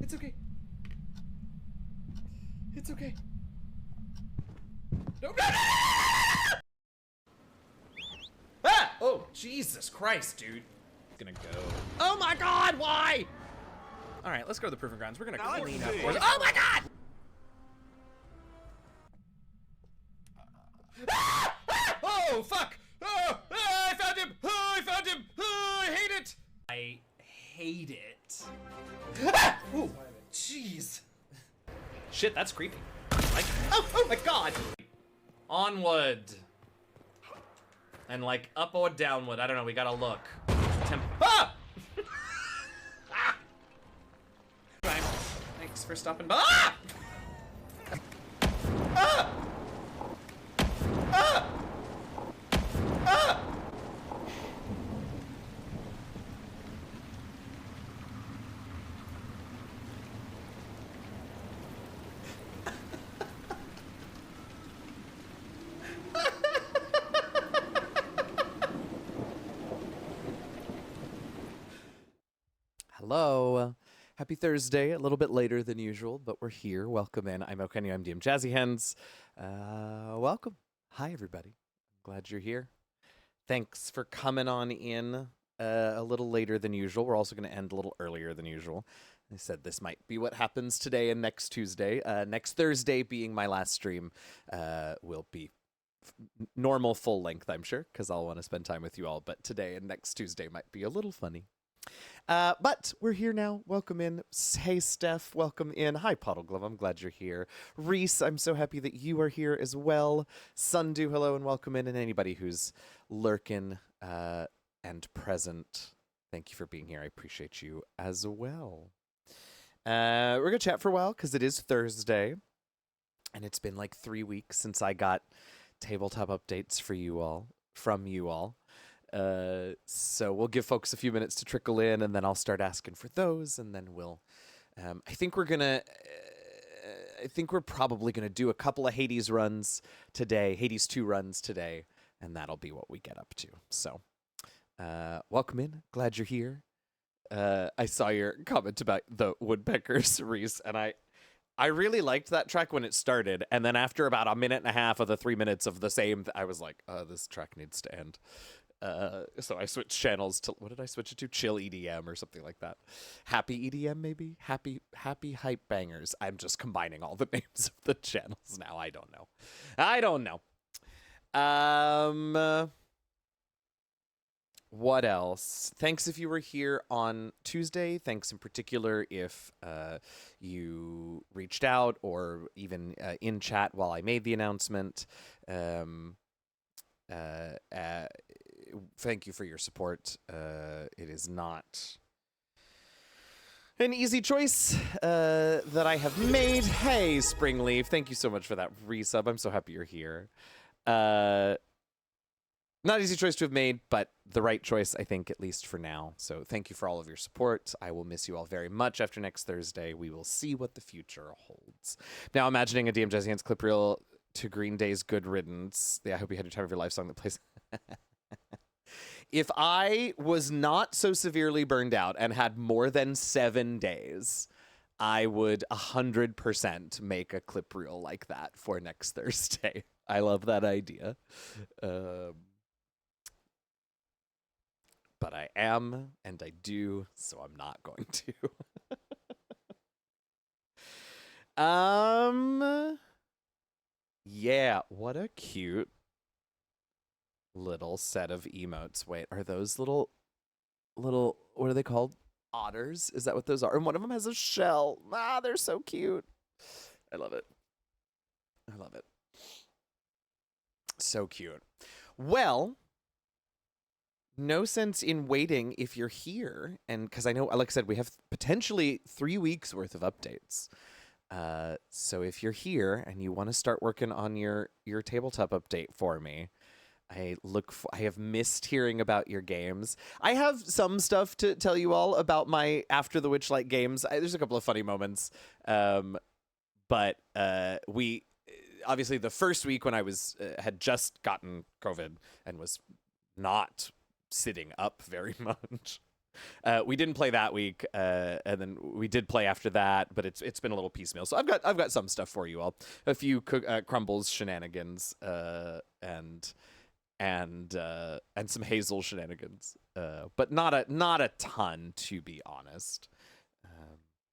It's okay. It's okay. No, no, no! Ah! Oh, Jesus Christ, dude. It's gonna go. Oh my God, why? All right, let's go to the proving grounds. We're gonna clean up. Oh my God! Ah! Ah! Oh, fuck! Oh, ah, I found him! Oh, I found him! Oh, I hate it! I hate it. Ah! Oh, jeez. Shit, that's creepy. Like, oh my God! Onward. And like up or downward, I don't know, we gotta look. Ah! Thanks for stopping by. Ah! Ah! Ah! Ah! Hello. Happy Thursday. A little bit later than usual, but we're here. Welcome in. I'm Okenny. I'm DM Jazzy Hands. Welcome. Hi, everybody. Glad you're here. Thanks for coming on in a little later than usual. We're also going to end a little earlier than usual. I said this might be what happens today and next Tuesday. Next Thursday being my last stream will be normal full length, I'm sure, because I'll want to spend time with you all. But today and next Tuesday might be a little funny. But we're here now. Welcome in. Hey, Steph. Welcome in. Hi, Puddleglove. I'm glad you're here. Reese, I'm so happy that you are here as well. Sundu, hello and welcome in. And anybody who's lurking and present, thank you for being here. I appreciate you as well. We're going to chat for a while because it is Thursday. And it's been like 3 weeks since I got tabletop updates for you all, from you all. So we'll give folks a few minutes to trickle in, and then I'll start asking for those, and then we'll I think we're probably gonna do a couple of Hades runs today, Hades 2 runs today, and that'll be what we get up to. So welcome in, glad you're here. I saw your comment about the woodpeckers, Reese, and I really liked that track when it started, and then after about a minute and a half of the 3 minutes of the same, I was like, this track needs to end. So I switched channels to, what did I switch it to? Chill EDM or something like that. Happy EDM, maybe? Happy Hype Bangers. I'm just combining all the names of the channels now. I don't know. What else? Thanks if you were here on Tuesday. Thanks in particular if you reached out or even in chat while I made the announcement. Thank you for your support. It is not an easy choice that I have made. Hey, Springleaf, thank you so much for that resub. I'm so happy you're here. Not an easy choice to have made, but the right choice, I think, at least for now. So thank you for all of your support. I will miss you all very much after next Thursday. We will see what the future holds. Now, imagining a DM Jazzy Hands clip reel to Green Day's Good Riddance. Yeah, I hope you had your time of your life song that plays. If I was not so severely burned out and had more than 7 days, I would 100% make a clip reel like that for next Thursday. I love that idea. But I am, and I do, so I'm not going to. Yeah, what a cute little set of emotes. Wait, are those little, what are they called? Otters? Is that what those are? And one of them has a shell. Ah, they're so cute. I love it. So cute. Well, no sense in waiting if you're here. And because I know, like I said, we have potentially 3 weeks worth of updates. So if you're here and you want to start working on your tabletop update for me, I have missed hearing about your games. I have some stuff to tell you all about my After the Witchlight games. There's a couple of funny moments. But we obviously the first week when I had just gotten COVID and was not sitting up very much. We didn't play that week, and then we did play after that, but it's been a little piecemeal. So I've got some stuff for you all, a few Crumbles shenanigans, and some Hazel shenanigans, but not a ton, to be honest.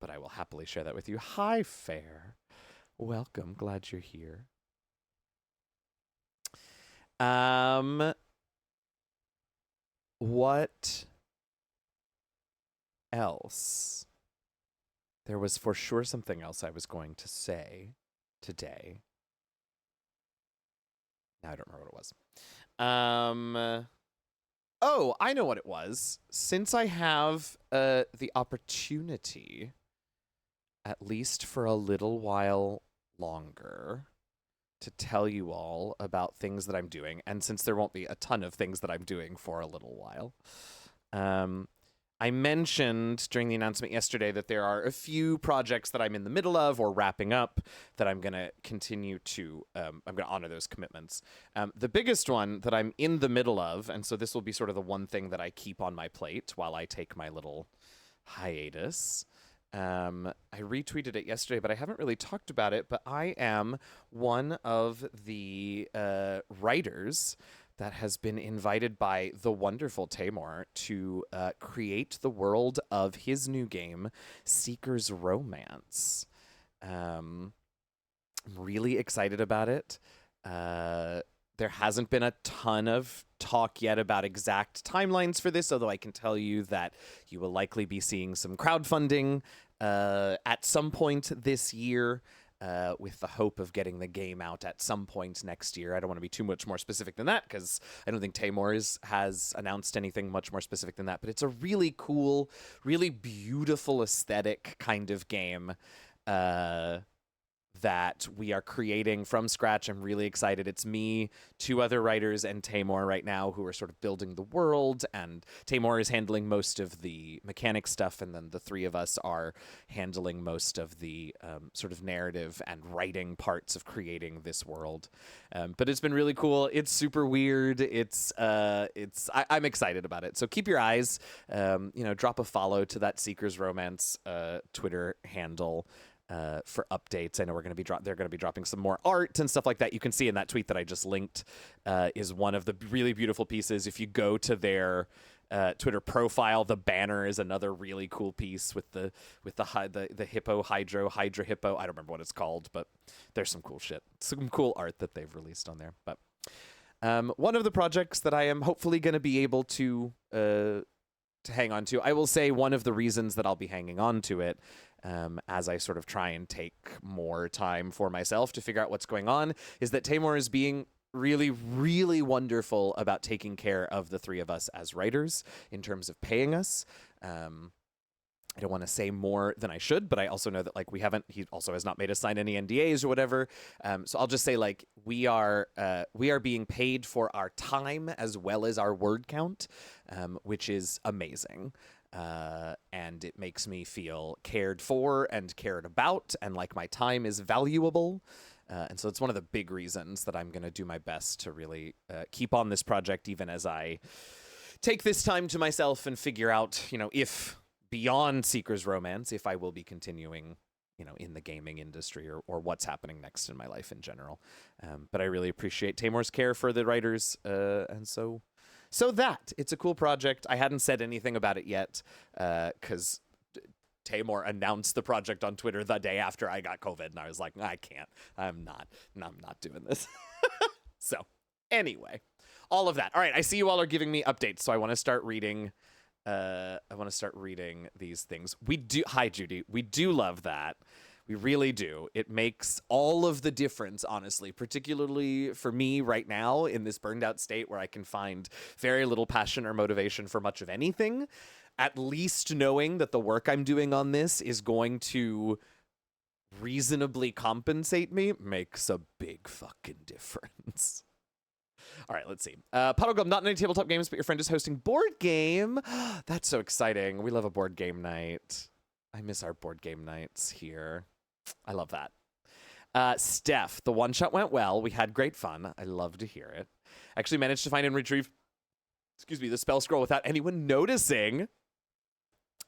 But I will happily share that with you. Hi, Fair. Welcome. Glad you're here. What else? There was for sure something else I was going to say today. Now I don't remember what it was. Oh, I know what it was. Since I have the opportunity, at least for a little while longer, to tell you all about things that I'm doing, and since there won't be a ton of things that I'm doing for a little while, I mentioned during the announcement yesterday that there are a few projects that I'm in the middle of or wrapping up that I'm going to continue to, I'm going to honor those commitments. The biggest one that I'm in the middle of, and so this will be sort of the one thing that I keep on my plate while I take my little hiatus. I retweeted it yesterday, but I haven't really talked about it, but I am one of the writers that has been invited by the wonderful Tamor to create the world of his new game, Seeker's Romance. I'm really excited about it. There hasn't been a ton of talk yet about exact timelines for this, although I can tell you that you will likely be seeing some crowdfunding at some point this year, with the hope of getting the game out at some point next year. I don't want to be too much more specific than that because I don't think Tamor has announced anything much more specific than that. But it's a really cool, really beautiful aesthetic kind of game that we are creating from scratch. I'm really excited. It's me, two other writers, and Tamor right now who are sort of building the world, and Tamor is handling most of the mechanic stuff, and then the three of us are handling most of the sort of narrative and writing parts of creating this world. But it's been really cool. It's super weird. I'm excited about it. So keep your eyes, drop a follow to that Seeker's Romance Twitter handle for updates. I know they're going to be dropping some more art and stuff like that. You can see in that tweet that I just linked is one of the really beautiful pieces. If you go to their Twitter profile, the banner is another really cool piece with the hippo hydra hippo. I don't remember what it's called, but there's some cool shit, some cool art that they've released on there. But one of the projects that I am hopefully going to be able to hang on to, I will say one of the reasons that I'll be hanging on to it, as I sort of try and take more time for myself to figure out what's going on, is that Tamor is being really, really wonderful about taking care of the three of us as writers in terms of paying us. I don't want to say more than I should, but I also know that he also has not made us sign any NDAs or whatever. So I'll just say we are being paid for our time as well as our word count, which is amazing. And it makes me feel cared for and cared about, and like my time is valuable. And so it's one of the big reasons that I'm going to do my best to really keep on this project, even as I take this time to myself and figure out, if beyond Seeker's Romance, if I will be continuing, in the gaming industry or what's happening next in my life in general. But I really appreciate Tamor's care for the writers. And so that it's a cool project. I hadn't said anything about it yet because Tamor announced the project on Twitter the day after I got COVID, and I was like, I can't. I'm not doing this. So anyway, all of that. All right, I see you all are giving me updates, so I want to start reading. These things. Hi, Judy. We do love that. We really do. It makes all of the difference, honestly, particularly for me right now in this burned out state where I can find very little passion or motivation for much of anything. At least knowing that the work I'm doing on this is going to reasonably compensate me makes a big fucking difference. All right, let's see. Puddlegum, not any tabletop games, but your friend is hosting board game. That's so exciting. We love a board game night. I miss our board game nights here. I love that. Steph, the one shot went well. We had great fun. I love to hear it. Actually managed to find and retrieve, the spell scroll without anyone noticing.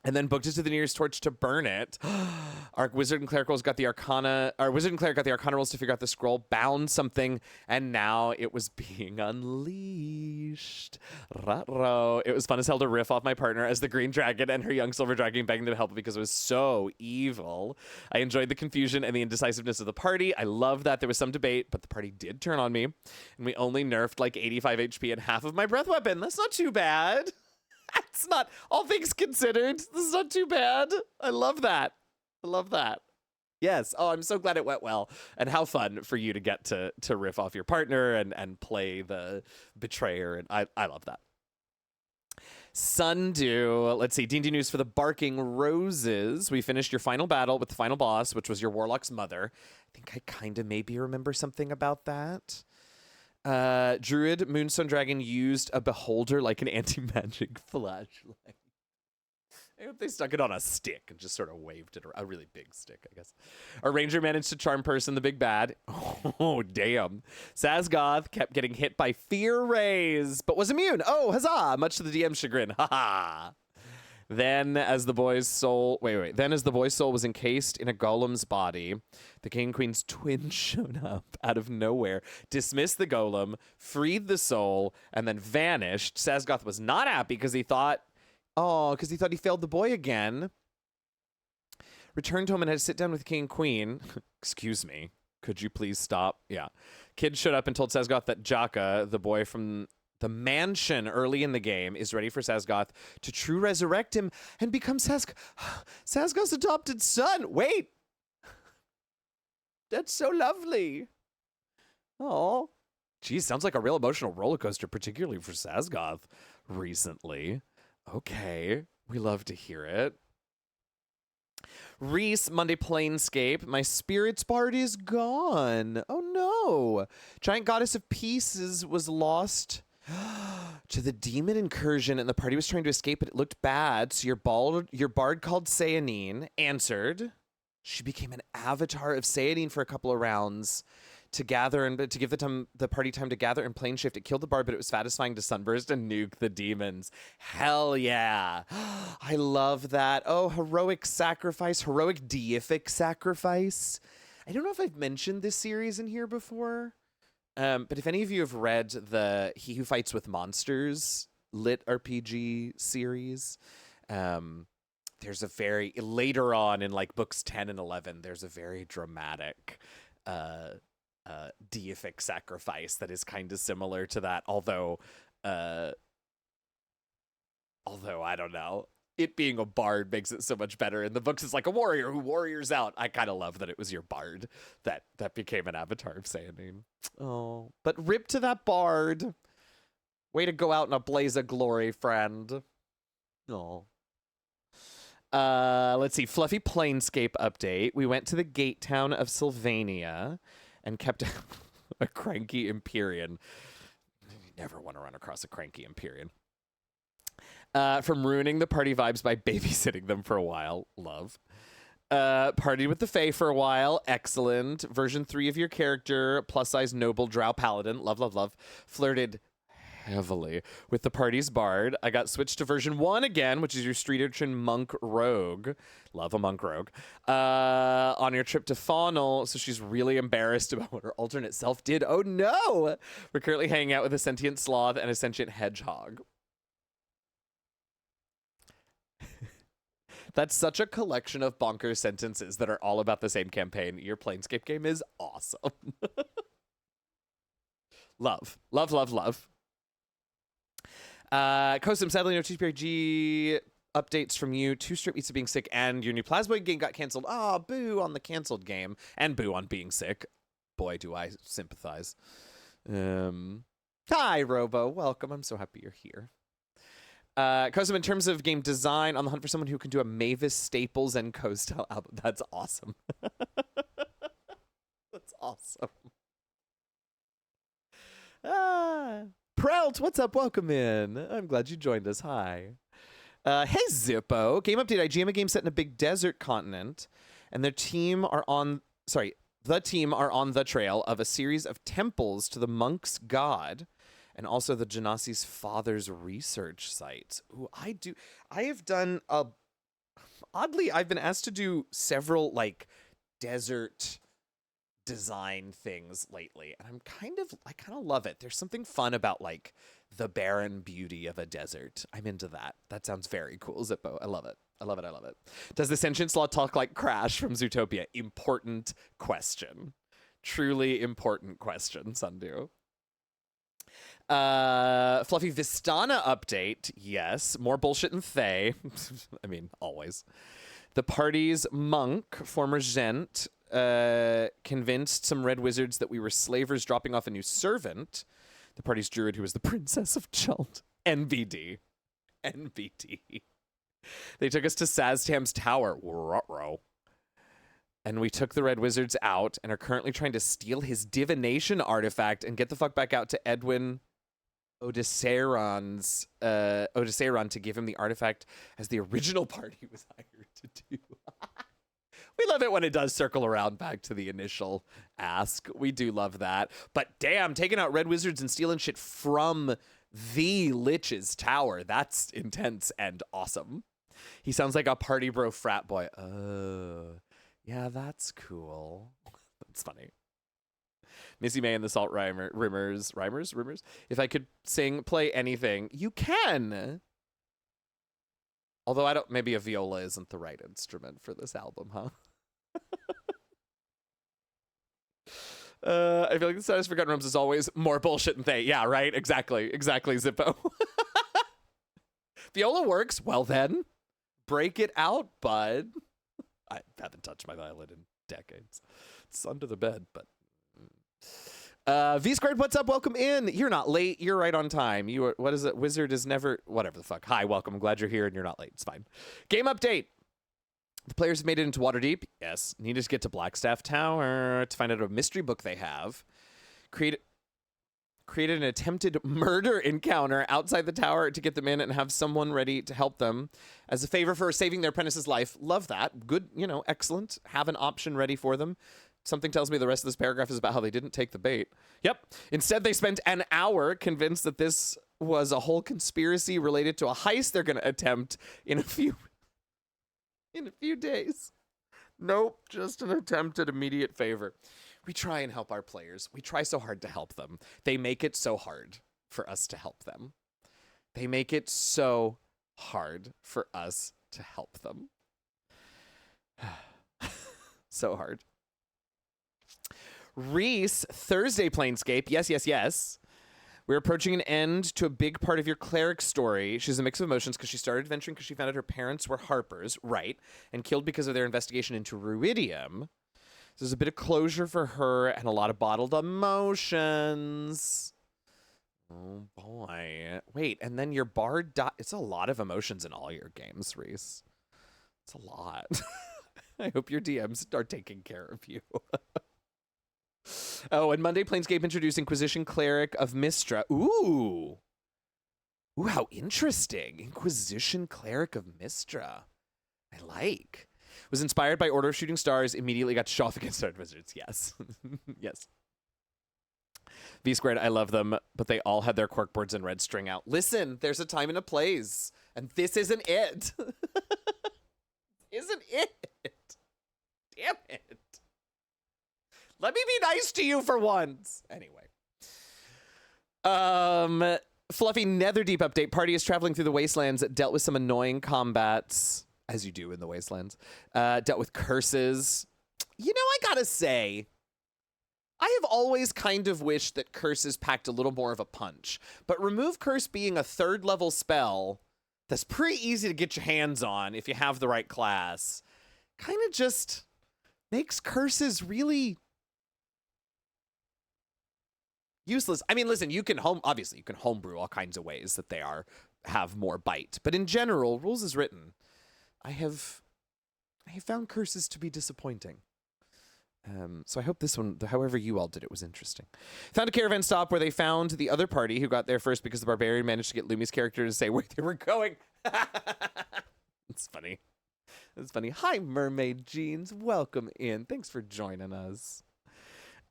and then booked it to the nearest torch to burn it. Our wizard and cleric got the arcana. Our wizard and cleric got the arcana rolls to figure out the scroll, bound something, and now it was being unleashed. Ruh-roh. It was fun as hell to riff off my partner as the green dragon and her young silver dragon, begging them to help because it was so evil. I enjoyed the confusion and the indecisiveness of the party. I love that there was some debate, but the party did turn on me, and we only nerfed like 85 HP and half of my breath weapon. That's not too bad. It's not, all things considered, this is not too bad. I love that. I love that. Yes. Oh, I'm so glad it went well. And how fun for you to get to riff off your partner and play the betrayer. And I love that. Sundew. Let's see. D&D news for the Barking Roses. We finished your final battle with the final boss, which was your warlock's mother. I think I kind of maybe remember something about that. Druid Moonstone Dragon used a beholder like an anti-magic flashlight. I hope they stuck it on a stick and just sort of waved it around. A really big stick, I guess. Our ranger managed to charm person, the big bad. Oh, damn. Sazgoth kept getting hit by fear rays, but was immune. Oh, huzzah! Much to the DM's chagrin. Ha ha! Then, as the boy's soul... Then, as the boy's soul was encased in a golem's body, the king and queen's twin showed up out of nowhere, dismissed the golem, freed the soul, and then vanished. Sazgoth was not happy because he thought... because he thought he failed the boy again. Returned home and had to sit down with the king and queen. Excuse me. Could you please stop? Yeah. Kid showed up and told Sazgoth that Jaka, the boy from... the mansion early in the game, is ready for Sazgoth to true resurrect him and become Sazgoth's adopted son. Wait. That's so lovely. Oh. Geez, sounds like a real emotional roller coaster, particularly for Sazgoth recently. Okay. We love to hear it. Reese, Monday Planescape. My spirit's bard is gone. Oh no. Giant Goddess of Pieces was lost to the demon incursion, and the party was trying to escape, but it looked bad. So your bard called Sayanine answered. She became an avatar of Sayanine for a couple of rounds to gather and to give the party time to gather and plane shift. It killed the bard, but it was satisfying to sunburst and nuke the demons. Hell yeah. I love that. Oh, heroic sacrifice, heroic deific sacrifice. I don't know if I've mentioned this series in here before. But if any of you have read the He Who Fights with Monsters lit RPG series, there's a very, later on in like books 10 and 11, there's a very dramatic deific sacrifice that is kind of similar to that, although I don't know. It being a bard makes it so much better. In the books, it's like a warrior who warriors out. I kind of love that it was your bard that became an avatar of Sayanine. Oh, but rip to that bard. Way to go out in a blaze of glory, friend. Oh. Let's see. Fluffy Planescape update. We went to the gate town of Sylvania and kept a cranky Empyrean. You never want to run across a cranky Empyrean. From ruining the party vibes by babysitting them for a while. Love. Partied with the Fae for a while. Excellent. Version 3 of your character. Plus size noble drow paladin. Love, love, love. Flirted heavily with the party's bard. I got switched to version 1 again, which is your street urchin monk rogue. Love a monk rogue. On your trip to Faunal, so she's really embarrassed about what her alternate self did. Oh no! We're currently hanging out with a sentient sloth and a sentient hedgehog. That's such a collection of bonkers sentences that are all about the same campaign. Your Planescape game is awesome. Love. Love, love, love. Kosum, sadly no TPRG updates from you. 2 straight weeks of being sick, and your new Plasmoid game got canceled. Ah, boo on the canceled game. And boo on being sick. Boy, do I sympathize. Hi, Robo. Welcome. I'm so happy you're here. Kosum, in terms of game design, on the hunt for someone who can do a Mavis Staples and Co-style album. That's awesome. That's awesome. Prelt, what's up? Welcome in. I'm glad you joined us. Hi. Hey, Zippo. Game update. I GM a game set in a big desert continent, and the team are on the trail of a series of temples to the monk's god, and also the Genasi's father's research sites. Ooh, I have done a Oddly, I've been asked to do several like desert design things lately, and I kind of love it. There's something fun about like the barren beauty of a desert. I'm into that. That sounds very cool, Zippo. I love it. I love it. I love it. Does the sentient slaw talk like Crash from Zootopia? Important question. Truly important question, Sundu. Fluffy Vistana update. Yes. More bullshit and Thay. I mean, always. The party's monk, former Gent, convinced some red wizards that we were slavers dropping off a new servant. The party's druid, who was the princess of Chult. NBD. NBD. They took us to Saztam's tower. Ruh-roh. And we took the red wizards out and are currently trying to steal his divination artifact and get the fuck back out to Edwin Odysseron to give him the artifact as the original party was hired to do. We love it when it does circle around back to the initial ask. We do love that. But damn, taking out red wizards and stealing shit from the Lich's tower. That's intense and awesome. He sounds like a party bro frat boy. Oh, yeah, that's cool. That's funny. Missy May and the Salt Rimmers. If I could play anything, you can. Although maybe a viola isn't the right instrument for this album, huh? I feel like the status for Forgotten Realms is always more bullshit than they. Yeah, right? Exactly, Zippo. Viola works. Well then, break it out, bud. I haven't touched my violin in decades. It's under the bed, but... V Squared, what's up? Welcome in. You're not late. You're right on time. You are, what is it? Wizard is never... Whatever the fuck. Hi, welcome. I'm glad you're here and you're not late. It's fine. Game update. The players have made it into Waterdeep. Yes. Need to get to Blackstaff Tower to find out a mystery book they have. Created an attempted murder encounter outside the tower to get them in and have someone ready to help them as a favor for saving their apprentice's life. Love that. Good, excellent. Have an option ready for them. Something tells me the rest of this paragraph is about how they didn't take the bait. Yep. Instead, they spent an hour convinced that this was a whole conspiracy related to a heist they're going to attempt in a few days. Nope, just an attempt at immediate favor. We try and help our players. We try so hard to help them. They make it so hard for us to help them. They make it so hard for us to help them. So hard. Reese, Thursday Planescape. Yes. We're approaching an end to a big part of your cleric story. She's a mix of emotions because she started adventuring because she found out her parents were Harpers, right, and killed because of their investigation into Ruidium. So there's a bit of closure for her and a lot of bottled emotions. Oh, boy. Wait, and then your bard died. It's a lot of emotions in all your games, Reese. It's a lot. I hope your DMs are taking care of you. Oh, and Monday Planescape introduced Inquisition Cleric of Mystra. Ooh, how interesting. Inquisition Cleric of Mystra. I like. Was inspired by Order of Shooting Stars, immediately got to show off against Red Wizards. Yes. Yes. V Squared, I love them, but they all had their corkboards and red string out. Listen, there's a time and a place, and this isn't it. Isn't it? Damn it. Let me be nice to you for once. Anyway. Fluffy Netherdeep update. Party is traveling through the wastelands, dealt with some annoying combats, as you do in the wastelands. Dealt with curses. I gotta say, I have always kind of wished that curses packed a little more of a punch. But remove curse being a 3rd level spell that's pretty easy to get your hands on if you have the right class. Kind of just makes curses really... useless. I mean, listen, you can homebrew all kinds of ways that they have more bite. But in general, rules as written, I have found curses to be disappointing. So I hope this one, however you all did it, was interesting. Found a caravan stop where they found the other party who got there first because the barbarian managed to get Lumi's character to say where they were going. It's funny. It's funny. Hi, Mermaid Jeans. Welcome in. Thanks for joining us.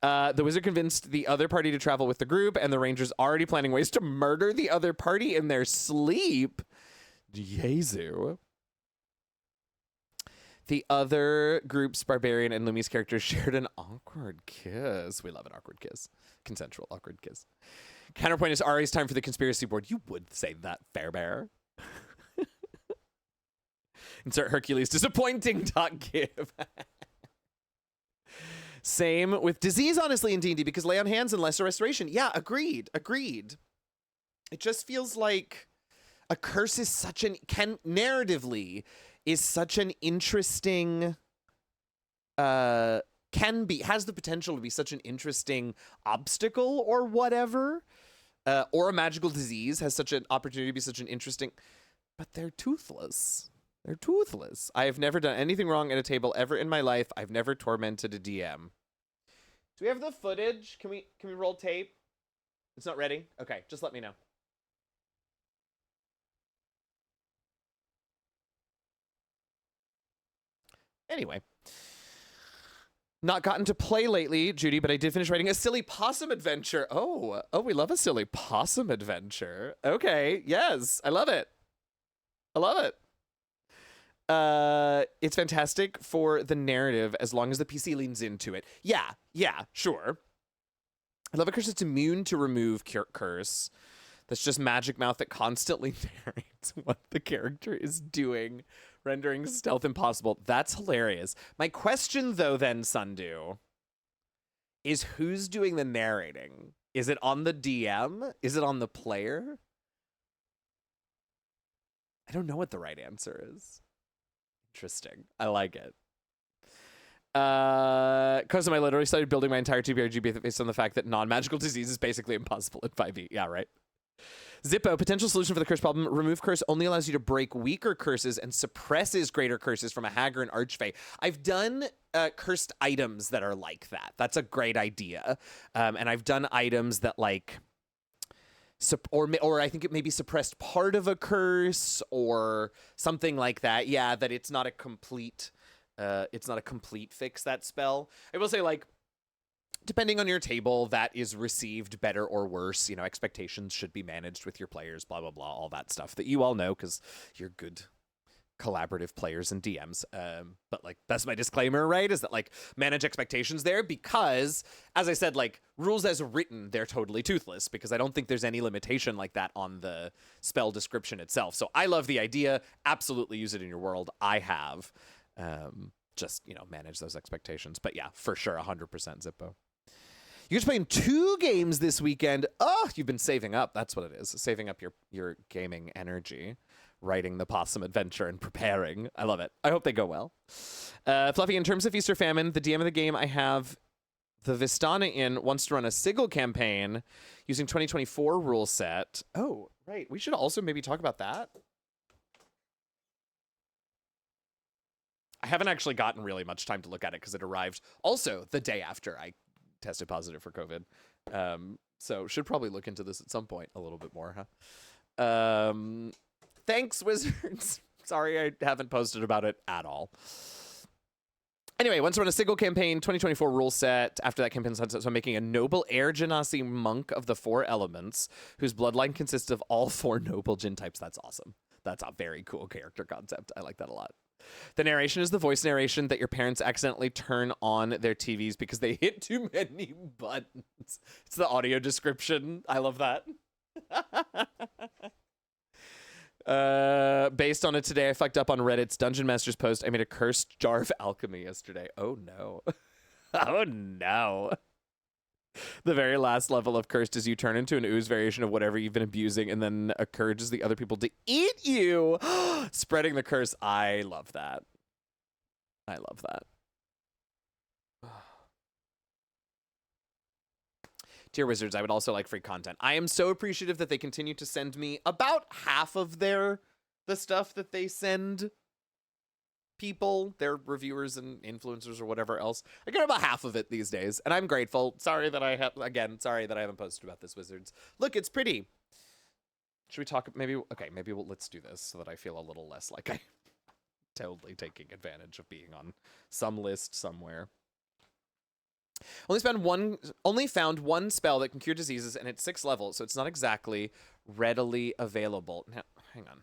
The wizard convinced the other party to travel with the group, and the rangers already planning ways to murder the other party in their sleep. Jesu. The other group's Barbarian and Lumi's characters shared an awkward kiss. We love an awkward kiss. Consensual awkward kiss. Counterpoint is Ari's time for the conspiracy board. You would say that, Fairbear. Insert Hercules disappointing .give. Same with disease, honestly, in D&D, because lay on hands and lesser restoration. Yeah, agreed. It just feels like a curse is such an narratively is such an interesting has the potential to be such an interesting obstacle or whatever, or a magical disease has such an opportunity to be such an interesting, but they're toothless. They're toothless. I have never done anything wrong at a table ever in my life. I've never tormented a DM. Do we have the footage? Can we roll tape? It's not ready? Okay, just let me know. Anyway. Not gotten to play lately, Judy, but I did finish writing a silly possum adventure. Oh, we love a silly possum adventure. Okay, yes, I love it. It's fantastic for the narrative as long as the PC leans into it. Yeah, sure. I love a curse that's immune to remove curse. That's just magic mouth that constantly narrates what the character is doing, rendering stealth impossible. That's hilarious. My question, though, then, Sundu, is who's doing the narrating? Is it on the DM? Is it on the player? I don't know what the right answer is. Interesting. I like it. Cosm, I literally started building my entire TBRG based on the fact that non-magical disease is basically impossible in 5e. Yeah, right. Zippo, potential solution for the curse problem. Remove curse only allows you to break weaker curses and suppresses greater curses from a hag or an archfey. I've done cursed items that are like that. That's a great idea. And I've done items that like, or I think it maybe suppressed part of a curse or something like that. Yeah, that it's not a complete fix, that spell. I will say, like, depending on your table, that is received better or worse. You know, expectations should be managed with your players, blah, blah, blah, all that stuff that you all know because you're good collaborative players and DMs. But, like, that's my disclaimer, right? Is that, like, manage expectations there because, as I said, like, rules as written, they're totally toothless because I don't think there's any limitation like that on the spell description itself. So I love the idea. Absolutely use it in your world. I have. Just, you know, manage those expectations. But yeah, for sure, 100% Zippo. You're just playing 2 games this weekend. Oh, you've been saving up. That's what it is. Saving up your gaming energy. Writing the possum adventure and preparing. I love it. I hope they go well. Fluffy, in terms of Feast or Famine, the DM of the game I have the Vistana in wants to run a Sigil campaign using 2024 rule set. Oh, right. We should also maybe talk about that. I haven't actually gotten really much time to look at it because it arrived also the day after I tested positive for COVID. So should probably look into this at some point a little bit more, huh? Thanks, Wizards. Sorry I haven't posted about it at all. Anyway, once we're on a Sigil campaign, 2024 rule set. After that campaign sunset, so I'm making a noble Air Genasi monk of the 4 elements, whose bloodline consists of all 4 noble Jin types. That's awesome. That's a very cool character concept. I like that a lot. The narration is the voice narration that your parents accidentally turn on their TVs because they hit too many buttons. It's the audio description. I love that. Based on it today, I fucked up on Reddit's Dungeon Master's post. I made a cursed jar of alchemy yesterday. Oh no. Oh no. The very last level of cursed is you turn into an ooze variation of whatever you've been abusing and then encourages the other people to eat you. Spreading the curse. I love that. I love that. Dear Wizards, I would also like free content. I am so appreciative that they continue to send me about half of the stuff that they send people, their reviewers and influencers or whatever else. I get about half of it these days, and I'm grateful. Sorry that I haven't posted about this, Wizards. Look, it's pretty. Should we talk? Let's do this so that I feel a little less like I'm totally taking advantage of being on some list somewhere. Only found one spell that can cure diseases, and it's 6 levels, so it's not exactly readily available. Now, hang on.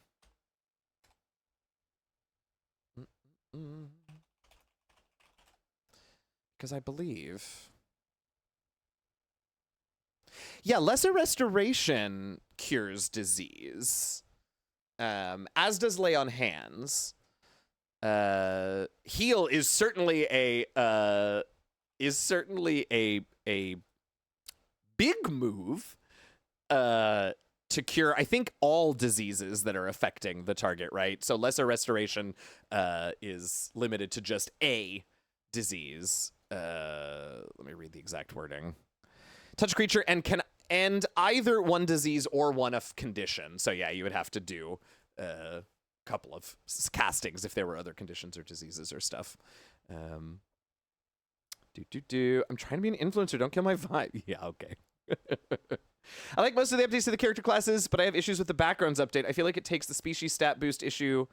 because I believe... Yeah, lesser restoration cures disease, as does lay on hands. Heal is certainly a big move to cure, I think, all diseases that are affecting the target, right? So lesser restoration is limited to just a disease. Let me read the exact wording. Touch a creature and can end either one disease or one of condition. So yeah, you would have to do a couple of castings if there were other conditions or diseases or stuff. I'm trying to be an influencer. Don't kill my vibe. Yeah, okay. I like most of the updates to the character classes, but I have issues with the backgrounds update. I feel like it takes the species stat boost issue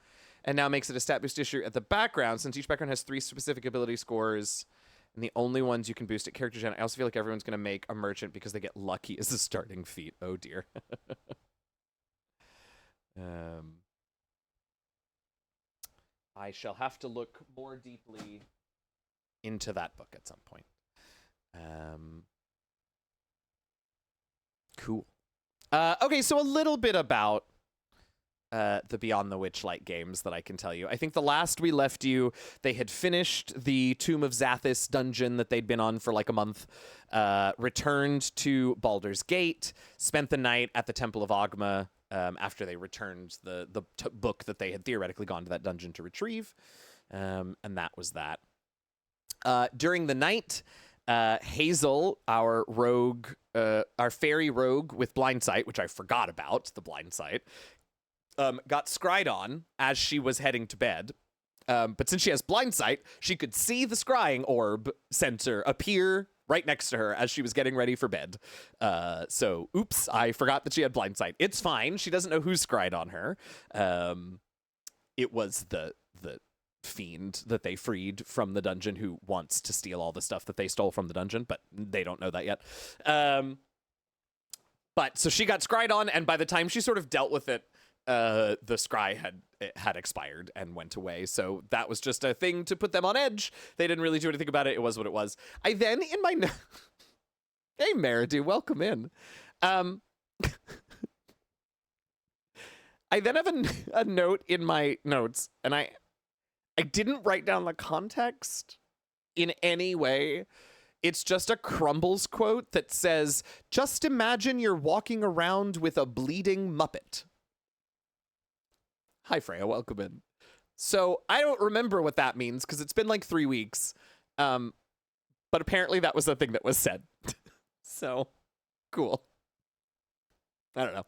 and now makes it a stat boost issue at the background, since each background has 3 specific ability scores. And the only ones you can boost at character gen. I also feel like everyone's going to make a merchant because they get lucky as a starting feat. Oh, dear. I shall have to look more deeply into that book at some point. Cool. Okay, so a little bit about the Beyond the Witchlight games that I can tell you. I think the last we left you, they had finished the Tomb of Zathis dungeon that they'd been on for like a month, returned to Baldur's Gate, spent the night at the Temple of Ogma after they returned the book that they had theoretically gone to that dungeon to retrieve, and that was that. During the night, Hazel, our rogue, our fairy rogue with blind sight, which I forgot about, the blind sight, got scryed on as she was heading to bed. But since she has blind sight, she could see the scrying orb sensor appear right next to her as she was getting ready for bed. So, oops, I forgot that she had blind sight. It's fine. She doesn't know who scryed on her. It was the fiend that they freed from the dungeon who wants to steal all the stuff that they stole from the dungeon, but they don't know that yet. But so she got scryed on, and by the time she sort of dealt with it, the scry had expired and went away. So that was just a thing to put them on edge. They didn't really do anything about it. It was what it was. I then in my hey Meridu, welcome in. I then have a note in my notes, and I didn't write down the context in any way. It's just a Crumbles quote that says, "Just imagine you're walking around with a bleeding Muppet." Hi, Freya. Welcome in. So I don't remember what that means because it's been like 3 weeks. But apparently that was the thing that was said. So cool. I don't know.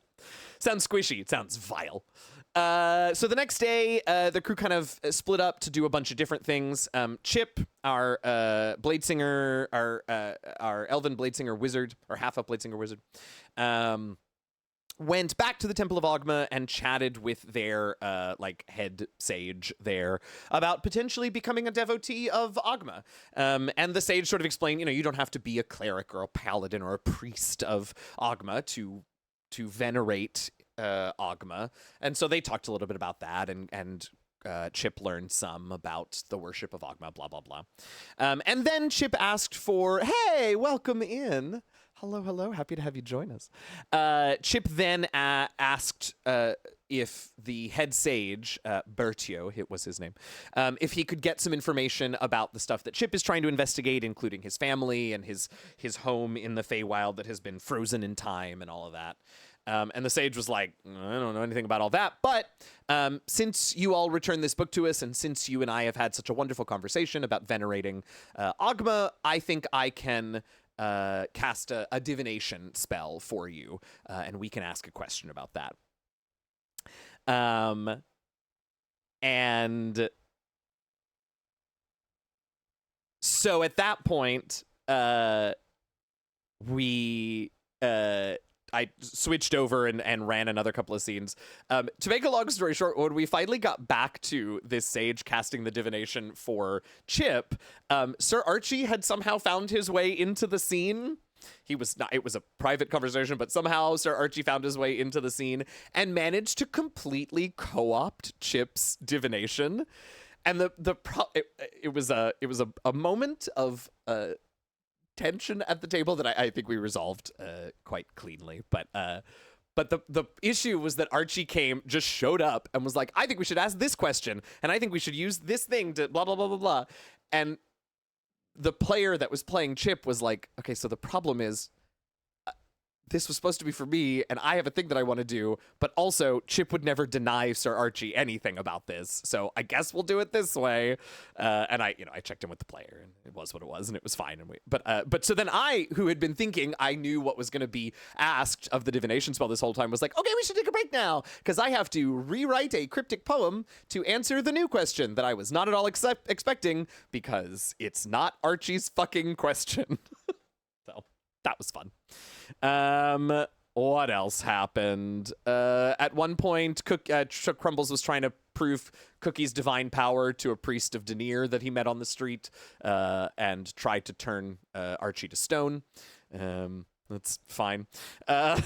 Sounds squishy. It sounds vile. So the next day, the crew kind of split up to do a bunch of different things. Chip, our Bladesinger, our elven Bladesinger wizard, or half-up Bladesinger wizard, went back to the Temple of Ogma and chatted with their like head sage there about potentially becoming a devotee of Ogma. And the sage sort of explained, you don't have to be a cleric or a paladin or a priest of Ogma to venerate Ogma. And so they talked a little bit about that, and Chip learned some about the worship of Ogma, blah, blah, blah. And then Chip asked for, hey, welcome in. Hello, happy to have you join us. Chip then asked if the head sage, Bertio, it was his name, if he could get some information about the stuff that Chip is trying to investigate, including his family and his home in the Feywild that has been frozen in time and all of that. And the sage was like, I don't know anything about all that, but since you all returned this book to us, and since you and I have had such a wonderful conversation about venerating Ogma, I think I can cast a divination spell for you, and we can ask a question about that. And so at that point, I switched over and ran another couple of scenes. To make a long story short, when we finally got back to this sage casting the divination for Chip, Sir Archie had somehow found his way into the scene. He was not, it was a private conversation, but somehow Sir Archie found his way into the scene and managed to completely co-opt Chip's divination. And it was a moment of tension at the table that I think we resolved quite cleanly. But the issue was that Archie just showed up and was like, I think we should ask this question, and I think we should use this thing to blah blah blah blah blah. And the player that was playing Chip was like, okay, so the problem is this was supposed to be for me, and I have a thing that I want to do, but also Chip would never deny Sir Archie anything about this, so I guess we'll do it this way. And I checked in with the player, and it was what it was, and it was fine. And but so then I, who had been thinking I knew what was going to be asked of the divination spell this whole time, was like, okay, we should take a break now, because I have to rewrite a cryptic poem to answer the new question that I was not at all expecting, because it's not Archie's fucking question. So that was fun. What else happened? At one point, Crumbles was trying to prove Cookie's divine power to a priest of Denier that he met on the street, and tried to turn Archie to stone. That's fine. Oh,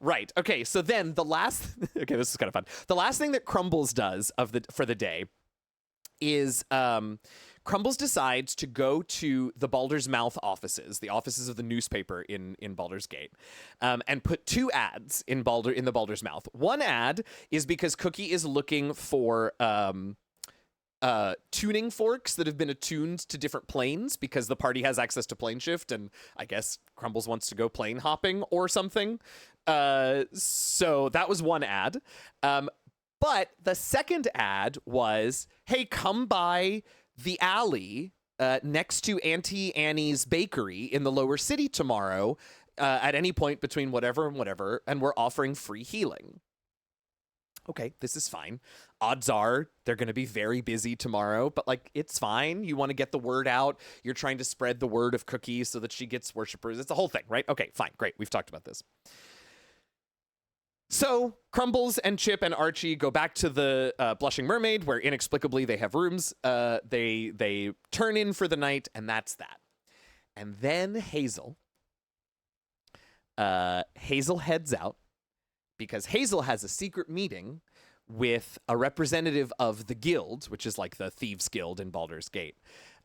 right. Okay, so then the last... Okay, this is kind of fun. The last thing that Crumbles does for the day is... Crumbles decides to go to the Baldur's Mouth offices, the offices of the newspaper in Baldur's Gate, and put 2 ads in the Baldur's Mouth. One ad is because Cookie is looking for tuning forks that have been attuned to different planes, because the party has access to plane shift, and I guess Crumbles wants to go plane hopping or something. So that was one ad. But the second ad was, hey, come by the alley next to Auntie Annie's bakery in the lower city tomorrow at any point between whatever and whatever, and we're offering free healing. Okay, this is fine. Odds are they're going to be very busy tomorrow, but like, it's fine. You want to get the word out. You're trying to spread the word of Cookie so that she gets worshipers. It's the whole thing, right? Okay, fine, great. We've talked about this. So Crumbles and Chip and Archie go back to the Blushing Mermaid, where inexplicably they have rooms. They turn in for the night, and that's that. And then Hazel heads out, because Hazel has a secret meeting with a representative of the guild, which is like the Thieves Guild in Baldur's Gate,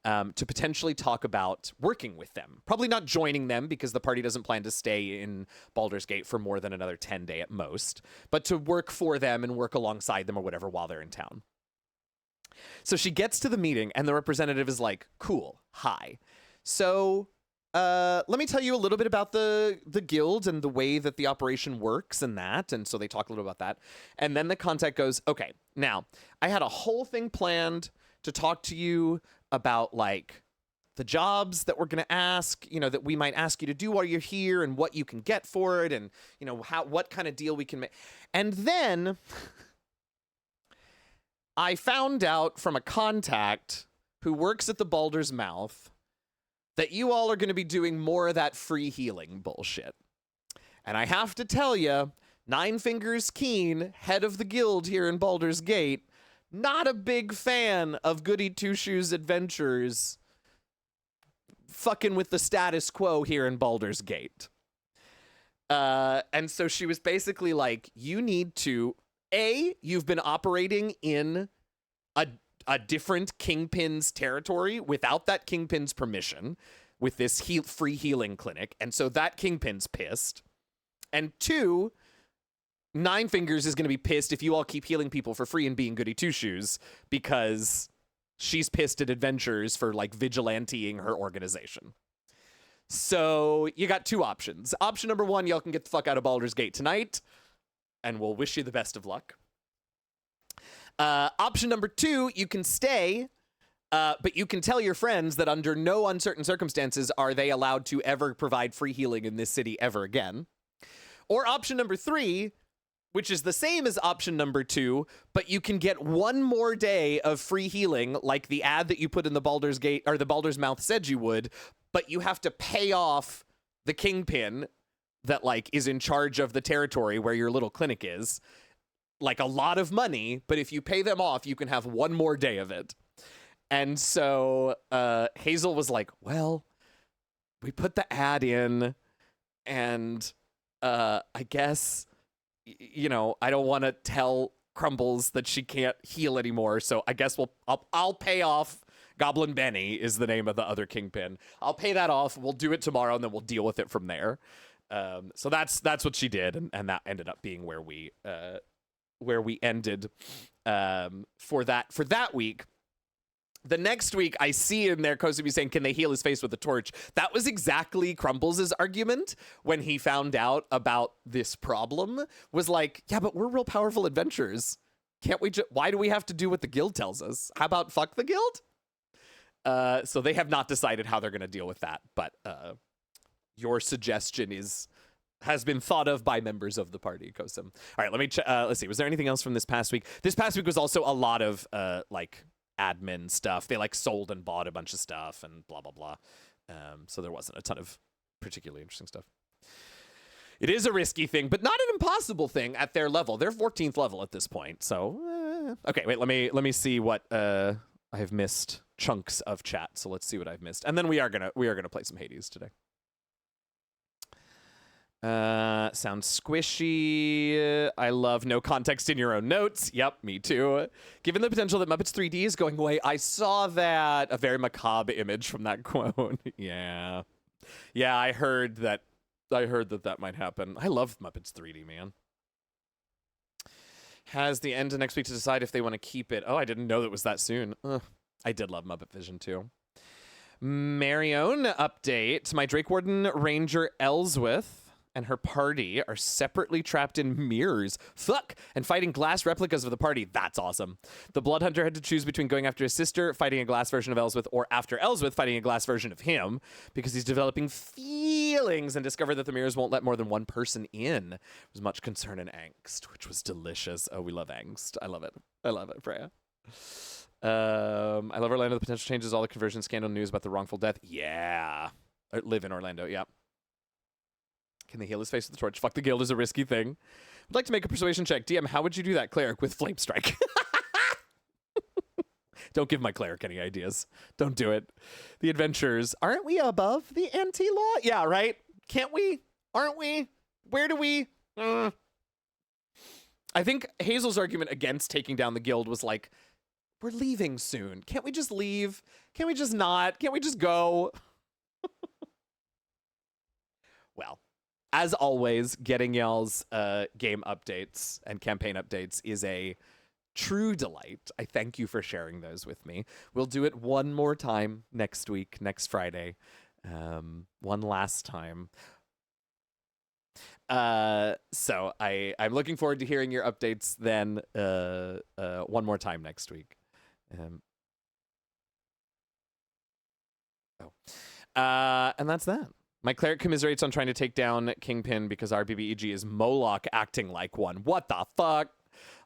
to potentially talk about working with them. Probably not joining them, because the party doesn't plan to stay in Baldur's Gate for more than another 10 days at most, but to work for them and work alongside them or whatever while they're in town. So she gets to the meeting, and the representative is like, cool, hi. So let me tell you a little bit about the guild and the way that the operation works and that. And so they talk a little about that. And then the contact goes, okay, now I had a whole thing planned to talk to you about like the jobs that we're going to ask, that we might ask you to do while you're here, and what you can get for it, and what kind of deal we can make. And then I found out from a contact who works at the Baldur's Mouth that you all are going to be doing more of that free healing bullshit. And I have to tell you, Nine Fingers Keen, head of the guild here in Baldur's Gate, not a big fan of Goody Two-Shoes adventures fucking with the status quo here in Baldur's Gate. And so she was basically like, you need to, you've been operating in a different Kingpin's territory without that Kingpin's permission with this free healing clinic, and so that Kingpin's pissed. And 2, Nine Fingers is going to be pissed if you all keep healing people for free and being Goody Two-Shoes, because she's pissed at adventurers for like vigilanteing her organization. So you got 2 options. Option number 1, y'all can get the fuck out of Baldur's Gate tonight, and we'll wish you the best of luck. Option number 2, you can stay, but you can tell your friends that under no uncertain circumstances are they allowed to ever provide free healing in this city ever again. Or option number 3, which is the same as option number 2, but you can get 1 more day of free healing, like the ad that you put in the Baldur's Gate, or the Baldur's Mouth said you would, but you have to pay off the Kingpin that like is in charge of the territory where your little clinic is, like a lot of money, but if you pay them off, you can have 1 more day of it. And so Hazel was like, well, we put the ad in, and I guess, I don't want to tell Crumbles that she can't heal anymore. So I guess I'll pay off. Goblin Benny is the name of the other kingpin. I'll pay that off. We'll do it tomorrow, and then we'll deal with it from there. So that's what she did, and that ended up being where we ended for that week. The next week, I see in there Kosubi saying, "Can they heal his face with a torch?" That was exactly Crumbles' argument when he found out about this problem. Was like, "Yeah, but we're real powerful adventurers. Can't we? Why do we have to do what the guild tells us? How about fuck the guild?" So they have not decided how they're going to deal with that, but your suggestion has been thought of by members of the party, Kosum. All right, let's see. Was there anything else from this past week? This past week was also a lot of like admin stuff. They like sold and bought a bunch of stuff and blah blah blah. So there wasn't a ton of particularly interesting stuff. It is a risky thing, but not an impossible thing at their level. They're 14th level at this point. So okay, wait. Let me see what I have missed chunks of chat. So let's see what I've missed, and then we are gonna play some Hades today. Sounds squishy. I love no context in your own notes. Yep, me too. Given the potential that Muppets 3D is going away, I saw that a very macabre image from that quote. Yeah, I heard that might happen. I love Muppets 3D, man. Has the end of next week to decide if they want to keep it. Oh, I didn't know that was that soon. I did love Muppet Vision too. Marion update. My Drake Warden Ranger Ellsworth and her party are separately trapped in mirrors. Fuck! And fighting glass replicas of the party. That's awesome. The Blood Hunter had to choose between going after his sister, fighting a glass version of Ellsworth, or after Ellsworth, fighting a glass version of him, because he's developing feelings and discovered that the mirrors won't let more than one person in. There was much concern and angst, which was delicious. Oh, we love angst. I love it. Freya. I love Orlando. The potential changes, all the conversion scandal news about the wrongful death. Yeah. Live in Orlando. Yeah. Can they heal his face with the torch? Fuck the guild is a risky thing. I'd like to make a persuasion check. DM, how would you do that, cleric, with flame strike? Don't give my cleric any ideas. Don't do it. The adventurers. Aren't we above the anti-law? Yeah, right? Can't we? Aren't we? Where do we? I think Hazel's argument against taking down the guild was like, we're leaving soon. Can't we just leave? Can't we just not? Can't we just go? Well, as always, getting y'all's game updates and campaign updates is a true delight. I thank you for sharing those with me. We'll do it one more time next week, next Friday. One last time. So I'm looking forward to hearing your updates then one more time next week. And that's that. My cleric commiserates on trying to take down Kingpin because our BBEG is Moloch acting like one. What the fuck?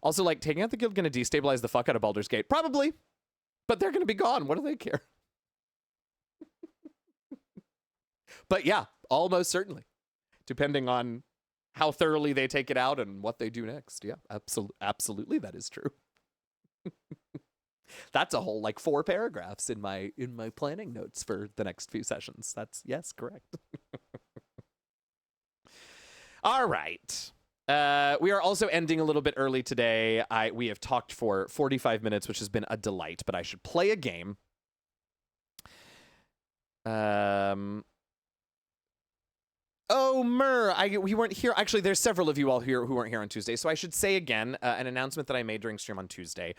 Also, like, taking out the guild gonna destabilize the fuck out of Baldur's Gate? Probably. But they're gonna be gone. What do they care? But yeah, almost certainly. Depending on how thoroughly they take it out and what they do next. Yeah, absolutely that is true. That's a whole like 4 paragraphs in my planning notes for the next few sessions. That's yes, correct. All right. We are also ending a little bit early today. We have talked for 45 minutes, which has been a delight, but I should play a game. Oh, Mur, we weren't here. Actually, there's several of you all here who weren't here on Tuesday. So I should say again, an announcement that I made during stream on Tuesday.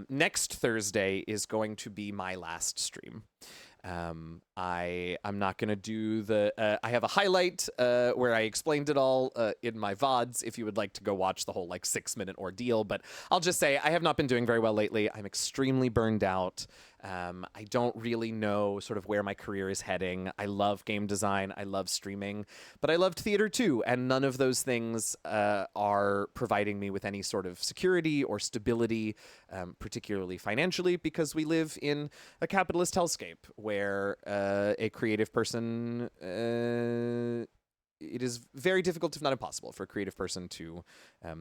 Next Thursday is going to be my last stream. I'm not going to do I have a highlight where I explained it all in my VODs if you would like to go watch the whole like 6-minute ordeal. But I'll just say I have not been doing very well lately. I'm extremely burned out. I don't really know sort of where my career is heading. I love game design. I love streaming, but I loved theater too. And none of those things are providing me with any sort of security or stability, particularly financially, because we live in a capitalist hellscape where a creative person, it is very difficult, if not impossible, for a creative person to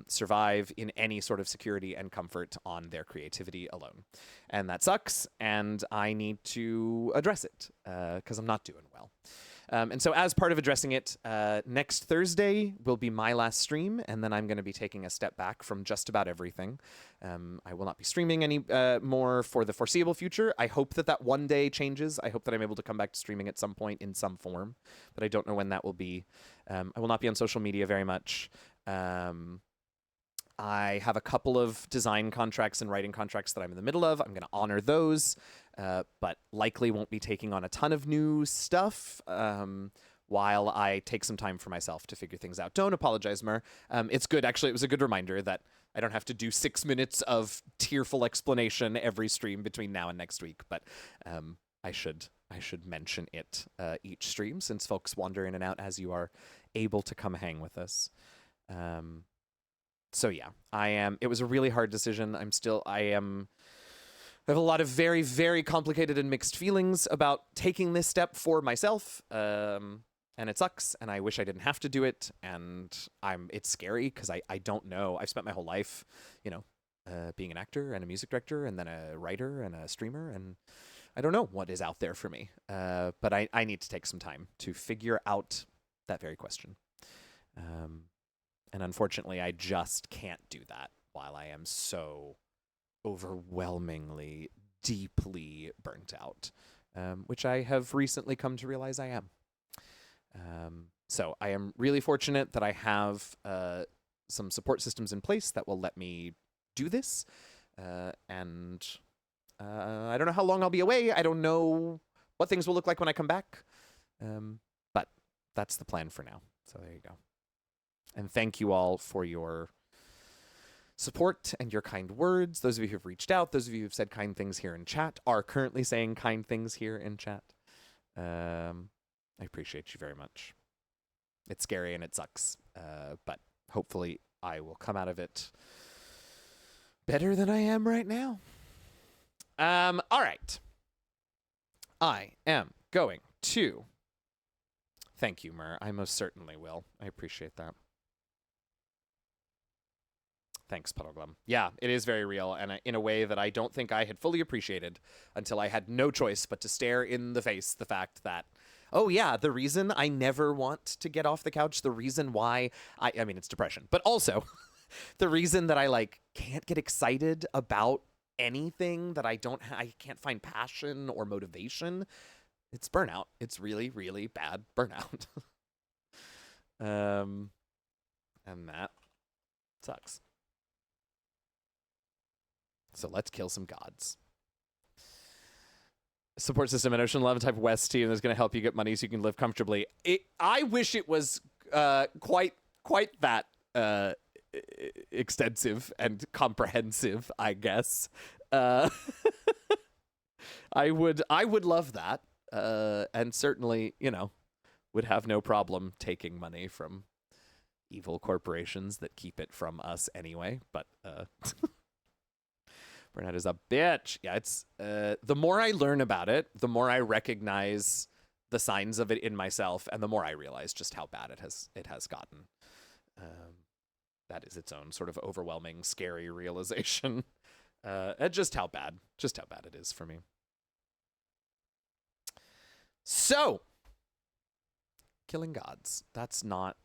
survive in any sort of security and comfort on their creativity alone. And that sucks, and I need to address it because I'm not doing well. And so as part of addressing it, next Thursday will be my last stream, and then I'm going to be taking a step back from just about everything. I will not be streaming any more for the foreseeable future. I hope that that one day changes. I hope that I'm able to come back to streaming at some point in some form, but I don't know when that will be. I will not be on social media very much. I have a couple of design contracts and writing contracts that I'm in the middle of. I'm going to honor those, but likely won't be taking on a ton of new stuff while I take some time for myself to figure things out. Don't apologize, Mer. It's good. Actually, it was a good reminder that I don't have to do 6 minutes of tearful explanation every stream between now and next week, but I should mention it each stream, since folks wander in and out as you are able to come hang with us. So yeah, it was a really hard decision. I have a lot of very, very complicated and mixed feelings about taking this step for myself. And it sucks, and I wish I didn't have to do it. And it's scary because I don't know. I've spent my whole life, being an actor and a music director and then a writer and a streamer, and I don't know what is out there for me. But I need to take some time to figure out that very question. And unfortunately, I just can't do that while I am so overwhelmingly, deeply burnt out, which I have recently come to realize I am. So I am really fortunate that I have some support systems in place that will let me do this. And I don't know how long I'll be away. I don't know what things will look like when I come back. But that's the plan for now. So there you go. And thank you all for your support and your kind words. Those of you who have reached out, those of you who have said kind things here in chat, are currently saying kind things here in chat. I appreciate you very much. It's scary and it sucks, but hopefully I will come out of it better than I am right now. All right. I am going to... Thank you, Mer. I most certainly will. I appreciate that. Thanks, Puddleglum. Yeah, it is very real, and in a way that I don't think I had fully appreciated until I had no choice but to stare in the face the fact that, oh yeah, the reason I never want to get off the couch, the reason why I mean, it's depression, but also the reason that I can't get excited about anything, that I can't find passion or motivation, it's burnout. It's really, really bad burnout. And that sucks. So let's kill some gods. Support system and Ocean 11 type West team that's going to help you get money so you can live comfortably. I wish it was quite that extensive and comprehensive, I guess. I would love that. And certainly, would have no problem taking money from evil corporations that keep it from us anyway. But burnout is a bitch. Yeah, it's the more I learn about it, the more I recognize the signs of it in myself, and the more I realize just how bad it has gotten. That is its own sort of overwhelming, scary realization. Just how bad it is for me. So, killing gods. That's not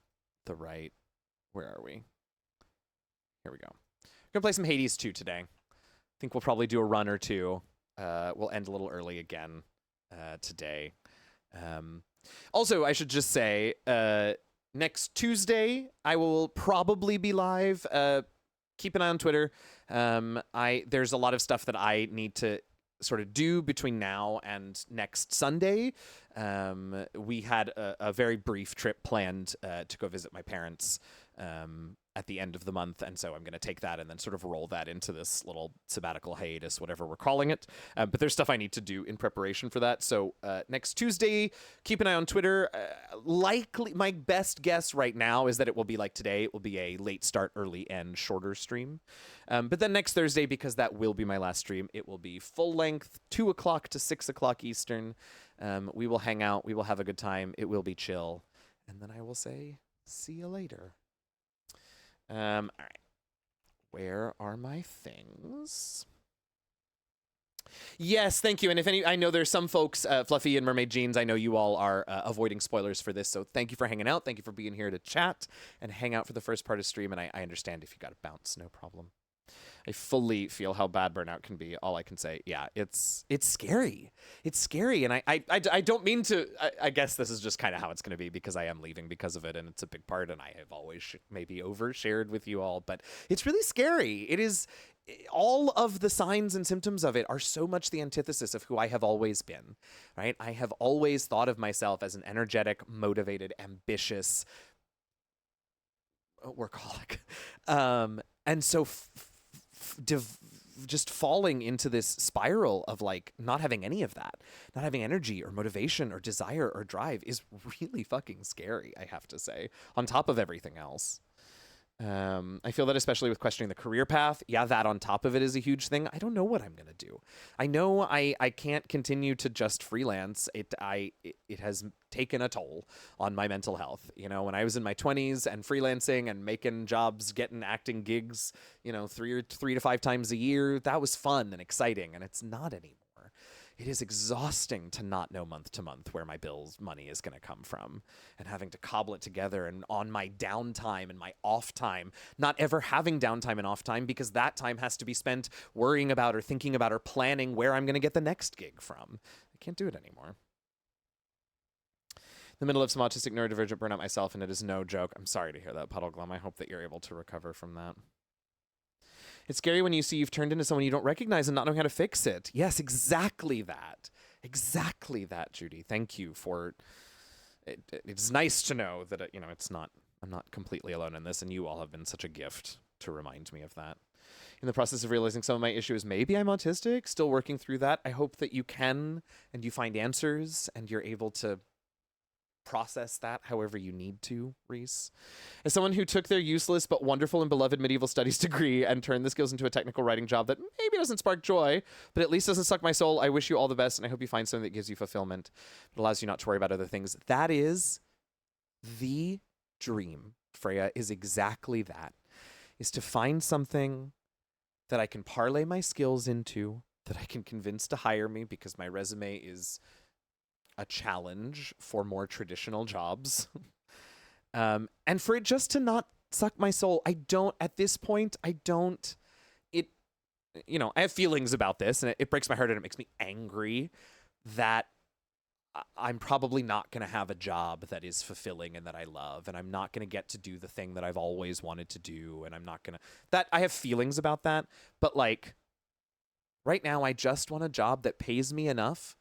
the right... Where are we? Here we go. I'm going to play some Hades 2 today. I think we'll probably do a run or two. We'll end a little early again today. Also, I should just say, next Tuesday, I will probably be live. Keep an eye on Twitter. There's a lot of stuff that I need to sort of do between now and next Sunday. We had a very brief trip planned to go visit my parents at the end of the month, and so I'm going to take that and then sort of roll that into this little sabbatical hiatus, whatever we're calling it. But there's stuff I need to do in preparation for that. So next Tuesday, keep an eye on Twitter. Likely, my best guess right now is that it will be like today. It will be a late start, early end, shorter stream. But then next Thursday, because that will be my last stream, it will be full length, 2 o'clock to 6 o'clock Eastern. We will hang out. We will have a good time. It will be chill. And then I will say, see you later. All right. Where are my things? Yes, thank you. And if any, I know there's some folks, Fluffy and Mermaid Jeans, I know you all are avoiding spoilers for this. So thank you for hanging out. Thank you for being here to chat and hang out for the first part of stream. And I understand if you got to bounce, no problem. I fully feel how bad burnout can be. All I can say, yeah, it's scary. It's scary, and I don't mean to. I guess this is just kind of how it's going to be because I am leaving because of it, and it's a big part. And I have always maybe overshared with you all, but it's really scary. It is. All of the signs and symptoms of it are so much the antithesis of who I have always been, right? I have always thought of myself as an energetic, motivated, ambitious workaholic, and so. Just falling into this spiral of like not having any of that, not having energy or motivation or desire or drive is really fucking scary, I have to say, on top of everything else. I feel that especially with questioning the career path. Yeah, that on top of it is a huge thing. I don't know what I'm going to do. I know I can't continue to just freelance. It has taken a toll on my mental health. You know, when I was in my 20s and freelancing and making jobs, getting acting gigs, you know, three to five times a year, that was fun and exciting, and it's not anymore. It is exhausting to not know month to month where my bills money is going to come from, and having to cobble it together, and on my downtime and my off time, not ever having downtime and off time because that time has to be spent worrying about or thinking about or planning where I'm going to get the next gig from. I can't do it anymore. In the middle of some autistic neurodivergent burnout myself, and it is no joke. I'm sorry to hear that, Puddle Glum. I hope that you're able to recover from that. It's scary when you see you've turned into someone you don't recognize and not knowing how to fix it. Yes, exactly that. Exactly that, Judy. Thank you for it. It's nice to know that, you know, it's not, I'm not completely alone in this, and you all have been such a gift to remind me of that. In the process of realizing some of my issue is maybe I'm autistic, still working through that. I hope that you can, and you find answers, and you're able to process that however you need to, Reese. As someone who took their useless but wonderful and beloved medieval studies degree and turned the skills into a technical writing job that maybe doesn't spark joy, but at least doesn't suck my soul, I wish you all the best, and I hope you find something that gives you fulfillment. It allows you not to worry about other things. That is the dream, Freya, is exactly that. Is to find something that I can parlay my skills into, that I can convince to hire me because my resume is a challenge for more traditional jobs. And for it just to not suck my soul. At this point, you know, I have feelings about this, and it breaks my heart and it makes me angry that I'm probably not going to have a job that is fulfilling and that I love, and I'm not going to get to do the thing that I've always wanted to do, and I'm not going to, that I have feelings about that, but like right now I just want a job that pays me enough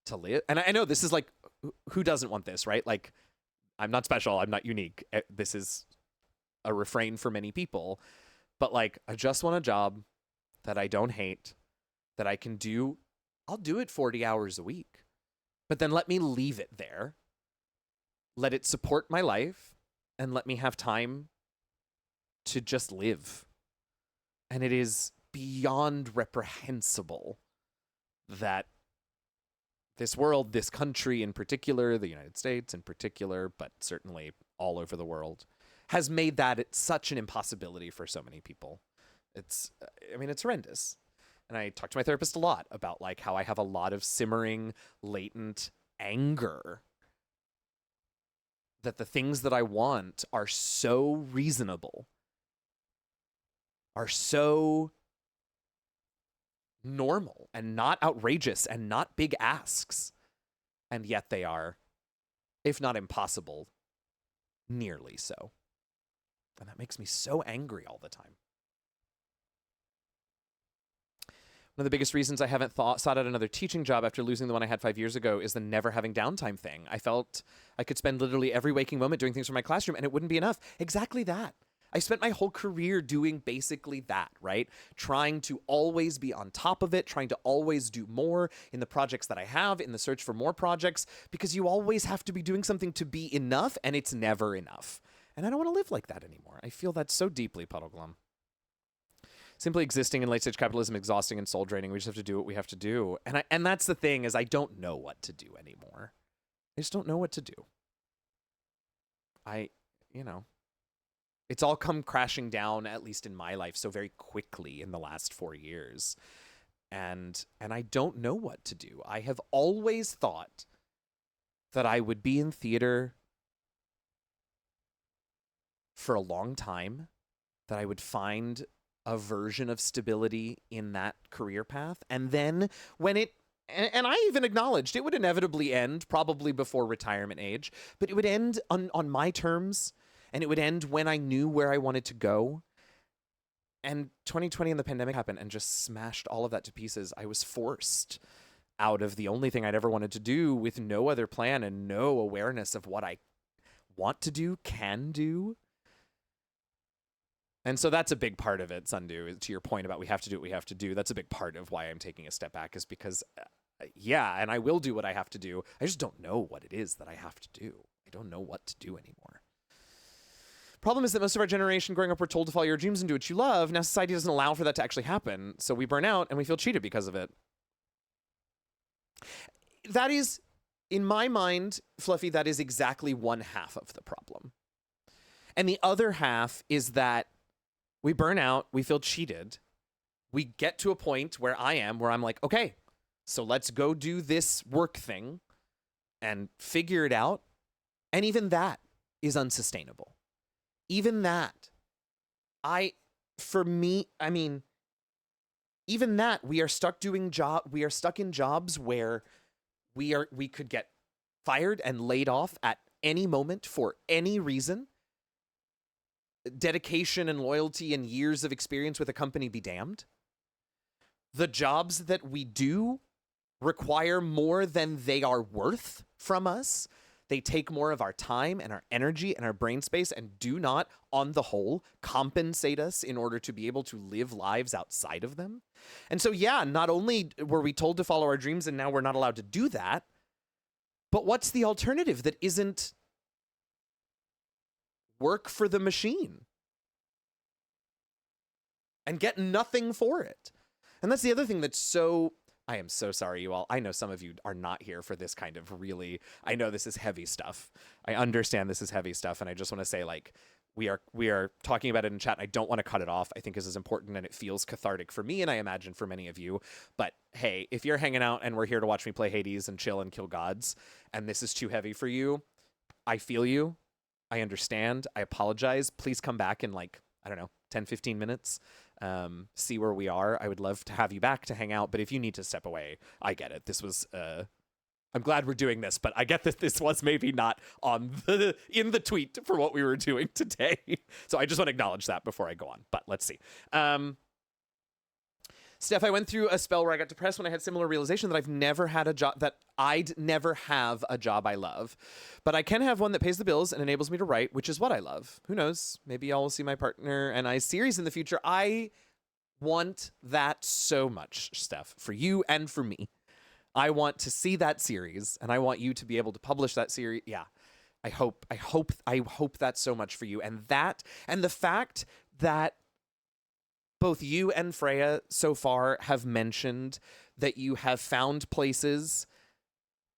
to live. And I know this is like, who doesn't want this, right? Like, I'm not special, I'm not unique. This is a refrain for many people, but like, I just want a job that I don't hate, that I can do. I'll do it 40 hours a week, but then let me leave it there. Let it support my life and let me have time to just live. And it is beyond reprehensible that this world, this country in particular, the United States in particular, but certainly all over the world, has made that such an impossibility for so many people. It's horrendous. And I talk to my therapist a lot about like how I have a lot of simmering, latent anger that the things that I want are so reasonable, are so normal and not outrageous and not big asks, and yet they are, if not impossible, nearly so. And that makes me so angry all the time. One of the biggest reasons I haven't sought out another teaching job after losing the one I had 5 years ago is the never having downtime thing. I felt I could spend literally every waking moment doing things for my classroom and it wouldn't be enough. Exactly that. I spent my whole career doing basically that, right? Trying to always be on top of it, trying to always do more in the projects that I have, in the search for more projects, because you always have to be doing something to be enough, and it's never enough. And I don't want to live like that anymore. I feel that so deeply, Puddleglum. Simply existing in late-stage capitalism, exhausting and soul-draining. We just have to do what we have to do. And that's the thing, is I don't know what to do anymore. I just don't know what to do. It's all come crashing down, at least in my life, so very quickly in the last 4 years. and I don't know what to do. I have always thought that I would be in theater for a long time, that I would find a version of stability in that career path. And then when it, and I even acknowledged it would inevitably end probably before retirement age, but it would end on my terms, and it would end when I knew where I wanted to go. And 2020 and the pandemic happened and just smashed all of that to pieces. I was forced out of the only thing I'd ever wanted to do, with no other plan and no awareness of what I want to do, can do. And so that's a big part of it, Sundu, to your point about we have to do what we have to do. That's a big part of why I'm taking a step back, is because, yeah, and I will do what I have to do. I just don't know what it is that I have to do. I don't know what to do anymore. Problem is that most of our generation growing up, we're told to follow your dreams and do what you love. Now society doesn't allow for that to actually happen. So we burn out and we feel cheated because of it. That is, in my mind, Fluffy, that is exactly one half of the problem. And the other half is that we burn out, we feel cheated. We get to a point where I'm like, okay, so let's go do this work thing and figure it out. And even that is unsustainable. Even that, even that, we are stuck in jobs where we could get fired and laid off at any moment for any reason. Dedication and loyalty and years of experience with a company be damned. The jobs that we do require more than they are worth from us. They take more of our time and our energy and our brain space and do not, on the whole, compensate us in order to be able to live lives outside of them. And so, yeah, not only were we told to follow our dreams and now we're not allowed to do that, but what's the alternative that isn't work for the machine and get nothing for it? And that's the other thing that's so... I am so sorry, you all. I know some of you are not here for this kind of really... I know this is heavy stuff. I understand this is heavy stuff, and I just want to say, like, we are talking about it in chat, and I don't want to cut it off. I think this is important, and it feels cathartic for me, and I imagine for many of you. But, hey, if you're hanging out and we're here to watch me play Hades and chill and kill gods, and this is too heavy for you, I feel you. I understand. I apologize. Please come back in, like, I don't know, 10, 15 minutes. See where we are. I would love to have you back to hang out, but if you need to step away, I get it. This was I'm glad we're doing this, but I get that this was maybe not in the tweet for what we were doing today. So I just want to acknowledge that before I go on. But let's see. Steph, I went through a spell where I got depressed when I had similar realization that I'd never have a job I love. But I can have one that pays the bills and enables me to write, which is what I love. Who knows? Maybe I'll see my partner and I series in the future. I want that so much, Steph, for you and for me. I want to see that series, and I want you to be able to publish that series. Yeah. I hope that's so much for you. And the fact that both you and Freya so far have mentioned that you have found places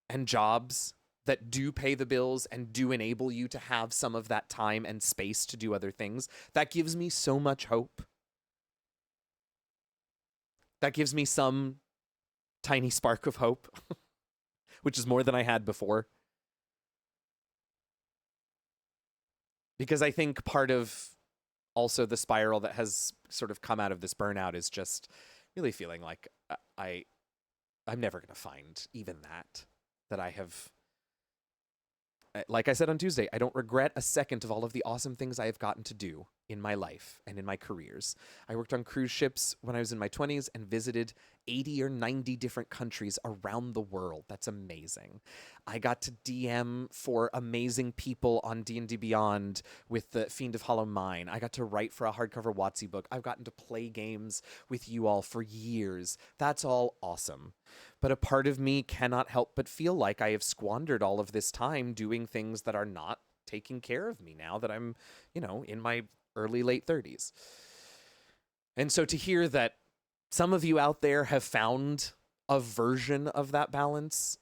and jobs that do pay the bills and do enable you to have some of that time and space to do other things. That gives me so much hope. That gives me some tiny spark of hope, which is more than I had before. Because I think part of also the spiral that has sort of come out of this burnout is just really feeling like I'm never going to find even that I have. Like I said on Tuesday, I don't regret a second of all of the awesome things I have gotten to do in my life and in my careers. I worked on cruise ships when I was in my 20s and visited 80 or 90 different countries around the world. That's amazing. I got to DM for amazing people on D&D Beyond with the Fiend of Hollow Mine. I got to write for a hardcover WotC book. I've gotten to play games with you all for years. That's all awesome. But a part of me cannot help but feel like I have squandered all of this time doing things that are not taking care of me now that I'm, in my early, late 30s. And so to hear that some of you out there have found a version of that balance,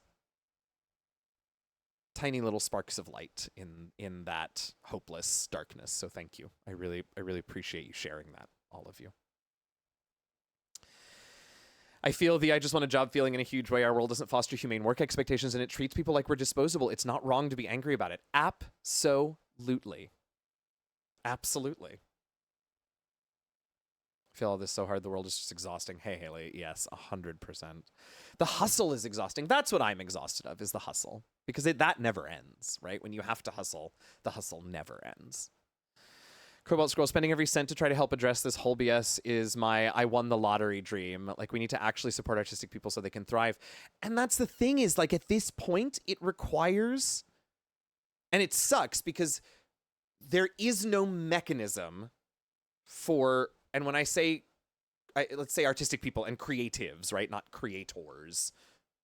tiny little sparks of light in that hopeless darkness. So thank you. I really appreciate you sharing that, all of you. I feel the I just want a job feeling in a huge way. Our world doesn't foster humane work expectations and it treats people like we're disposable. It's not wrong to be angry about it. Absolutely. Absolutely. I feel all this so hard. The world is just exhausting. Hey, Haley. Yes, 100%. The hustle is exhausting. That's what I'm exhausted of, is the hustle. Because that never ends, right? When you have to hustle, the hustle never ends. Cobalt Scroll, spending every cent to try to help address this whole BS is my I won the lottery dream. Like, we need to actually support artistic people so they can thrive. And that's the thing, is like, at this point, it requires, and it sucks because there is no mechanism for, and when I say, let's say artistic people and creatives, right? Not creators,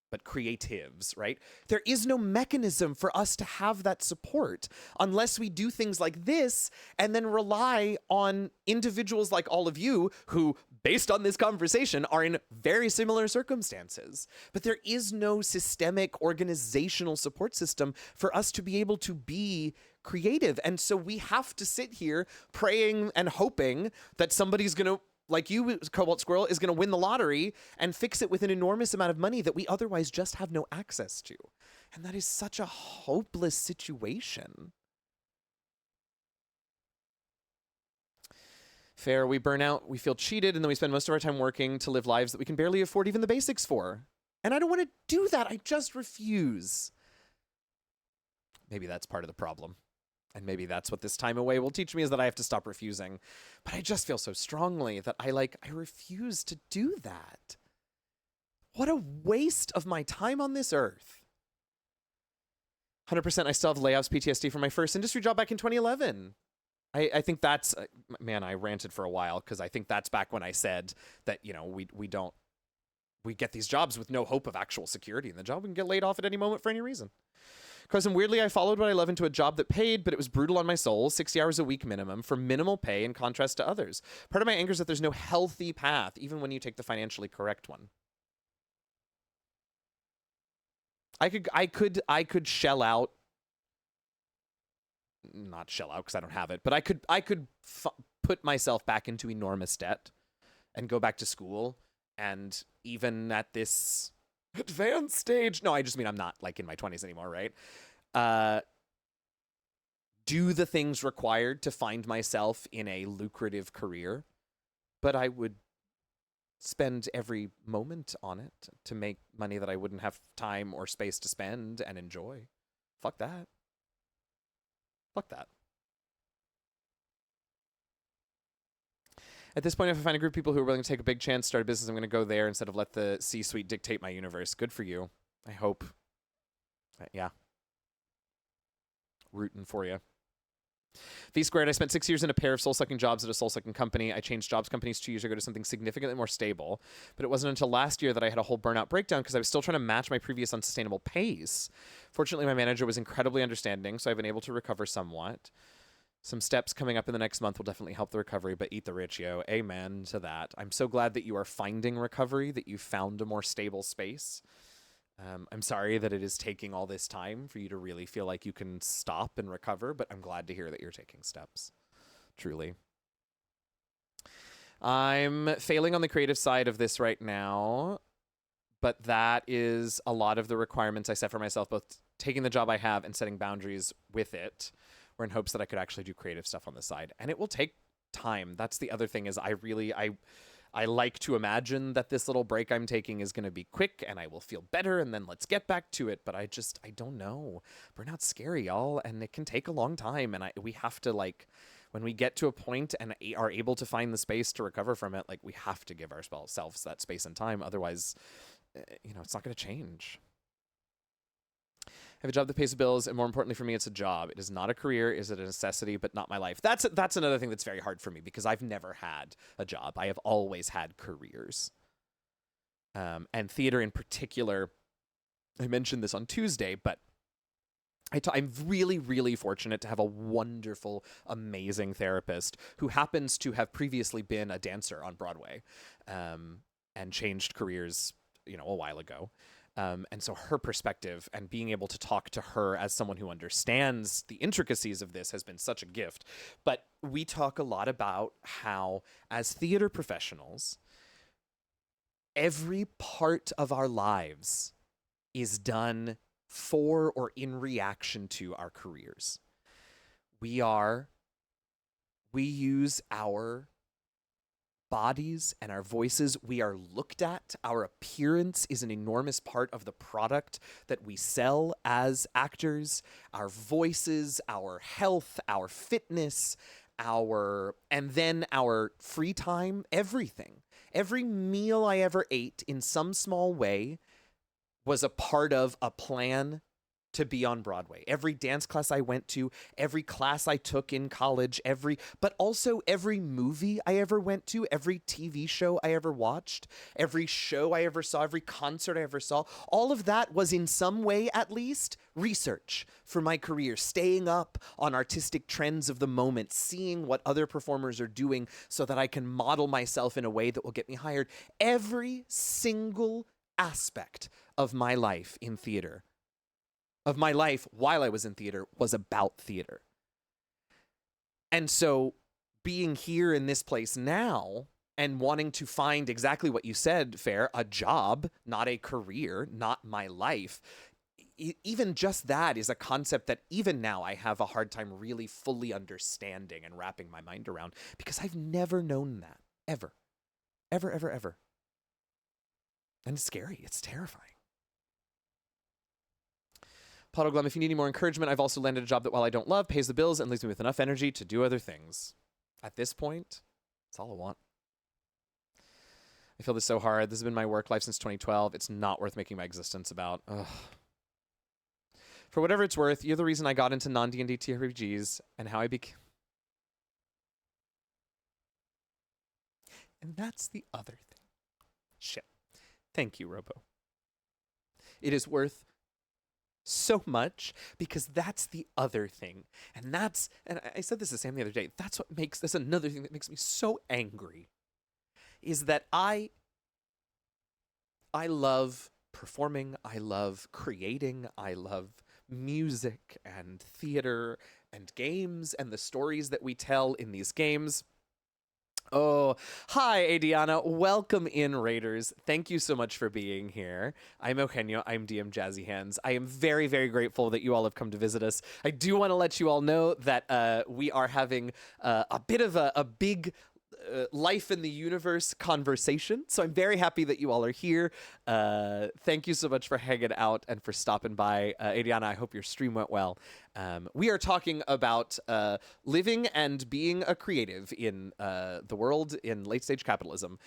but creatives, right? There is no mechanism for us to have that support unless we do things like this and then rely on individuals like all of you who, based on this conversation, are in very similar circumstances. But there is no systemic organizational support system for us to be able to be creative. And so we have to sit here praying and hoping that somebody's going to, like you, Cobalt Squirrel, is going to win the lottery and fix it with an enormous amount of money that we otherwise just have no access to. And that is such a hopeless situation. Fair, we burn out, we feel cheated, and then we spend most of our time working to live lives that we can barely afford even the basics for. And I don't want to do that. I just refuse. Maybe that's part of the problem. And maybe that's what this time away will teach me, is that I have to stop refusing. But I just feel so strongly that I refuse to do that. What a waste of my time on this earth. 100% I still have layoffs PTSD from my first industry job back in 2011. I think that's, man, I ranted for a while because I think that's back when I said that, you know, we get these jobs with no hope of actual security in the job. We can get laid off at any moment for any reason. Because weirdly, I followed what I love into a job that paid, but it was brutal on my soul, 60 hours a week minimum for minimal pay in contrast to others. Part of my anger is that there's no healthy path, even when you take the financially correct one. I could shell out, not shell out because I don't have it, but I could put myself back into enormous debt and go back to school, and even at this advanced stage, no, I just mean I'm not like in my 20s anymore, right? Do the things required to find myself in a lucrative career, but I would spend every moment on it to make money that I wouldn't have time or space to spend and enjoy. Fuck that. Fuck that. At this point, if I find a group of people who are willing to take a big chance, start a business, I'm going to go there instead of let the C-suite dictate my universe. Good for you. I hope. Yeah. Rooting for you. V squared, I spent 6 years in a pair of soul-sucking jobs at a soul-sucking company. I changed jobs companies 2 years ago to something significantly more stable. But it wasn't until last year that I had a whole burnout breakdown because I was still trying to match my previous unsustainable pace. Fortunately, my manager was incredibly understanding, so I've been able to recover somewhat. Some steps coming up in the next month will definitely help the recovery, but eat the rich, yo. Amen to that. I'm so glad that you are finding recovery, that you found a more stable space. I'm sorry that it is taking all this time for you to really feel like you can stop and recover, but I'm glad to hear that you're taking steps. Truly. I'm failing on the creative side of this right now, but that is a lot of the requirements I set for myself, both taking the job I have and setting boundaries with it, were in hopes that I could actually do creative stuff on the side. And it will take time. That's the other thing, is I like to imagine that this little break I'm taking is going to be quick and I will feel better and then let's get back to it. But I don't know. Burnout's scary, y'all, and it can take a long time. And we have to, like, when we get to a point and are able to find the space to recover from it, like, we have to give ourselves that space and time. Otherwise, you know, it's not going to change. I have a job that pays the bills, and more importantly for me, it's a job. It is not a career. Is it a necessity, but not my life? That's another thing that's very hard for me because I've never had a job. I have always had careers. And theater in particular, I mentioned this on Tuesday, but I'm really, really fortunate to have a wonderful, amazing therapist who happens to have previously been a dancer on Broadway, and changed careers, you know, a while ago. And so her perspective and being able to talk to her as someone who understands the intricacies of this has been such a gift. But we talk a lot about how, as theater professionals, every part of our lives is done for or in reaction to our careers. We use our bodies and our voices. We are looked at. Our appearance is an enormous part of the product that we sell as actors. Our voices, our health, our fitness, and then our free time, everything. Every meal I ever ate in some small way was a part of a plan to be on Broadway. Every dance class I went to, every class I took in college, but also every movie I ever went to, every TV show I ever watched, every show I ever saw, every concert I ever saw, all of that was in some way, at least, research for my career, staying up on artistic trends of the moment, seeing what other performers are doing so that I can model myself in a way that will get me hired. Every single aspect of my life in theater, of my life while I was in theater, was about theater. And so being here in this place now and wanting to find exactly what you said, Fair, a job, not a career, not my life, even just that is a concept that even now I have a hard time really fully understanding and wrapping my mind around, because I've never known that, ever. Ever, ever, ever. And it's scary. It's terrifying. Puddleglum, if you need any more encouragement, I've also landed a job that, while I don't love, pays the bills and leaves me with enough energy to do other things. At this point, that's all I want. I feel this so hard. This has been my work life since 2012. It's not worth making my existence about. Ugh. For whatever it's worth, you're the reason I got into non-D&D TRPGs and how I became... And that's the other thing. Shit. Thank you, Robo. It is worth so much, because that's the other thing. And I said this to Sam the other day, that's another thing that makes me so angry, is that I love performing, I love creating, I love music and theater and games and the stories that we tell in these games. Oh, hi, Adriana. Welcome in, Raiders. Thank you so much for being here. I'm Eugenio. I'm DM Jazzy Hands. I am very, very grateful that you all have come to visit us. I do want to let you all know that we are having a bit of a big life in the universe conversation. So I'm very happy that you all are here. Thank you so much for hanging out and for stopping by. Adriana, I hope your stream went well. We are talking about living and being a creative in the world in late stage capitalism.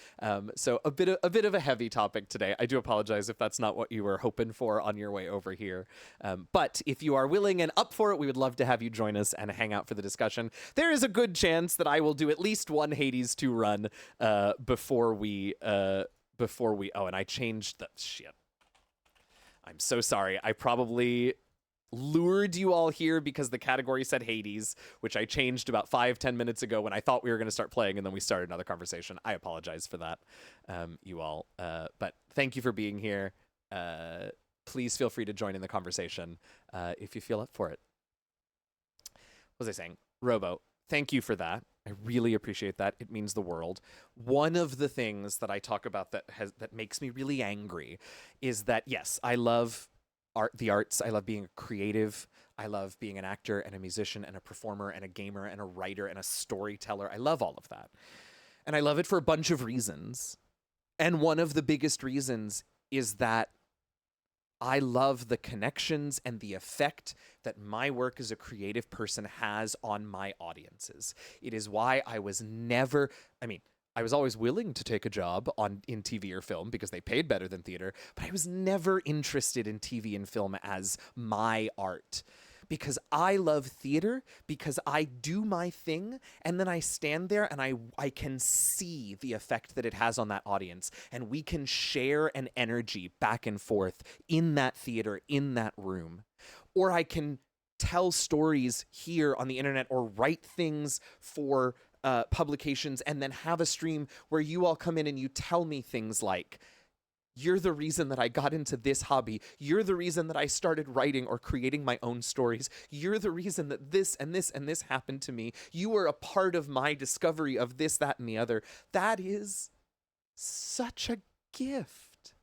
So a bit of a heavy topic today. I do apologize if that's not what you were hoping for on your way over here. But if you are willing and up for it, we would love to have you join us and hang out for the discussion. There is a good chance that I will do at least one Hades 2 run before we oh, and I changed the shit. I'm so sorry. I probably lured you all here because the category said Hades, which I changed about 5-10 minutes ago when I thought we were going to start playing, and then we started another conversation. I apologize for that, you all. But thank you for being here. Please feel free to join in the conversation if you feel up for it. What was I saying? Robo, thank you for that. I really appreciate that. It means the world. One of the things that I talk about that makes me really angry is that, yes, I love the arts. I love being a creative. I love being an actor and a musician and a performer and a gamer and a writer and a storyteller. I love all of that. And I love it for a bunch of reasons. And one of the biggest reasons is that I love the connections and the effect that my work as a creative person has on my audiences. It is why I was never, I was always willing to take a job in TV or film because they paid better than theater, but I was never interested in TV and film as my art. Because I love theater, because I do my thing, and then I stand there and I can see the effect that it has on that audience, and we can share an energy back and forth in that theater, in that room. Or I can tell stories here on the internet or write things for publications and then have a stream where you all come in and you tell me things like, you're the reason that I got into this hobby. You're the reason that I started writing or creating my own stories. You're the reason that this and this and this happened to me. You were a part of my discovery of this, that, and the other. That is such a gift.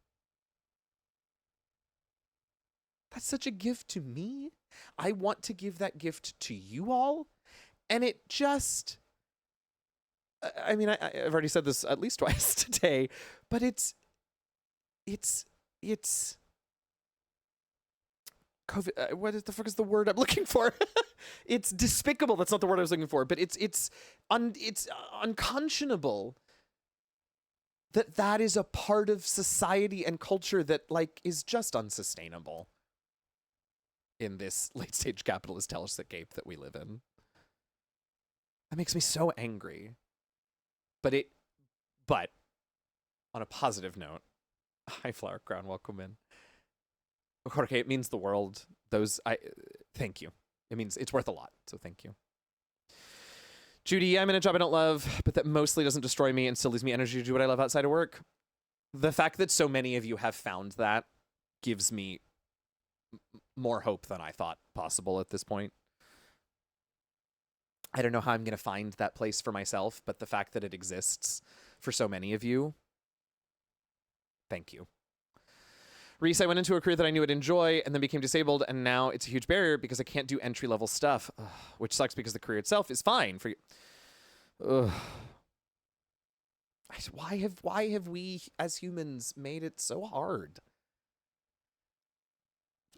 That's such a gift to me. I want to give that gift to you all. And it just, I mean, I've already said this at least twice today, but it's COVID. What the fuck is the word I'm looking for? It's despicable. That's not the word I was looking for, but it's unconscionable that is a part of society and culture that like is just unsustainable in this late stage capitalist hellscape that we live in. That makes me so angry. But on a positive note, hi Flower Crown, welcome in. Okay, it means the world. Thank you. It means it's worth a lot, so thank you. Judy, I'm in a job I don't love, but that mostly doesn't destroy me and still leaves me energy to do what I love outside of work. The fact that so many of you have found that gives me more hope than I thought possible at this point. I don't know how I'm going to find that place for myself, but the fact that it exists for so many of you, thank you. Reese, I went into a career that I knew I'd enjoy and then became disabled, and now it's a huge barrier because I can't do entry-level stuff, which sucks because the career itself is fine for you. Why have we as humans made it so hard?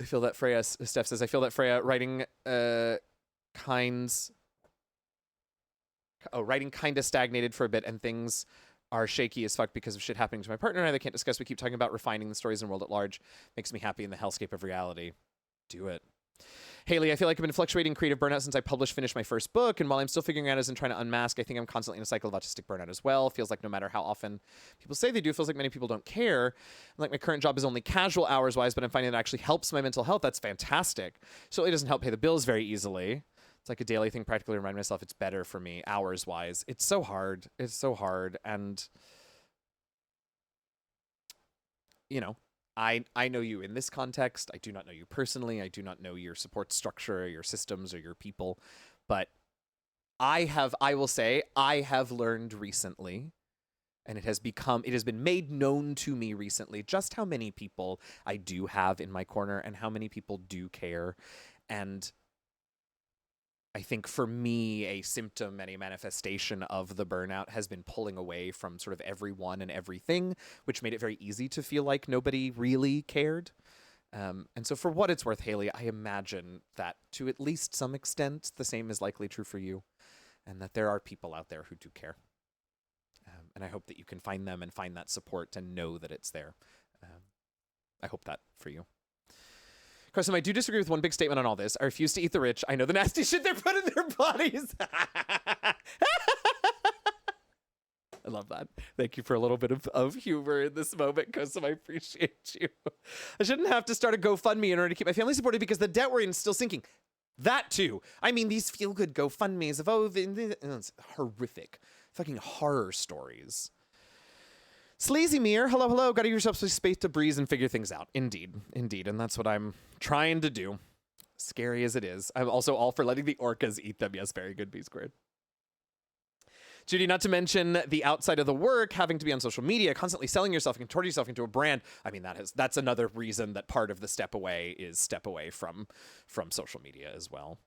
I feel that Freya, Steph says, I feel that Freya writing kinda stagnated for a bit, and things are shaky as fuck because of shit happening to my partner and I that can't discuss. We keep talking about refining the stories and world at large. Makes me happy in the hellscape of reality. Do it. Haley, I feel like I've been fluctuating finished my first book, and while I'm still figuring out as and trying to unmask, I think I'm constantly in a cycle of autistic burnout as well. Feels like no matter how often people say they do, feels like many people don't care. Like my current job is only casual hours-wise, but I'm finding that actually helps my mental health. That's fantastic. So it doesn't help pay the bills very easily. It's like a daily thing, practically remind myself it's better for me hours-wise. It's so hard. It's so hard. And, you know, I know you in this context. I do not know you personally. I do not know your support structure, or your systems, or your people. But I will say, I have learned recently, and it has been made known to me recently just how many people I do have in my corner and how many people do care. And I think for me, a symptom and a manifestation of the burnout has been pulling away from sort of everyone and everything, which made it very easy to feel like nobody really cared. And so for what it's worth, Haley, I imagine that to at least some extent, the same is likely true for you, and that there are people out there who do care. And I hope that you can find them and find that support and know that it's there. I hope that for you. Carson, I do disagree with one big statement on all this. I refuse to eat the rich. I know the nasty shit they're putting in their bodies. I love that. Thank you for a little bit of humor in this moment, Kosum. I appreciate you. I shouldn't have to start a GoFundMe in order to keep my family supported because the debt we're in is still sinking. That too. I mean, these feel-good GoFundMes of, it's horrific. Fucking horror stories. Sleazy Mir, hello, hello. Gotta give yourself some space to breathe and figure things out. Indeed, indeed. And that's what I'm trying to do. Scary as it is. I'm also all for letting the orcas eat them. Yes, very good, B squared. Judy, not to mention the outside of the work, having to be on social media, constantly selling yourself and contorting yourself into a brand. I mean, that's another reason that part of the step away is step away from social media as well.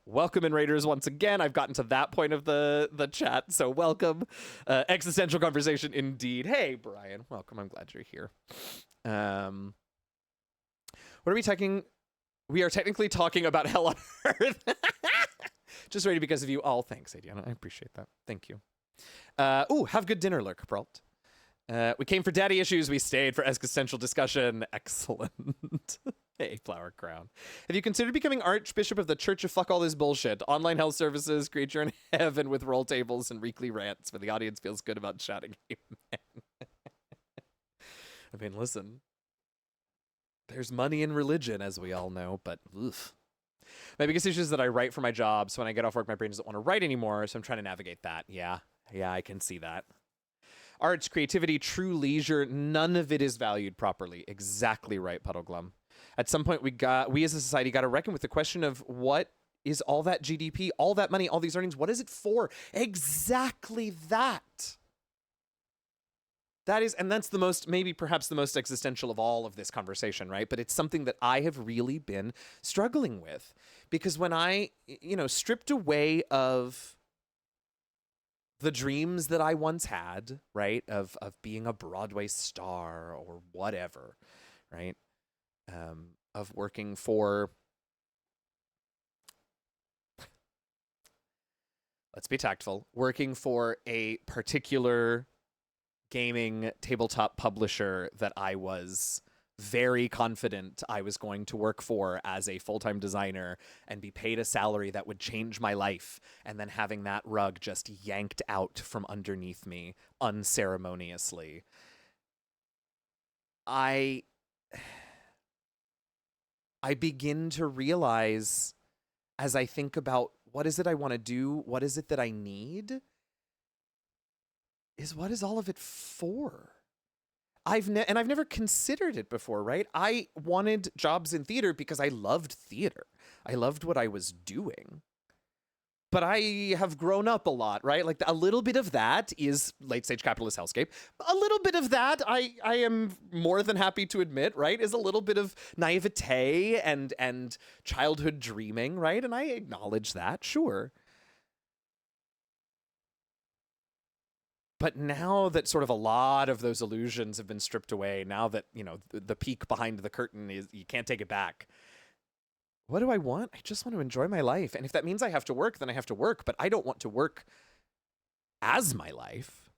Welcome in, Raiders, once again. I've gotten to that point of the chat, so welcome. Existential conversation indeed. Hey, Brian, welcome. I'm glad you're here. What are we talking? We are technically talking about Hell on Earth. Just ready because of you all. Thanks, Adiana. I appreciate that. Thank you. Ooh, have good dinner, Lurk Brault. We came for daddy issues. We stayed for existential discussion. Excellent. Hey, Flower Crown. Have you considered becoming Archbishop of the Church of Fuck All This Bullshit? Online health services, creature in heaven with roll tables and weekly rants where the audience feels good about shouting amen. I mean, listen. There's money in religion, as we all know, but oof. My biggest issue is that I write for my job, so when I get off work, my brain doesn't want to write anymore, so I'm trying to navigate that. Yeah, I can see that. Arts, creativity, true leisure, none of it is valued properly. Exactly right, Puddleglum. At some point, we as a society got to reckon with the question of what is all that GDP, all that money, all these earnings, what is it for? Exactly that. That's the most, maybe perhaps the most existential of all of this conversation, right? But it's something that I have really been struggling with, because when I, stripped away of the dreams that I once had, right, of being a Broadway star or whatever, right, of working for, let's be tactful, working for a particular gaming tabletop publisher that I was very confident I was going to work for as a full-time designer and be paid a salary that would change my life, and then having that rug just yanked out from underneath me unceremoniously. I begin to realize, as I think about what is it I want to do, what is it that I need, is what is all of it for? I've never considered it before, right? I wanted jobs in theater because I loved theater. I loved what I was doing. But I have grown up a lot, right? Like a little bit of that is late stage capitalist hellscape. A little bit of that, I am more than happy to admit, right, is a little bit of naivete and childhood dreaming, right? And I acknowledge that, sure. But now that sort of a lot of those illusions have been stripped away, now that, the peak behind the curtain is, you can't take it back. What do I want? I just want to enjoy my life. And if that means I have to work, then I have to work. But I don't want to work as my life.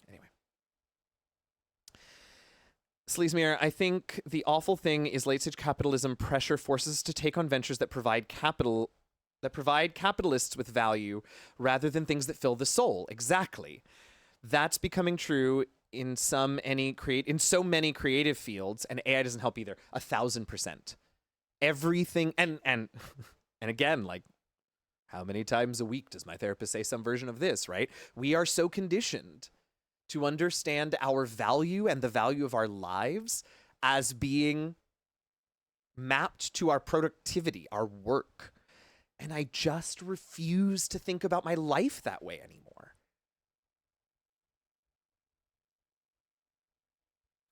Anyway. Sleesmere, I think the awful thing is late-stage capitalism pressure forces us to take on ventures that provide capitalists with value rather than things that fill the soul. Exactly. That's becoming true in so many creative fields, and AI doesn't help either. 1,000%. Everything, and and again, like, how many times a week does my therapist say some version of this, right? We are so conditioned to understand our value and the value of our lives as being mapped to our productivity, our work. And I just refuse to think about my life that way anymore.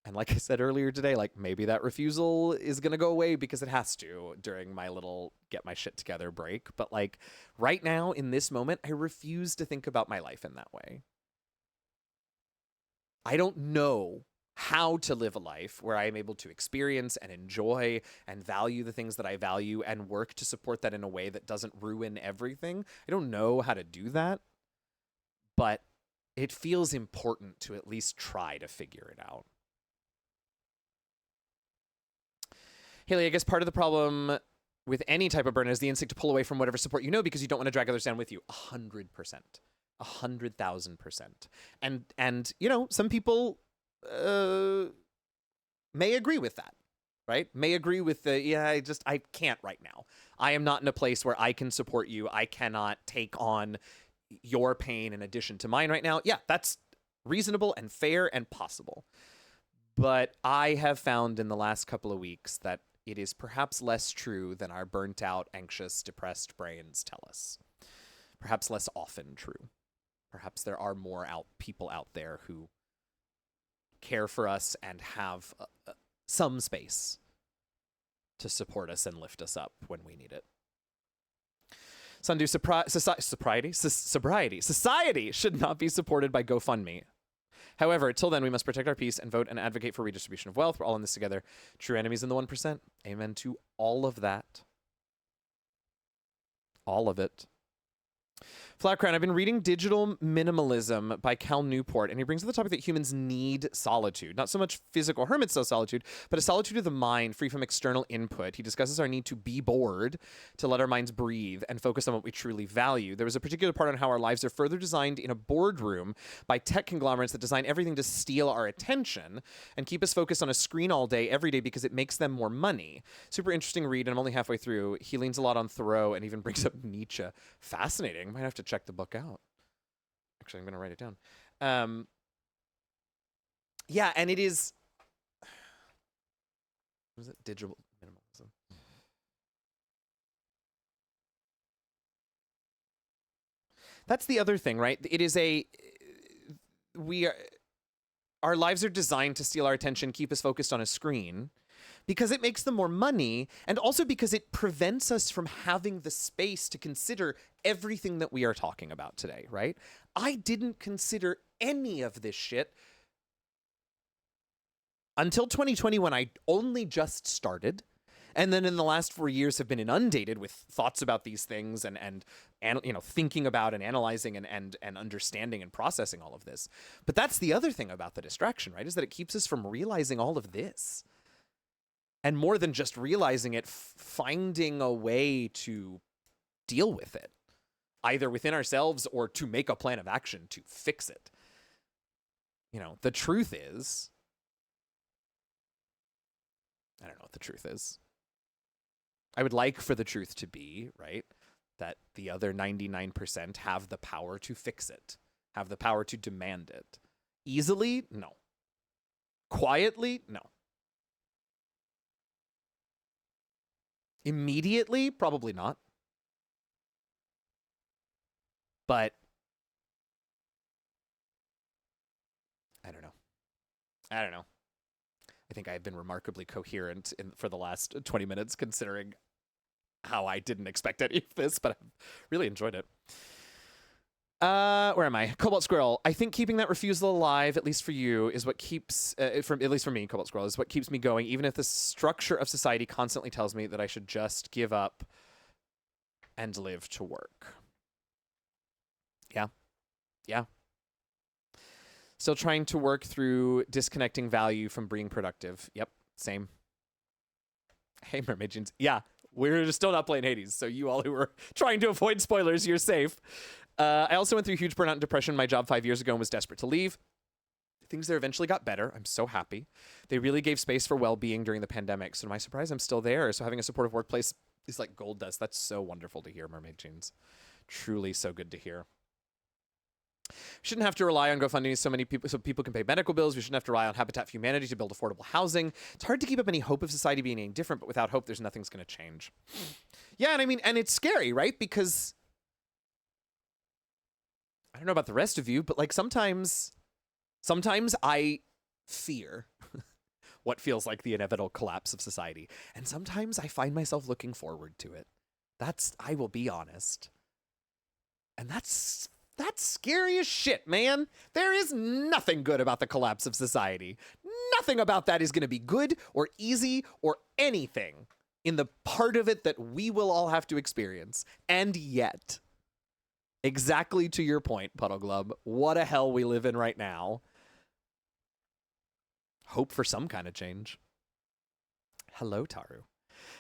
And like I said earlier today, like, maybe that refusal is going to go away because it has to during my little get my shit together break. But like right now in this moment, I refuse to think about my life in that way. I don't know how to live a life where I am able to experience and enjoy and value the things that I value and work to support that in a way that doesn't ruin everything. I don't know how to do that, but it feels important to at least try to figure it out. Haley, I guess part of the problem with any type of burnout is the instinct to pull away from whatever support you know because you don't want to drag others down with you. 100%. 100,000%. And some people may agree with that, right? May agree with the, I can't right now. I am not in a place where I can support you. I cannot take on your pain in addition to mine right now. Yeah, that's reasonable and fair and possible. But I have found in the last couple of weeks that it is perhaps less true than our burnt out, anxious, depressed brains tell us. Perhaps less often true. Perhaps there are more people out there who care for us and have some space to support us and lift us up when we need it. Sundu, sobriety. Society should not be supported by GoFundMe. However, till then, we must protect our peace and vote and advocate for redistribution of wealth. We're all in this together. True enemies in the 1%. Amen to all of that. All of it. Flat Crown, I've been reading Digital Minimalism by Cal Newport, and he brings up the topic that humans need solitude. Not so much physical hermit-style solitude, but a solitude of the mind free from external input. He discusses our need to be bored, to let our minds breathe, and focus on what we truly value. There was a particular part on how our lives are further designed in a boardroom by tech conglomerates that design everything to steal our attention and keep us focused on a screen all day, every day, because it makes them more money. Super interesting read, and I'm only halfway through. He leans a lot on Thoreau and even brings up Nietzsche. Fascinating. Might have to check the book out. Actually, I'm going to write it down. Yeah, and it is... What is it? Digital minimalism. That's the other thing, right? It is our lives are designed to steal our attention, keep us focused on a screen, because it makes them more money, and also because it prevents us from having the space to consider everything that we are talking about today, right? I didn't consider any of this shit until 2020, when I only just started. And then in the last 4 years have been inundated with thoughts about these things and you know, thinking about and analyzing and understanding and processing all of this. But that's the other thing about the distraction, right? Is that it keeps us from realizing all of this. And more than just realizing it, finding a way to deal with it, either within ourselves or to make a plan of action to fix it. You know, the truth is, I don't know what the truth is. I would like for the truth to be, right, that the other 99% have the power to fix it, have the power to demand it. Easily? No. Quietly? No. Immediately? Probably not. But I don't know. I think I've been remarkably coherent for the last 20 minutes, considering how I didn't expect any of this, but I've really enjoyed it. Where am I? Cobalt Squirrel. I think keeping that refusal alive, at least for you, is what keeps, at least for me, Cobalt Squirrel, is what keeps me going, even if the structure of society constantly tells me that I should just give up and live to work. Yeah. Yeah. Still trying to work through disconnecting value from being productive. Yep, same. Hey, Mermaid Jeans. Yeah, we're still not playing Hades, so you all who are trying to avoid spoilers, you're safe. I also went through huge burnout and depression in my job 5 years ago and was desperate to leave. Things there eventually got better. I'm so happy. They really gave space for well-being during the pandemic, so to my surprise, I'm still there. So having a supportive workplace is like gold dust. That's so wonderful to hear, Mermaid Jeans. Truly so good to hear. Shouldn't have to rely on GoFundMe so people can pay medical bills. We shouldn't have to rely on Habitat for Humanity to build affordable housing. It's hard to keep up any hope of society being any different, but without hope, there's nothing's going to change. Yeah, and I mean, and it's scary, right? Because I don't know about the rest of you, but like sometimes I fear what feels like the inevitable collapse of society. And sometimes I find myself looking forward to it. I will be honest. And that's scary as shit, man. There is nothing good about the collapse of society. Nothing about that is going to be good or easy or anything in the part of it that we will all have to experience. And yet, exactly to your point, Puddle Glove, what a hell we live in right now. Hope for some kind of change. Hello, Taru.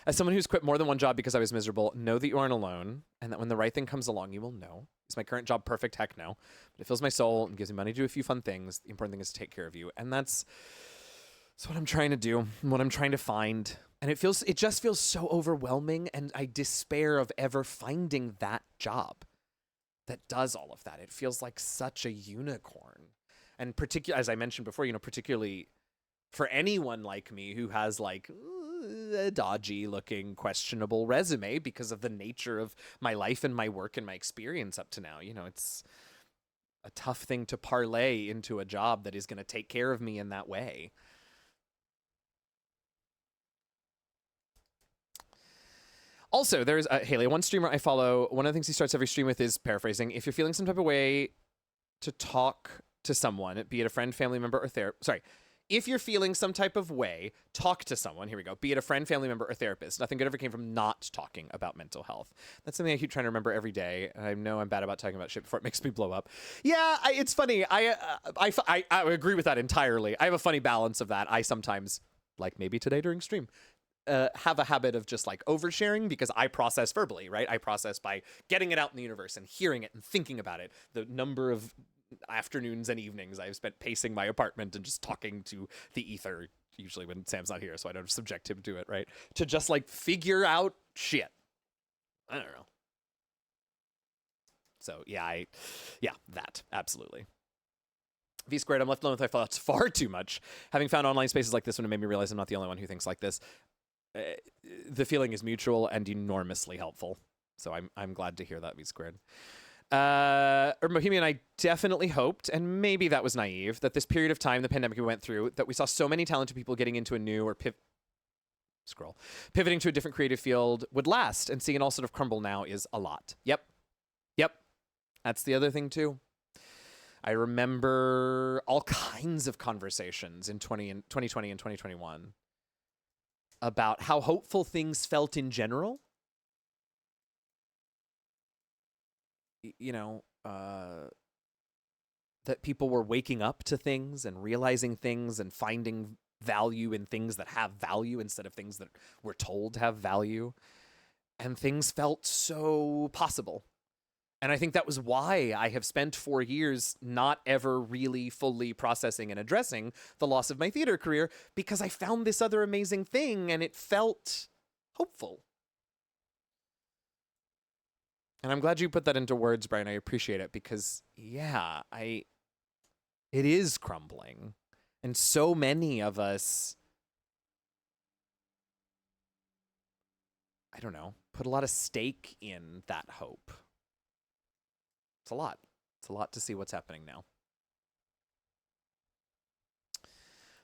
As someone who's quit more than one job because I was miserable, know that you aren't alone, and that when the right thing comes along, you will know. Is my current job perfect? Heck no. But it fills my soul and gives me money to do a few fun things. The important thing is to take care of you. And that's what I'm trying to do, what I'm trying to find. And it just feels so overwhelming, and I despair of ever finding that job that does all of that. It feels like such a unicorn. And as I mentioned before, particularly for anyone like me who has like a dodgy looking, questionable resume because of the nature of my life and my work and my experience up to now. It's a tough thing to parlay into a job that is going to take care of me in that way. Also, there's Haley, one streamer I follow. One of the things he starts every stream with is paraphrasing. If you're feeling some type of way to talk to someone, be it a friend, family member, or if you're feeling some type of way, talk to someone. Here we go. Be it a friend, family member, or therapist. Nothing good ever came from not talking about mental health. That's something I keep trying to remember every day. I know I'm bad about talking about shit before it makes me blow up. Yeah, it's funny. I agree with that entirely. I have a funny balance of that. I sometimes, like maybe today during stream, have a habit of just like oversharing because I process verbally, right? I process by getting it out in the universe and hearing it and thinking about it. The number of afternoons and evenings I've spent pacing my apartment and just talking to the ether, usually when Sam's not here, so I don't subject him to it, right? To just like figure out shit. I don't know. So yeah, that absolutely. V squared, I'm left alone with my thoughts far too much. Having found online spaces like this one, it made me realize I'm not the only one who thinks like this. The feeling is mutual and enormously helpful. So I'm glad to hear that, V squared. Or Bohemian, I definitely hoped, and maybe that was naive, that this period of time, the pandemic we went through, that we saw so many talented people getting into a new or pivoting to a different creative field would last, and seeing it all sort of crumble now is a lot. Yep. That's the other thing too. I remember all kinds of conversations in 2020 and 2021 about how hopeful things felt in general. You know, that people were waking up to things and realizing things and finding value in things that have value instead of things that we're told have value. And things felt so possible. And I think that was why I have spent 4 years not ever really fully processing and addressing the loss of my theater career, because I found this other amazing thing and it felt hopeful. And I'm glad you put that into words, Brian. I appreciate it, because yeah, it is crumbling. And so many of us, I don't know, put a lot of stake in that hope. It's a lot. It's a lot to see what's happening now.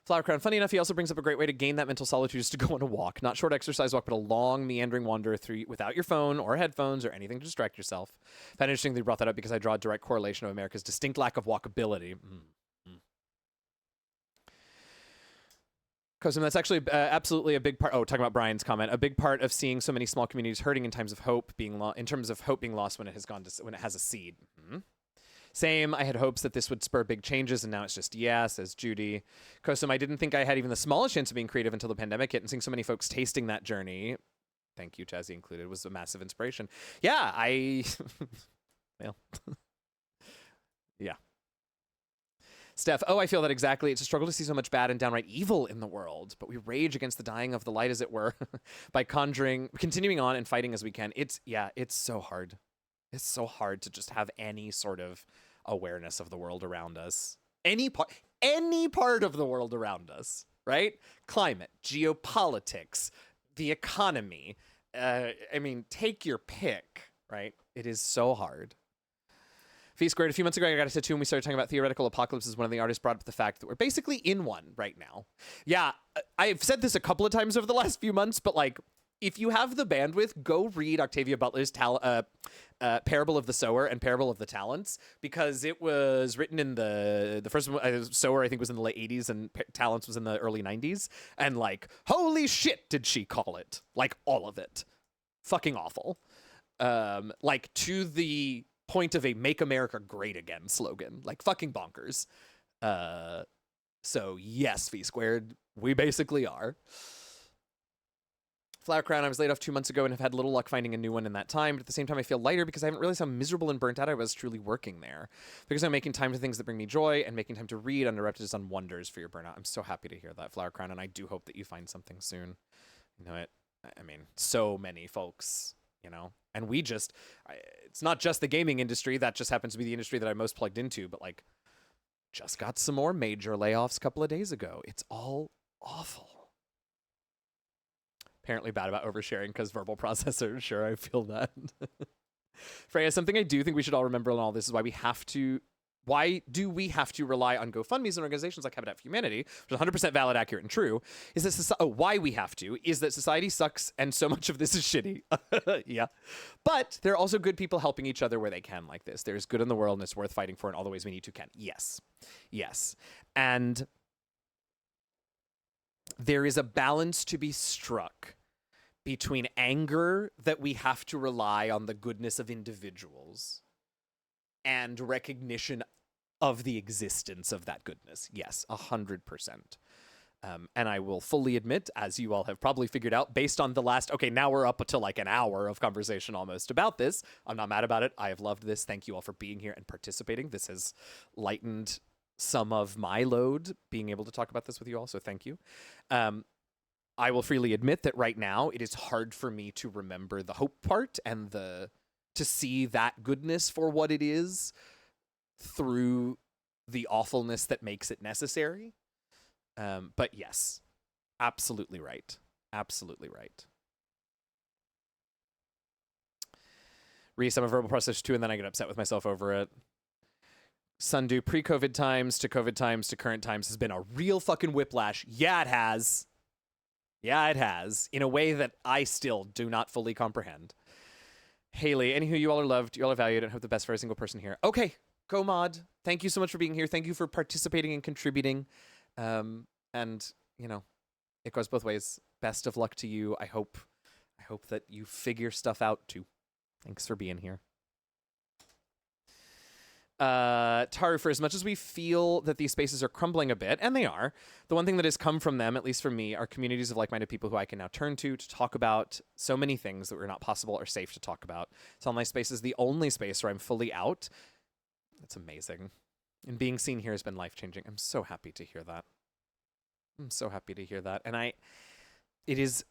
Flower Crown, funny enough, he also brings up a great way to gain that mental solitude is to go on a walk. Not short exercise walk, but a long, meandering wander through without your phone or headphones or anything to distract yourself. I found it interesting that you brought that up, because I draw a direct correlation of America's distinct lack of walkability. Cosum, that's actually absolutely a big part. Oh, talking about Brian's comment, a big part of seeing so many small communities hurting in times of hope being in terms of hope being lost when it has gone to when it has a seed. Same. I had hopes that this would spur big changes, and now it's just says Judy. Kosum, I didn't think I had even the smallest chance of being creative until the pandemic hit, and seeing so many folks tasting that journey, thank you, Jazzy included, was a massive inspiration. Yeah, well, yeah. Steph, I feel that exactly. It's a struggle to see so much bad and downright evil in the world, but we rage against the dying of the light, as it were, by continuing on and fighting as we can. It's so hard. It's so hard to just have any sort of awareness of the world around us. Any part of the world around us, right? Climate, geopolitics, the economy. I mean, take your pick, right? It is so hard. Fee Squared, a few months ago, I got a tattoo and we started talking about theoretical apocalypses. One of the artists brought up the fact that we're basically in one right now. Yeah, I've said this a couple of times over the last few months, but like, if you have the bandwidth, go read Octavia Butler's Parable of the Sower and Parable of the Talents, because it was written in the first one, Sower, I think, was in the late 80s and Talents was in the early 90s. And like, holy shit, did she call it? Like, all of it. Fucking awful. Like, to the point of a Make America Great Again slogan. Like, fucking bonkers. So yes, V Squared, we basically are. Flower Crown, I was laid off 2 months ago and have had little luck finding a new one in that time, but at the same time I feel lighter because I haven't realized how miserable and burnt out I was truly working there. Because I'm making time for things that bring me joy, and making time to read uninterrupted has done wonders for your burnout. I'm so happy to hear that, Flower Crown, and I do hope that you find something soon. You know, I mean, so many folks, you know, and it's not just the gaming industry, that just happens to be the industry that I'm most plugged into, but like, just got some more major layoffs a couple of days ago. It's all awful. Apparently bad about oversharing because verbal processor. Sure, I feel that. Freya, something I do think we should all remember in all this is why do we have to rely on GoFundMes and organizations like Habitat for Humanity, which is 100% valid, accurate, and true, is that why we have to is that society sucks and so much of this is shitty. Yeah. But there are also good people helping each other where they can like this. There's good in the world and it's worth fighting for in all the ways we need to can. Yes. Yes. And there is a balance to be struck between anger that we have to rely on the goodness of individuals and recognition of the existence of that goodness. Yes, 100%. And I will fully admit, as you all have probably figured out, based on the last, now we're up to like an hour of conversation almost about this. I'm not mad about it. I have loved this. Thank you all for being here and participating. This has lightened some of my load being able to talk about this with you all, so thank you. I will freely admit that right now it is hard for me to remember the hope part and to see that goodness for what it is through the awfulness that makes it necessary. But yes, absolutely right. Absolutely right. Reese, I'm a verbal processor too, and then I get upset with myself over it. Sundew, pre-COVID times to COVID times to current times has been a real fucking whiplash. Yeah, it has. Yeah, it has. In a way that I still do not fully comprehend. Haley, anywho, you all are loved, you all are valued, and hope the best for every single person here. Okay, go mod. Thank you so much for being here. Thank you for participating and contributing. And, you know, it goes both ways. Best of luck to you. I hope that you figure stuff out too. Thanks for being here. Taru, for as much as we feel that these spaces are crumbling a bit, and they are, the one thing that has come from them, at least for me, are communities of like-minded people who I can now turn to talk about so many things that were not possible or safe to talk about. Online Space is the only space where I'm fully out. It's amazing. And being seen here has been life-changing. I'm so happy to hear that. I'm so happy to hear that. And it is,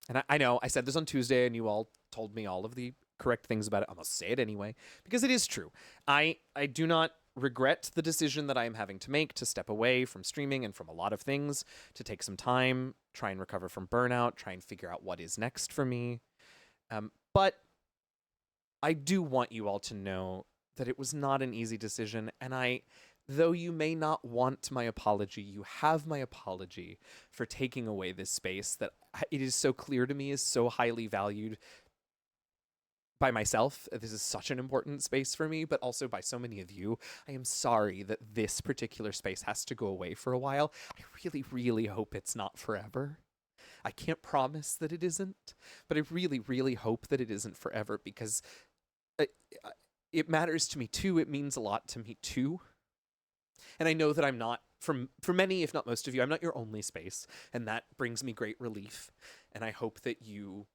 and I know I said this on Tuesday and you all told me all of the correct things about it. I'm gonna say it anyway because it is true. I do not regret the decision that I am having to make to step away from streaming and from a lot of things, to take some time, try and recover from burnout, try and figure out what is next for me. But I do want you all to know that it was not an easy decision, and though you may not want my apology, you have my apology for taking away this space that it is so clear to me is so highly valued by myself. This is such an important space for me, but also by so many of you. I am sorry that this particular space has to go away for a while. I really, really hope it's not forever. I can't promise that it isn't, but I really, really hope that it isn't forever because it matters to me too. It means a lot to me too. And I know that I'm not, for many, if not most of you, I'm not your only space. And that brings me great relief. And I hope that you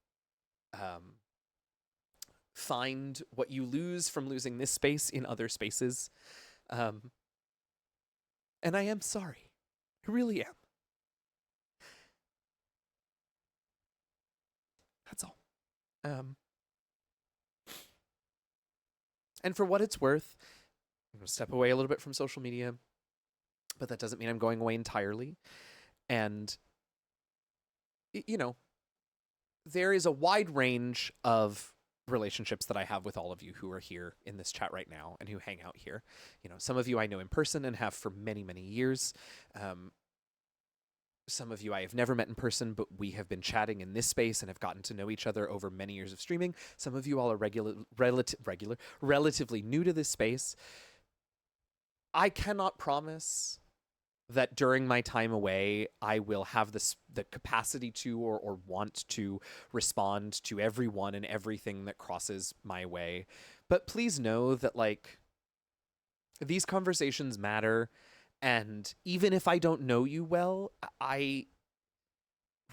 find what you lose from losing this space in other spaces. And I am sorry. I really am. That's all. And for what it's worth, I'm going to step away a little bit from social media, but that doesn't mean I'm going away entirely. And, you know, there is a wide range of relationships that I have with all of you who are here in this chat right now and who hang out here. You know, some of you I know in person and have for many, many years. Some of you I have never met in person, but we have been chatting in this space and have gotten to know each other over many years of streaming. Some of you all are relatively new to this space. I cannot promise that during my time away, I will have the capacity to or want to respond to everyone and everything that crosses my way. But please know that, like, these conversations matter. And even if I don't know you well, I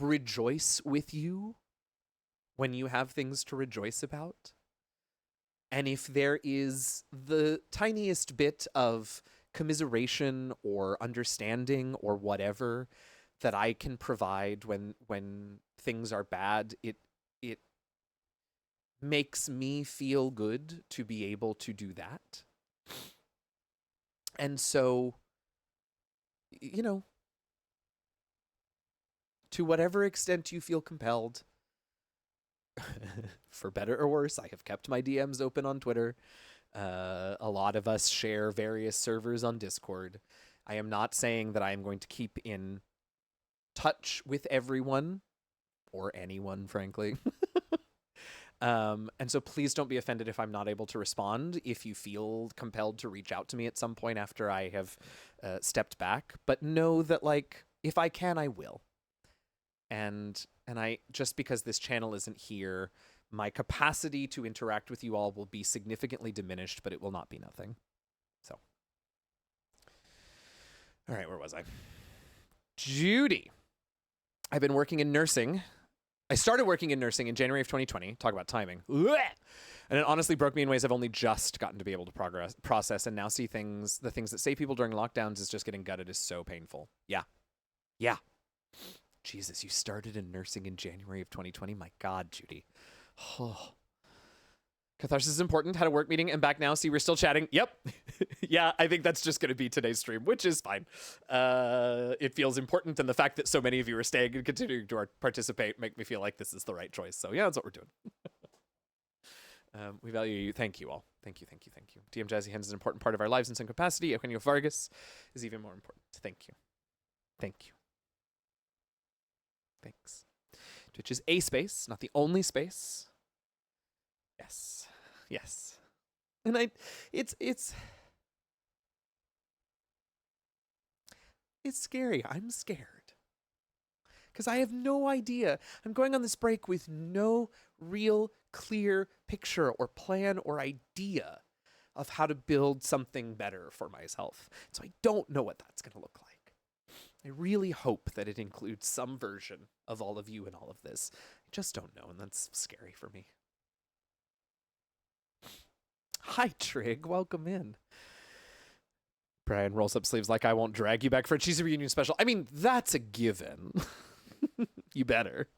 rejoice with you when you have things to rejoice about. And if there is the tiniest bit of commiseration or understanding or whatever that I can provide when things are bad, it makes me feel good to be able to do that. And so, you know, to whatever extent you feel compelled, for better or worse, I have kept my DMs open on Twitter. A lot of us share various servers on Discord. I am not saying that I am going to keep in touch with everyone or anyone, frankly. And so please don't be offended if I'm not able to respond, if you feel compelled to reach out to me at some point after I have stepped back. But know that, like, if I can, I will. And I, just because this channel isn't here, my capacity to interact with you all will be significantly diminished, but it will not be nothing. So. All right, where was I? Judy. I've been working in nursing. I started working in nursing in January of 2020. Talk about timing. And it honestly broke me in ways I've only just gotten to be able to process, and now see things, the things that save people during lockdowns is just getting gutted is so painful. Yeah. Yeah. Jesus, you started in nursing in January of 2020? My God, Judy. Oh. Catharsis is important. Had a work meeting and back now. See, we're still chatting. Yep. Yeah, I think that's just going to be today's stream, which is fine. It feels important, and the fact that so many of you are staying and continuing to participate make me feel like this is the right choice. So yeah, that's what we're doing. We value you. Thank you all. Thank you, thank you, thank you. DM Jazzy Hands is an important part of our lives in some capacity. Eugenio Vargas is even more important. Thank you. Thank you. Thanks. Twitch is a space, not the only space. Yes. Yes. And it's scary. I'm scared. Because I have no idea. I'm going on this break with no real clear picture or plan or idea of how to build something better for myself. So I don't know what that's going to look like. I really hope that it includes some version of all of you in all of this. I just don't know, and that's scary for me. Hi, Trig. Welcome in. Brian rolls up sleeves like I won't drag you back for a cheesy reunion special. I mean, that's a given. You better.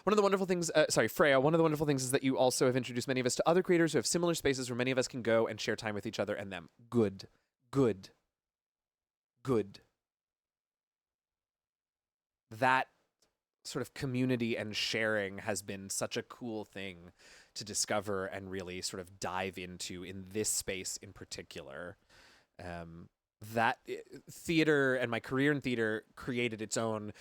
One of the wonderful things, Freya, one of the wonderful things is that you also have introduced many of us to other creators who have similar spaces where many of us can go and share time with each other and them. Good. Good. Good. That sort of community and sharing has been such a cool thing to discover and really sort of dive into in this space in particular. That theater and my career in theater created its own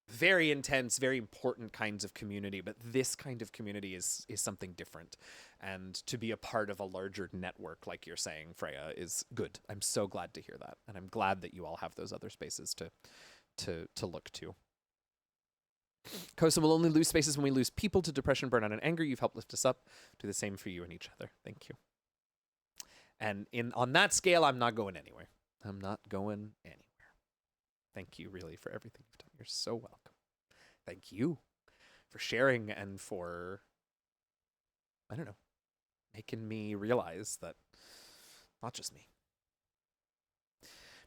very intense, very important kinds of community, but this kind of community is something different. And to be a part of a larger network, like you're saying, Freya, is good. I'm so glad to hear that. And I'm glad that you all have those other spaces to look to. Kosa will only lose spaces when we lose people to depression, burnout, and anger. You've helped lift us up. Do the same for you and each other. Thank you. And on that scale, I'm not going anywhere. I'm not going anywhere. Thank you, really, for everything you've done. You're so welcome. Thank you for sharing and for, I don't know, making me realize that not just me.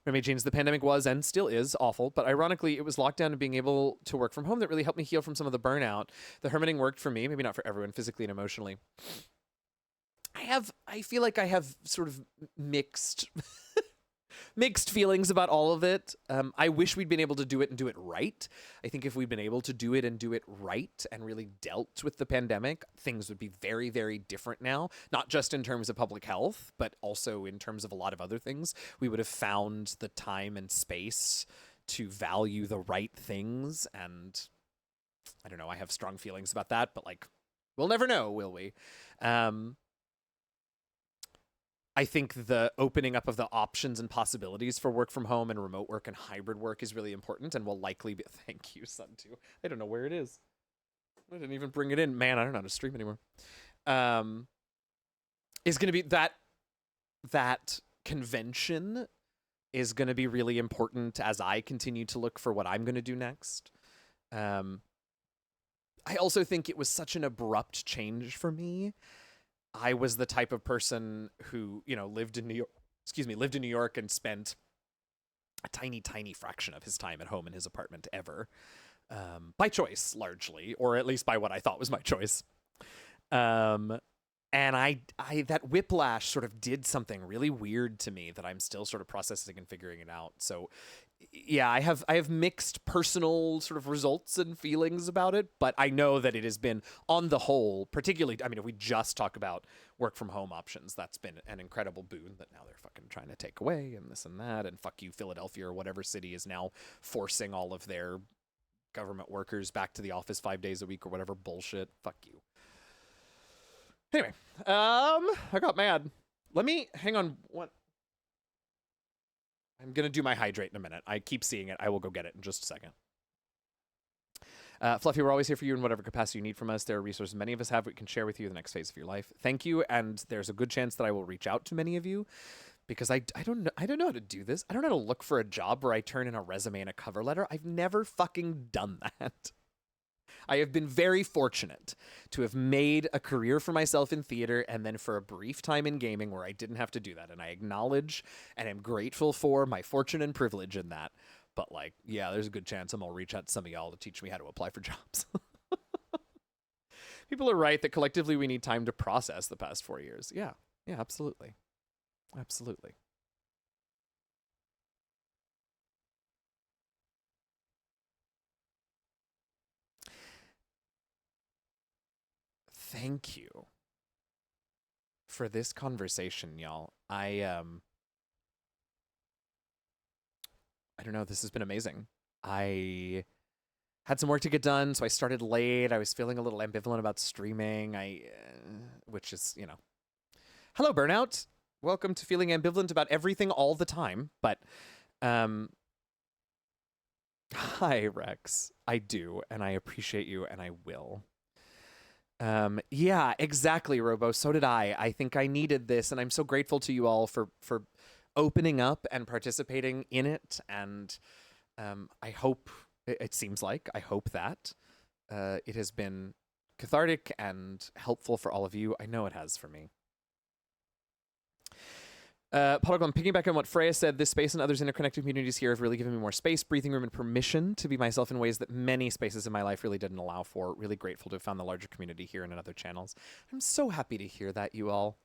Mermaid Jeans, the pandemic was and still is awful, but ironically, it was lockdown and being able to work from home that really helped me heal from some of the burnout. The hermiting worked for me, maybe not for everyone, physically and emotionally. I feel like I have sort of mixed feelings about all of it. I wish we'd been able to do it and do it right. I think if we'd been able to do it and do it right and really dealt with the pandemic, things would be very, very different now. Not just in terms of public health, but also in terms of a lot of other things. We would have found the time and space to value the right things. And I don't know, I have strong feelings about that, but like, we'll never know, will we? I think the opening up of the options and possibilities for work from home and remote work and hybrid work is really important and will likely be... Thank you, Sun2. I don't know where it is. I didn't even bring it in. Man, I don't know how to stream anymore. Is going to be that convention is going to be really important as I continue to look for what I'm going to do next. I also think it was such an abrupt change for me. I was the type of person who, you know, lived in New York and spent a tiny, tiny fraction of his time at home in his apartment ever, by choice, largely, or at least by what I thought was my choice. And I that whiplash sort of did something really weird to me that I'm still sort of processing and figuring it out. So yeah, I have mixed personal sort of results and feelings about it, but I know that it has been, on the whole, particularly, I mean, if we just talk about work from home options, that's been an incredible boon that now they're fucking trying to take away and this and that, and fuck you, Philadelphia or whatever city is now forcing all of their government workers back to the office 5 days a week or whatever bullshit. Fuck you. Anyway, I got mad. Let me, hang on, what? I'm going to do my hydrate in a minute. I keep seeing it. I will go get it in just a second. Fluffy, we're always here for you in whatever capacity you need from us. There are resources many of us have we can share with you the next phase of your life. Thank you, and there's a good chance that I will reach out to many of you because I don't know how to do this. I don't know how to look for a job where I turn in a resume and a cover letter. I've never fucking done that. I have been very fortunate to have made a career for myself in theater and then for a brief time in gaming where I didn't have to do that. And I acknowledge and am grateful for my fortune and privilege in that. But like, yeah, there's a good chance I'm going to reach out to some of y'all to teach me how to apply for jobs. People are right that collectively we need time to process the past 4 years. Yeah, absolutely. Absolutely. thank you for this conversation, y'all. I don't know, this has been amazing. I had some work to get done, so I started late. I was feeling a little ambivalent about streaming. Which is, you know. Hello, Burnout. Welcome to feeling ambivalent about everything all the time. But, hi, Rex. I do, and I appreciate you, and I will. Yeah, exactly, Robo. So did I. I think I needed this, and I'm so grateful to you all for opening up and participating in it. And I hope, it seems like, I hope that it has been cathartic and helpful for all of you. I know it has for me. Polygon, picking back on what Freya said, this space and others interconnected communities here have really given me more space, breathing room, and permission to be myself in ways that many spaces in my life really didn't allow for. Really grateful to have found the larger community here and in other channels. I'm so happy to hear that, you all.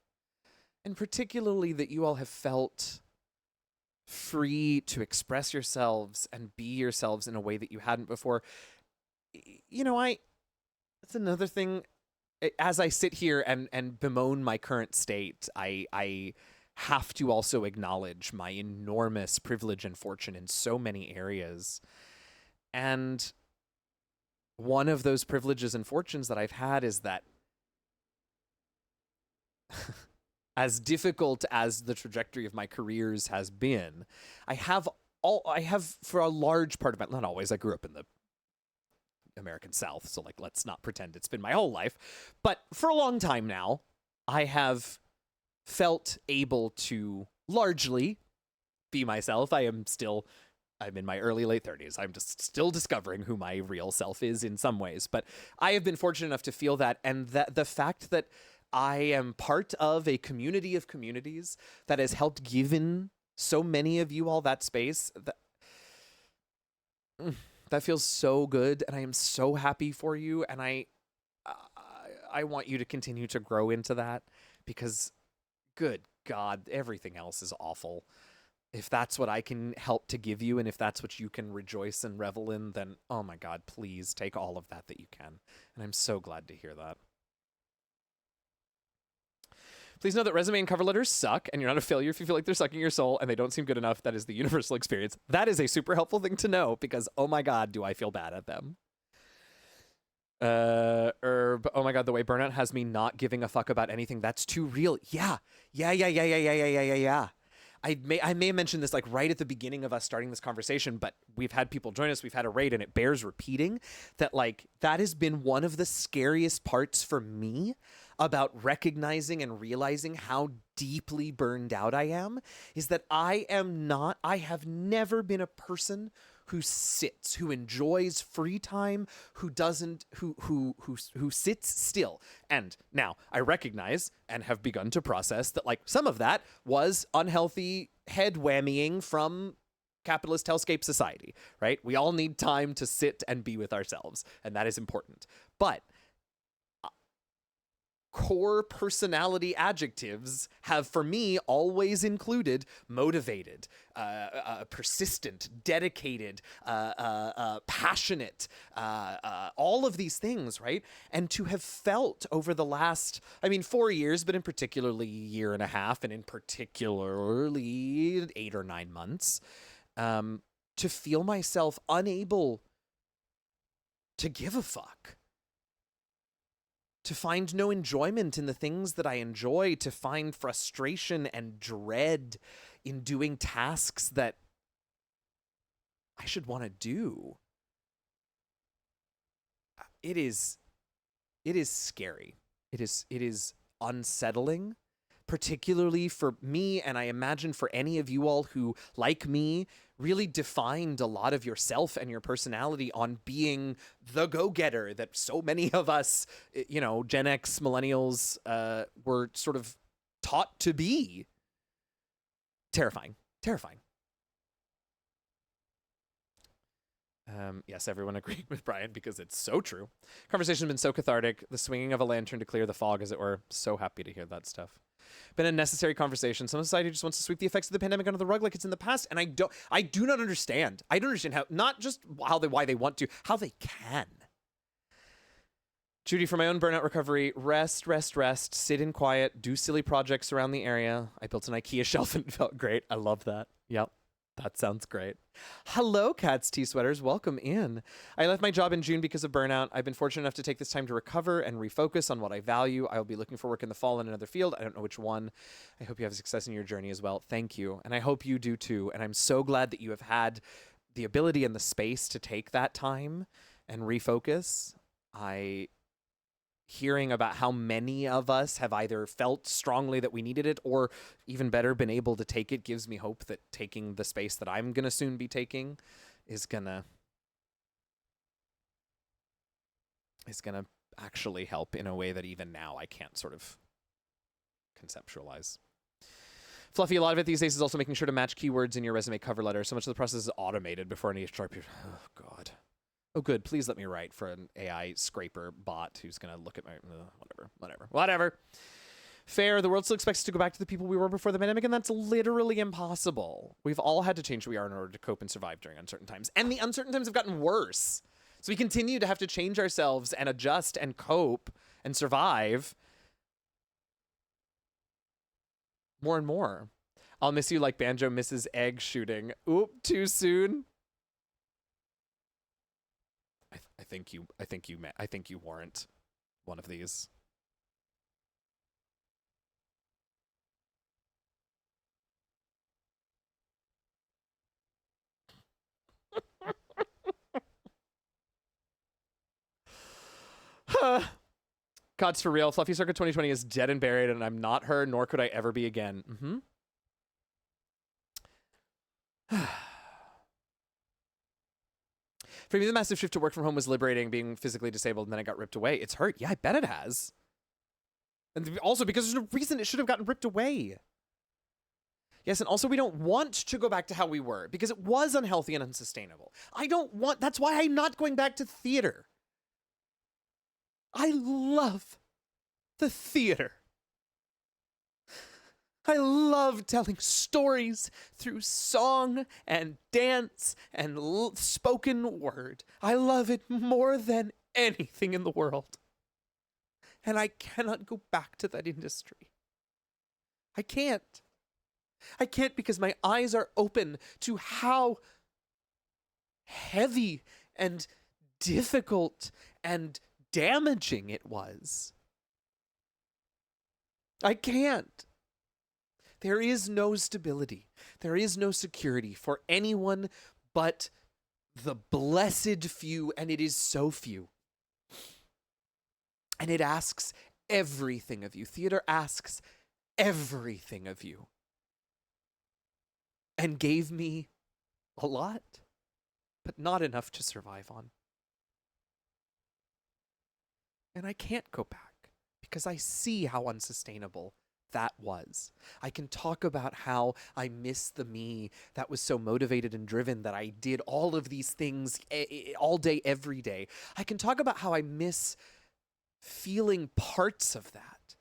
And particularly that you all have felt free to express yourselves and be yourselves in a way that you hadn't before. You know, that's another thing. As I sit here and bemoan my current state, I have to also acknowledge my enormous privilege and fortune in so many areas. And one of those privileges and fortunes that I've had is that as difficult as the trajectory of my careers has been, I have for a large part of my, not always, I grew up in the American South, so like, let's not pretend it's been my whole life, but for a long time now, I have felt able to largely be myself. I'm in my early late 30s. I'm just still discovering who my real self is in some ways, but I have been fortunate enough to feel that, and that the fact that I am part of a community of communities that has helped given so many of you all that space, that feels so good, and I am so happy for you, and I want you to continue to grow into that, because good God, everything else is awful. If that's what I can help to give you, and if that's what you can rejoice and revel in, then, oh my God, please take all of that you can. And I'm so glad to hear that. Please know that resume and cover letters suck, and you're not a failure if you feel like they're sucking your soul and they don't seem good enough. That is the universal experience. That is a super helpful thing to know, because, oh my God, do I feel bad at them. Herb, oh my God, the way burnout has me not giving a fuck about anything. That's too real. Yeah. I may have mentioned this like right at the beginning of us starting this conversation, but we've had people join us, we've had a raid, and it bears repeating that like that has been one of the scariest parts for me about recognizing and realizing how deeply burned out I am, is that I have never been a person who sits, who enjoys free time, who sits still. And now I recognize and have begun to process that like some of that was unhealthy head whammying from capitalist hellscape society, right? We all need time to sit and be with ourselves, and that is important. But core personality adjectives have, for me, always included motivated, persistent, dedicated, passionate, all of these things, right? And to have felt over the last, 4 years, but in particularly year and a half, and in particularly 8 or 9 months, to feel myself unable to give a fuck. To find no enjoyment in the things that I enjoy, to find frustration and dread in doing tasks that I should want to do. It is scary. It is unsettling, particularly for me, and I imagine for any of you all who, like me, really defined a lot of yourself and your personality on being the go-getter that so many of us, Gen X, millennials, were sort of taught to be. Terrifying. Yes, everyone agreed with Brian, because it's so true. Conversation's been so cathartic. The swinging of a lantern to clear the fog, as it were. So happy to hear that stuff. Been a necessary conversation. Some society just wants to sweep the effects of the pandemic under the rug like it's in the past, and I do not understand. I don't understand how, not just why they want to, how they can. Judy, for my own burnout recovery, rest, sit in quiet, do silly projects around the area. I built an IKEA shelf and it felt great. I love that. Yep. That sounds great. Hello, Cats Tea Sweaters. Welcome in. I left my job in June because of burnout. I've been fortunate enough to take this time to recover and refocus on what I value. I will be looking for work in the fall in another field. I don't know which one. I hope you have success in your journey as well. Thank you. And I hope you do too. And I'm so glad that you have had the ability and the space to take that time and refocus. Hearing about how many of us have either felt strongly that we needed it or even better been able to take it gives me hope that taking the space that I'm going to soon be taking is going to actually help in a way that even now I can't sort of conceptualize. Fluffy, a lot of it these days is also making sure to match keywords in your resume cover letter. So much of the process is automated before any HR people. Oh, God. Oh, good. Please let me write for an AI scraper bot who's going to look at my... Whatever. Fair. The world still expects us to go back to the people we were before the pandemic, and that's literally impossible. We've all had to change who we are in order to cope and survive during uncertain times. And the uncertain times have gotten worse. So we continue to have to change ourselves and adjust and cope and survive more and more. I'll miss you like Banjo misses egg shooting. Oop, too soon. I think you warrant one of these. God's for real. Fluffy Circuit 2020 is dead and buried, and I'm not her, nor could I ever be again. For me, the massive shift to work from home was liberating, being physically disabled, and then I got ripped away. It's hurt. Yeah, I bet it has. And also because there's no reason it should have gotten ripped away. Yes, and also we don't want to go back to how we were because it was unhealthy and unsustainable. That's why I'm not going back to theater. I love the theater. I love telling stories through song and dance and spoken word. I love it more than anything in the world. And I cannot go back to that industry. I can't. I can't because my eyes are open to how heavy and difficult and damaging it was. I can't. There is no stability. There is no security for anyone but the blessed few, and it is so few. And it asks everything of you. Theater asks everything of you. And gave me a lot, but not enough to survive on. And I can't go back because I see how unsustainable that was. I can talk about how I miss the me that was so motivated and driven that I did all of these things all day, every day. I can talk about how I miss feeling parts of that.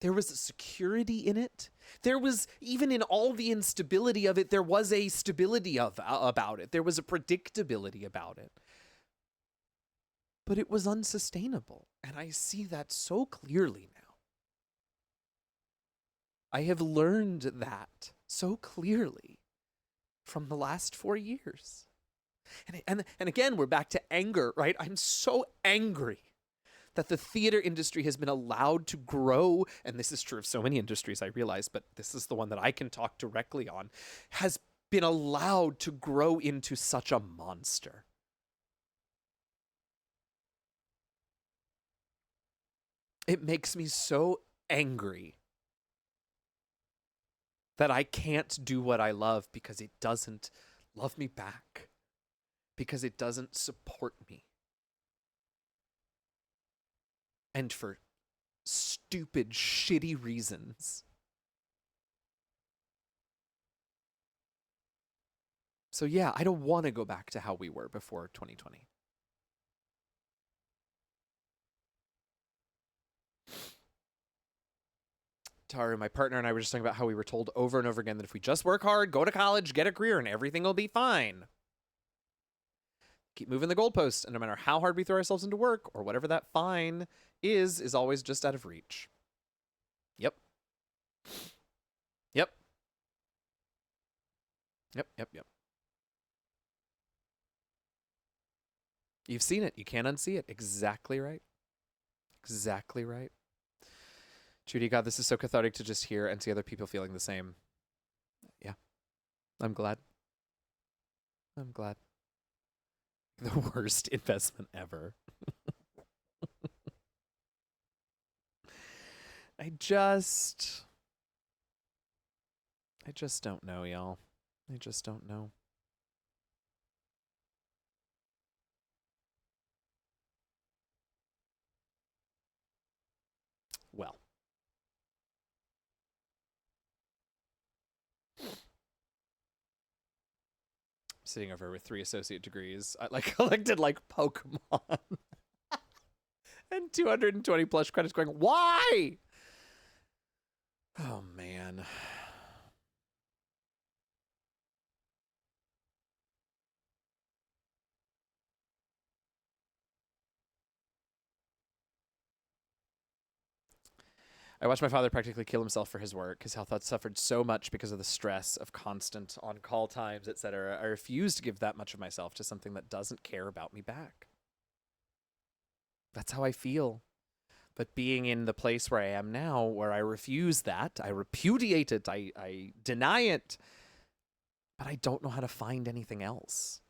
There was a security in it. There was, even in all the instability of it, there was a stability about it. There was a predictability about it. But it was unsustainable. And I see that so clearly now. I have learned that so clearly from the last 4 years. And again, we're back to anger, right? I'm so angry that the theater industry has been allowed to grow, and this is true of so many industries, I realize, but this is the one that I can talk directly on, has been allowed to grow into such a monster. It makes me so angry that I can't do what I love because it doesn't love me back, because it doesn't support me. And for stupid, shitty reasons. So yeah, I don't want to go back to how we were before 2020. Taru, my partner, and I were just talking about how we were told over and over again that if we just work hard, go to college, get a career, and everything will be fine. keep moving the goalposts. And no matter how hard we throw ourselves into work or whatever that fine is always just out of reach. Yep. Yep. Yep, yep, yep. You've seen it. You can't unsee it. Exactly right. Exactly right. Judy, God, this is so cathartic to just hear and see other people feeling the same. Yeah. I'm glad. I'm glad. The worst investment ever. I just don't know, y'all. I just don't know. Well. Sitting over with 3 associate degrees. I like collected like Pokemon. And 220 plus credits going, why? Oh, man. I watched my father practically kill himself for his work. His health had suffered so much because of the stress of constant on-call times, etc. I refuse to give that much of myself to something that doesn't care about me back. That's how I feel. But being in the place where I am now, where I refuse that, I repudiate it, I deny it, but I don't know how to find anything else.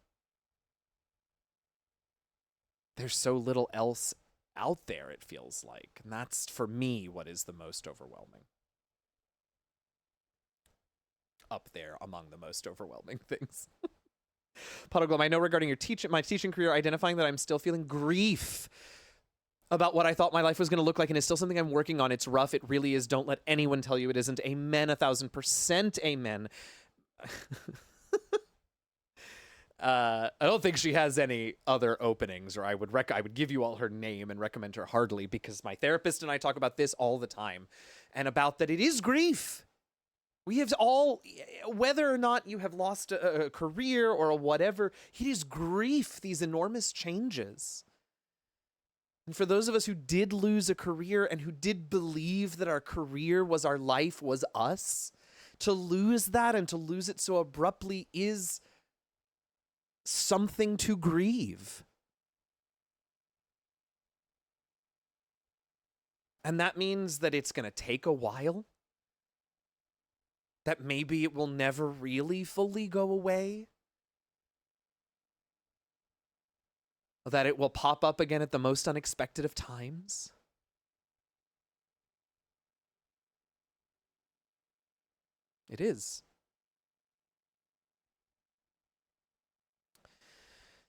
There's so little else out there, it feels like. And that's, for me, what is the most overwhelming. Up there among the most overwhelming things. Puddleglum, I know regarding your my teaching career, identifying that I'm still feeling grief about what I thought my life was going to look like, and it's still something I'm working on. It's rough. It really is. Don't let anyone tell you it isn't. Amen. 1,000% amen. I don't think she has any other openings, or I would give you all her name and recommend her heartily, because my therapist and I talk about this all the time, and about that it is grief. We have all, whether or not you have lost a career or a whatever, it is grief, these enormous changes. And for those of us who did lose a career and who did believe that our career was our life, was us, to lose that and to lose it so abruptly is something to grieve. And that means that it's going to take a while. That maybe it will never really fully go away. That it will pop up again at the most unexpected of times. It is.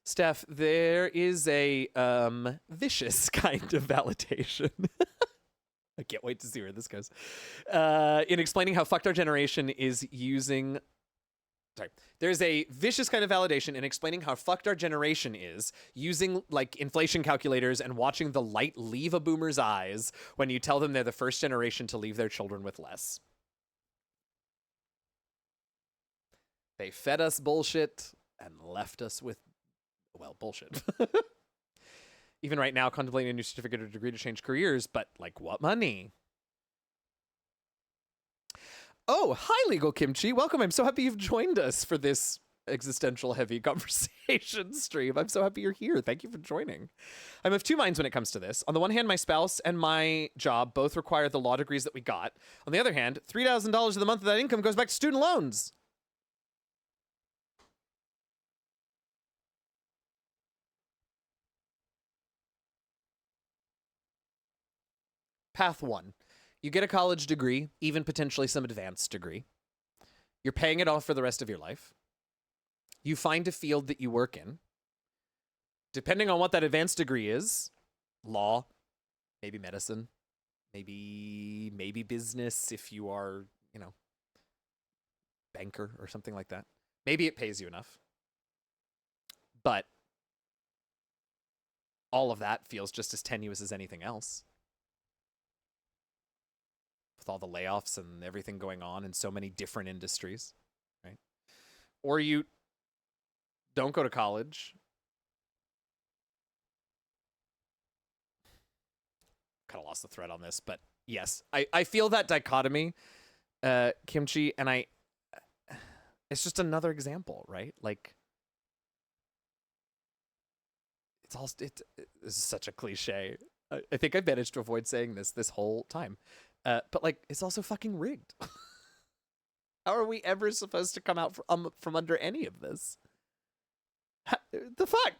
Steph, there is a vicious kind of validation. I can't wait to see where this goes. In explaining how fucked our generation is using... Sorry. There's a vicious kind of validation in explaining how fucked our generation is using, like, inflation calculators and watching the light leave a boomer's eyes when you tell them they're the first generation to leave their children with less. They fed us bullshit and left us with, well, bullshit. Even right now, contemplating a new certificate or degree to change careers, but, like, what money? Oh, hi, Legal Kimchi. Welcome. I'm so happy you've joined us for this existential heavy conversation stream. I'm so happy you're here. Thank you for joining. I'm of two minds when it comes to this. On the one hand, my spouse and my job both require the law degrees that we got. On the other hand, $3,000 of the month of that income goes back to student loans. Path one. You get a college degree, even potentially some advanced degree. You're paying it off for the rest of your life. You find a field that you work in. Depending on what that advanced degree is, law, maybe medicine, maybe business if you are, you know, banker or something like that. Maybe it pays you enough. But all of that feels just as tenuous as anything else. With all the layoffs and everything going on in so many different industries, right? Or you don't go to college, kind of lost the thread on this, but yes, I feel that dichotomy, Kimchi, and it's just another example, right? Like, this is such a cliche. I think I managed to avoid saying this whole time. But like, it's also fucking rigged. How are we ever supposed to come out from under any of this? The fuck?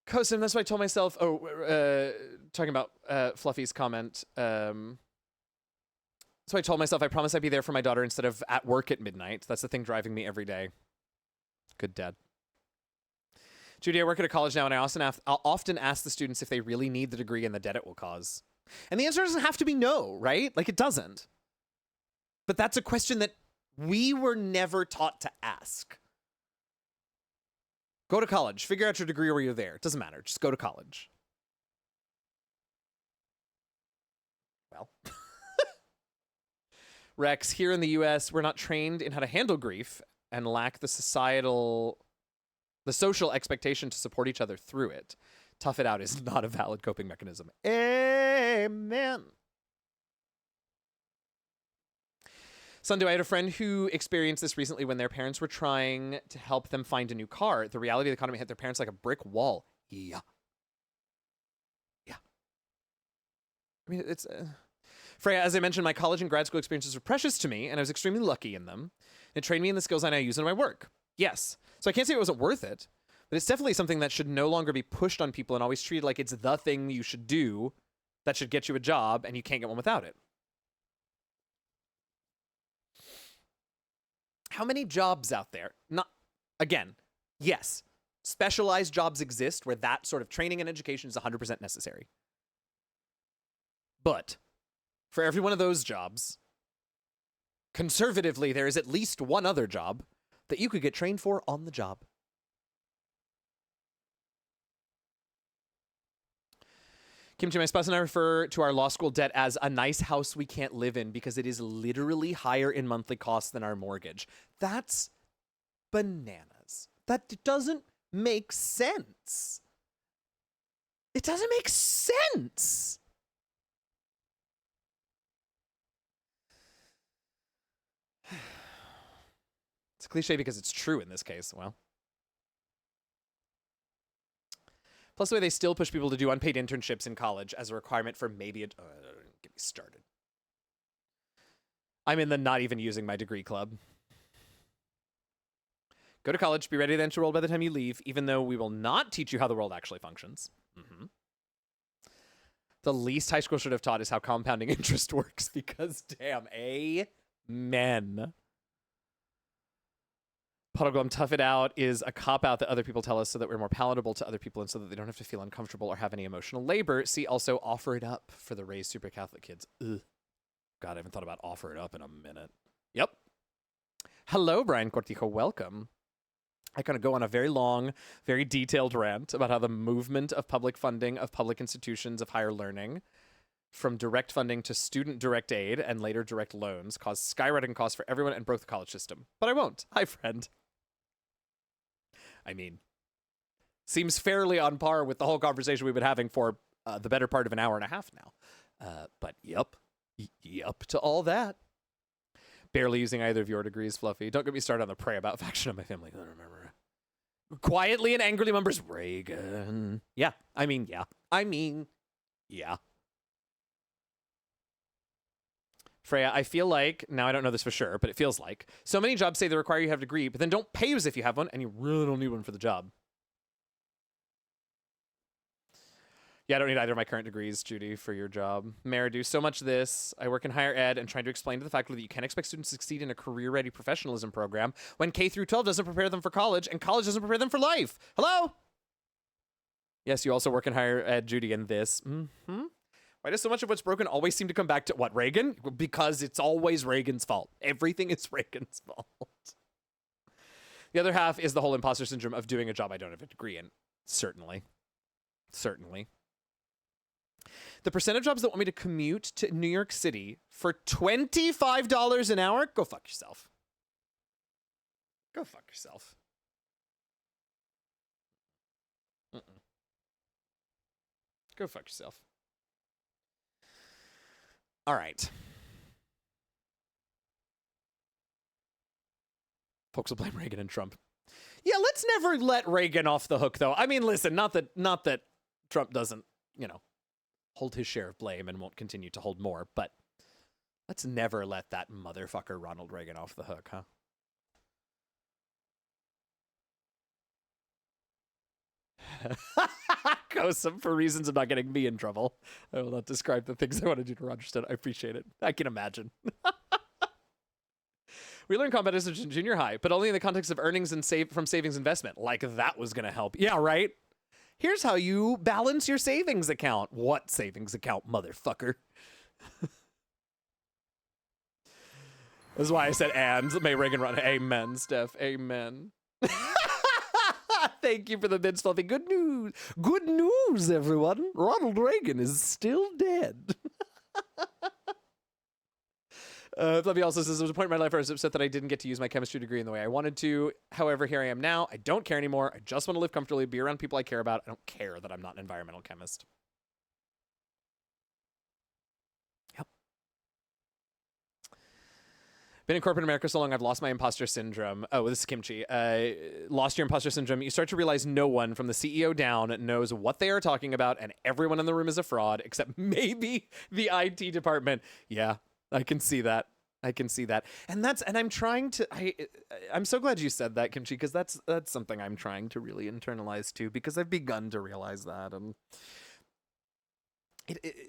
Kosim, that's what I told myself. Talking about Fluffy's comment. So I told myself I promised I'd be there for my daughter instead of at work at midnight. That's the thing driving me every day. Good dad. Judy, I work at a college now, and I'll often ask the students if they really need the degree and the debt it will cause. And the answer doesn't have to be no, right? Like, it doesn't. But that's a question that we were never taught to ask. Go to college. Figure out your degree while you're there. It doesn't matter. Just go to college. Well. Rex, here in the US, we're not trained in how to handle grief and lack the social expectation to support each other through it. Tough it out is not a valid coping mechanism. Amen. Sunday, I had a friend who experienced this recently when their parents were trying to help them find a new car. The reality of the economy hit their parents like a brick wall. Yeah. I mean, it's... Freya, as I mentioned, my college and grad school experiences were precious to me, and I was extremely lucky in them. It trained me in the skills I now use in my work. Yes. So I can't say it wasn't worth it, but it's definitely something that should no longer be pushed on people and always treated like it's the thing you should do that should get you a job, and you can't get one without it. How many jobs out there? Again, yes, specialized jobs exist where that sort of training and education is 100% necessary. But for every one of those jobs, conservatively, there is at least one other job that you could get trained for on the job. Kimchi, my spouse and I refer to our law school debt as a nice house we can't live in because it is literally higher in monthly costs than our mortgage. That's bananas. That doesn't make sense. It doesn't make sense. It's a cliche because it's true in this case. Well. Plus, the way they still push people to do unpaid internships in college as a requirement for maybe get me started. I'm in the not even using my degree club. Go to college, be ready to enter the world by the time you leave, even though we will not teach you how the world actually functions. Mm-hmm. The least high school should have taught is how compounding interest works, because damn, amen. Puddleglum, tough it out is a cop-out that other people tell us so that we're more palatable to other people and so that they don't have to feel uncomfortable or have any emotional labor. See, also, offer it up for the raised super Catholic kids. Ugh. God, I haven't thought about offer it up in a minute. Yep. Hello, Brian Cortijo. Welcome. I kind of go on a very long, very detailed rant about how the movement of public funding of public institutions of higher learning, from direct funding to student direct aid and later direct loans, caused skyrocketing costs for everyone and broke the college system. But I won't. Hi, friend. I mean, seems fairly on par with the whole conversation we've been having for the better part of an hour and a half now. But yep to all that. Barely using either of your degrees, Fluffy. Don't get me started on the pray about faction of my family. I don't remember. Quietly and angrily mumbers, Reagan. Yeah. Freya, I feel like, now I don't know this for sure, but it feels like, so many jobs say they require you to have a degree, but then don't pay you as if you have one, and you really don't need one for the job. Yeah, I don't need either of my current degrees, Judy, for your job. Mayor, do so much of this. I work in higher ed and trying to explain to the faculty that you can't expect students to succeed in a career-ready professionalism program when K through 12 doesn't prepare them for college and college doesn't prepare them for life. Hello? Yes, you also work in higher ed, Judy, in this. Mm-hmm. Why does so much of what's broken always seem to come back to, what, Reagan? Because it's always Reagan's fault. Everything is Reagan's fault. The other half is the whole imposter syndrome of doing a job I don't have a degree in. Certainly. The percent of jobs that want me to commute to New York City for $25 an hour? Go fuck yourself. Go fuck yourself. Go fuck yourself. All right. Folks will blame Reagan and Trump. Yeah, let's never let Reagan off the hook, though. I mean, listen, not that Trump doesn't, hold his share of blame and won't continue to hold more, but let's never let that motherfucker Ronald Reagan off the hook, huh? Kosum, for reasons of not getting me in trouble. I will not describe the things I want to do to Roger Stone. I appreciate it. I can imagine. We learned competition in junior high, but only in the context of earnings and from savings investment. Like that was going to help. Yeah, right? Here's how you balance your savings account. What savings account, motherfucker? This is why I said and. May Reagan run. Amen, Steph. Amen. Thank you for the mid fluffy. Good news. Good news, everyone. Ronald Reagan is still dead. Fluffy also says, there was a point in my life where I was upset that I didn't get to use my chemistry degree in the way I wanted to. However, here I am now. I don't care anymore. I just want to live comfortably, be around people I care about. I don't care that I'm not an environmental chemist. Yep. Been in corporate America so long, I've lost my imposter syndrome. Oh, this is Kimchi. Lost your imposter syndrome. You start to realize no one from the CEO down knows what they are talking about, and everyone in the room is a fraud, except maybe the IT department. Yeah. I can see that. I can see that. And I'm trying to, I'm so glad you said that, Kimchi, because that's something I'm trying to really internalize too, because I've begun to realize that. And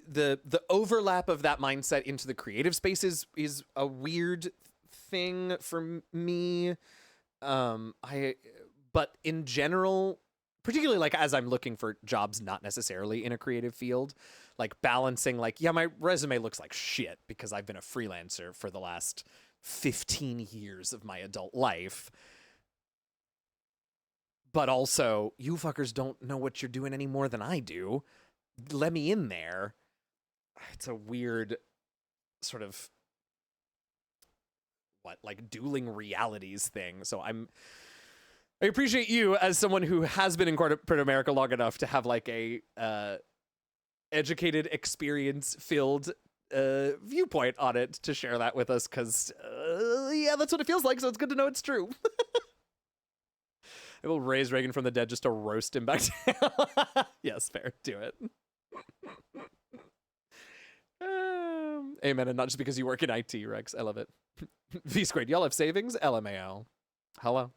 the overlap of that mindset into the creative space is a weird thing for me. But in general, particularly like as I'm looking for jobs not necessarily in a creative field, like balancing like, yeah, my resume looks like shit because I've been a freelancer for the last 15 years of my adult life. But also, you fuckers don't know what you're doing any more than I do. Let me in there. It's a weird sort of like dueling realities thing. So I appreciate you as someone who has been in corporate America long enough to have like a educated, experience-filled viewpoint on it to share that with us, because yeah, that's what it feels like, so it's good to know it's true. I will raise Reagan from the dead just to roast him back down. Yes, fair. Do it. Amen, and not just because you work in IT, Rex. I love it. V squared, y'all have savings? LMAO. Hello.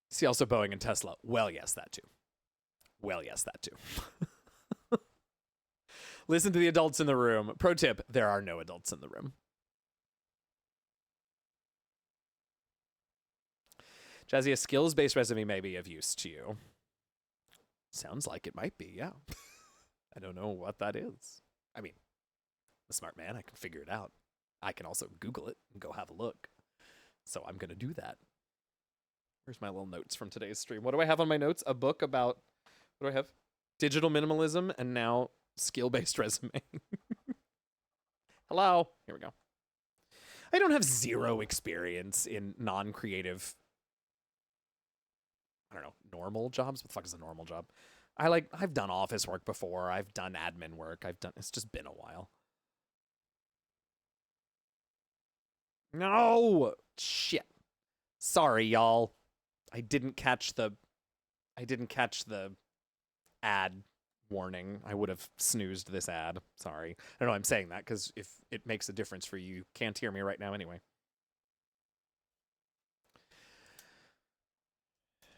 See also Boeing and Tesla. Well, yes, that too. Well, yes, that too. Listen to the adults in the room. Pro tip, there are no adults in the room. Jazzy, a skills-based resume may be of use to you. Sounds like it might be, yeah. I don't know what that is. I mean, a smart man, I can figure it out. I can also Google it and go have a look. So I'm going to do that. Where's my little notes from today's stream? What do I have on my notes? A book about, what do I have? Digital minimalism, and now skill-based resume. Hello. Here we go. I don't have zero experience in non-creative, I don't know, normal jobs. What the fuck is a normal job? I've done office work before. I've done admin work. It's just been a while. No! Shit. Sorry, y'all. I didn't catch the ad warning. I would have snoozed this ad. Sorry. I know I'm saying that because if it makes a difference for you, you can't hear me right now anyway.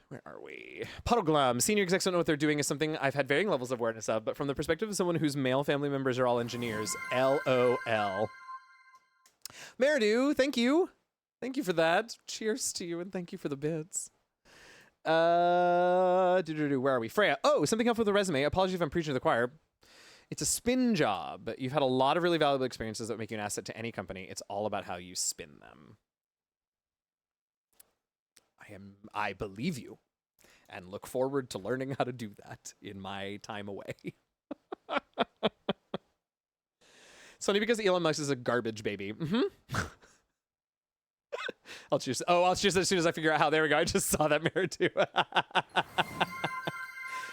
Where are we? Puddle Glum. Senior execs don't know what they're doing is something I've had varying levels of awareness of, but from the perspective of someone whose male family members are all engineers, LOL. Meridu, thank you. Thank you for that. Cheers to you, and thank you for the bits. Where are we? Freya. Oh, something helpful with the resume. Apologies if I'm preaching to the choir. It's a spin job. You've had a lot of really valuable experiences that make you an asset to any company. It's all about how you spin them. I believe you and look forward to learning how to do that in my time away. It's funny because Elon Musk is a garbage baby. I'll choose. Oh, I'll choose as soon as I figure out how. There we go. I just saw that mirror too.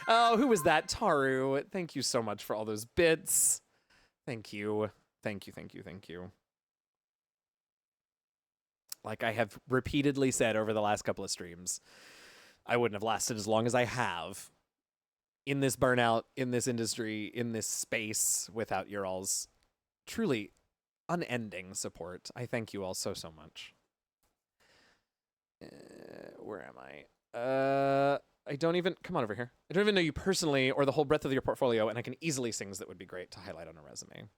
Oh, who was that? Taru. Thank you so much for all those bits. Thank you. Thank you, thank you, thank you. Like I have repeatedly said over the last couple of streams, I wouldn't have lasted as long as I have in this burnout, in this industry, in this space without your all's truly unending support. I thank you all so, so much. Where am I? I don't even, come on over here. I don't even know you personally or the whole breadth of your portfolio, and I can easily things that would be great to highlight on a resume.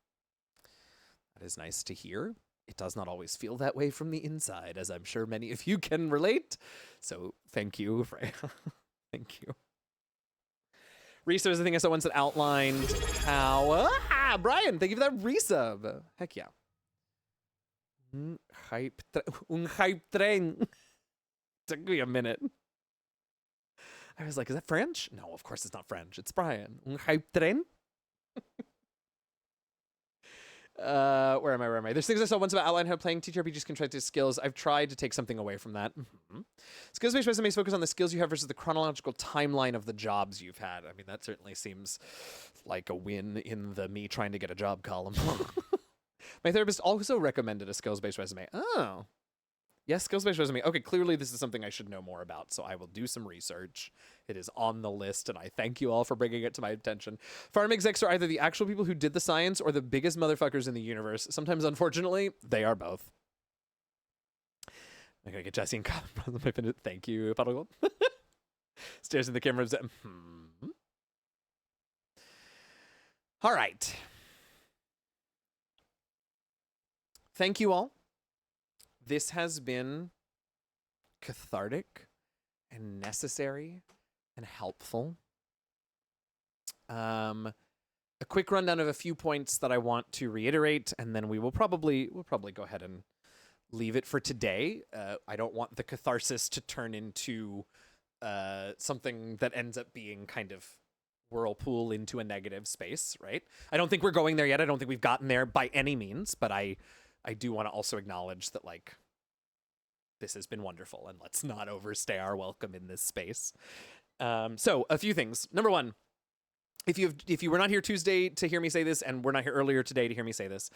That is nice to hear. It does not always feel that way from the inside, as I'm sure many of you can relate. So thank you, Freya. Thank you. Risa is the thing I saw once that outlined how... Brian, thank you for that resub. Heck yeah. Un hype train. Took me a minute. I was like, is that French? No, of course it's not French. It's Brian. Un hype train? Where am I? There's things I saw once about outline how playing TTRPGs can translate skills. I've tried to take something away from that. Skills-based resumes focus on the skills you have versus the chronological timeline of the jobs you've had. I mean, that certainly seems like a win in the me trying to get a job column. My therapist also recommended a skills-based resume. Oh. Yes, skills-based resume. Okay, clearly this is something I should know more about, so I will do some research. It is on the list, and I thank you all for bringing it to my attention. Farm execs are either the actual people who did the science or the biggest motherfuckers in the universe. Sometimes, unfortunately, they are both. I'm gonna get Jesse and Colin. Thank you, Puddle. Stares at the camera. All right. Thank you all. This has been cathartic and necessary and helpful. A quick rundown of a few points that I want to reiterate, and then we'll probably go ahead and leave it for today. I don't want the catharsis to turn into something that ends up being kind of whirlpool into a negative space, right? I don't think we're going there yet. I don't think we've gotten there by any means, but I do want to also acknowledge that, like, this has been wonderful, and let's not overstay our welcome in this space. So a few things. Number one, if you were not here Tuesday to hear me say this, and we're not here earlier today to hear me say this,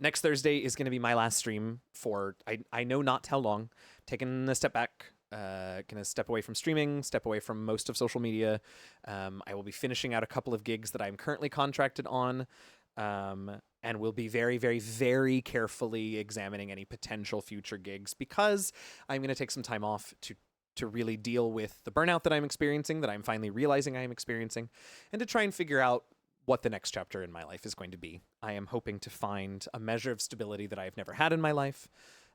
next Thursday is going to be my last stream for I know not how long. Taking a step back, gonna step away from streaming, step away from most of social media. I will be finishing out a couple of gigs that I'm currently contracted on. And we'll be very, very, very carefully examining any potential future gigs, because I'm going to take some time off to really deal with the burnout that I'm experiencing, that I'm finally realizing I am experiencing, and to try and figure out what the next chapter in my life is going to be. I am hoping to find a measure of stability that I've never had in my life,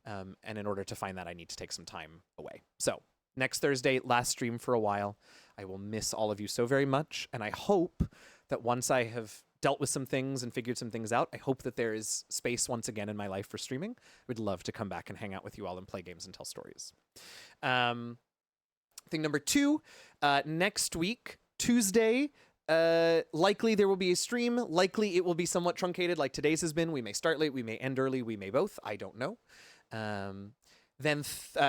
and in order to find that, I need to take some time away. So next Thursday, last stream for a while. I will miss all of you so very much, and I hope that once I have dealt with some things and figured some things out, I hope that there is space once again in my life for streaming. I would love to come back and hang out with you all and play games and tell stories. Thing number two, next week, Tuesday, likely there will be a stream. Likely it will be somewhat truncated like today's has been. We may start late, we may end early, we may both. I don't know. Then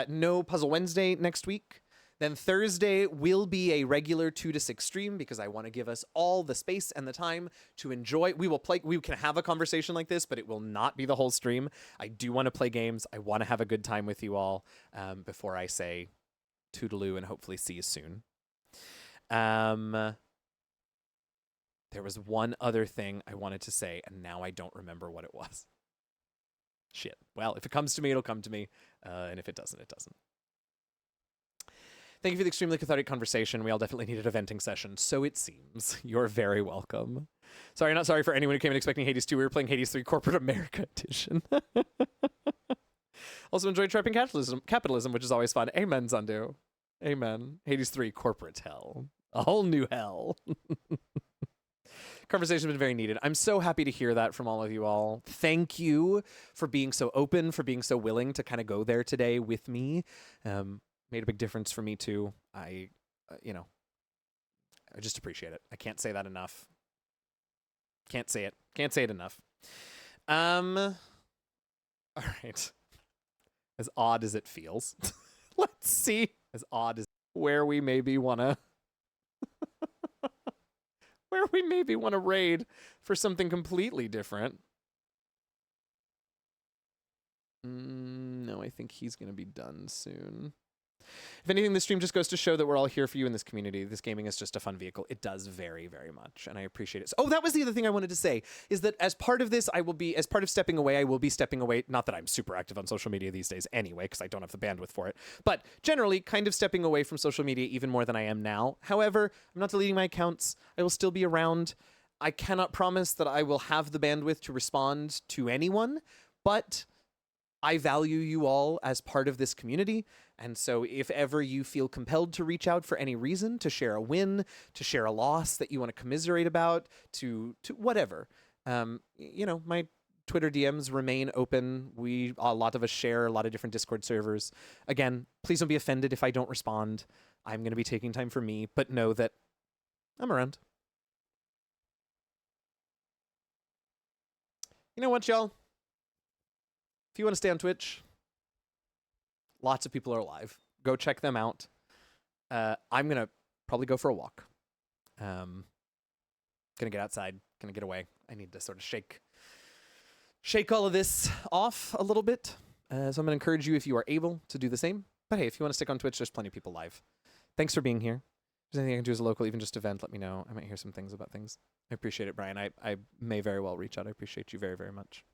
no Puzzle Wednesday next week. Then Thursday will be a regular 2 to 6 stream, because I want to give us all the space and the time to enjoy. We can have a conversation like this, but it will not be the whole stream. I do want to play games. I want to have a good time with you all before I say toodaloo and hopefully see you soon. There was one other thing I wanted to say, and now I don't remember what it was. Shit. Well, if it comes to me, it'll come to me. And if it doesn't, it doesn't. Thank you for the extremely cathartic conversation. We all definitely needed a venting session, so it seems. You're very welcome. Sorry, not sorry for anyone who came in expecting Hades 2. We were playing Hades 3 Corporate America Edition. Also enjoyed Trapping Capitalism, which is always fun. Amen, Zandu. Amen. Hades 3 Corporate Hell. A whole new hell. Conversation's been very needed. I'm so happy to hear that from all of you all. Thank you for being so open, for being so willing to kind of go there today with me. Made a big difference for me too. I just appreciate it. I can't say that enough. Can't say it enough. All right. As odd as it feels. Let's see. As odd as where we maybe wanna where we maybe want to raid for something completely different. No, I think he's going to be done soon. If anything, this stream just goes to show that we're all here for you in this community. This gaming is just a fun vehicle. It does very, very much, and I appreciate it. Oh, that was the other thing I wanted to say, is that as part of this, as part of stepping away, I will be stepping away. Not that I'm super active on social media these days anyway, because I don't have the bandwidth for it, but generally kind of stepping away from social media even more than I am now. However, I'm not deleting my accounts. I will still be around. I cannot promise that I will have the bandwidth to respond to anyone, but I value you all as part of this community. And so if ever you feel compelled to reach out for any reason, to share a win, to share a loss that you want to commiserate about, to whatever, my Twitter DMs remain open. A lot of us share a lot of different Discord servers. Again, please don't be offended if I don't respond. I'm going to be taking time for me, but know that I'm around. You know what, y'all? If you want to stay on Twitch, lots of people are live. Go check them out. I'm going to probably go for a walk. Gonna get outside, gonna get away. I need to sort of shake all of this off a little bit. So I'm gonna encourage you, if you are able, to do the same. But hey, if you want to stick on Twitch, there's plenty of people live. Thanks for being here. If there's anything I can do as a local, even just event, let me know. I might hear some things about things. I appreciate it, Brian. I may very well reach out. I appreciate you very, very much.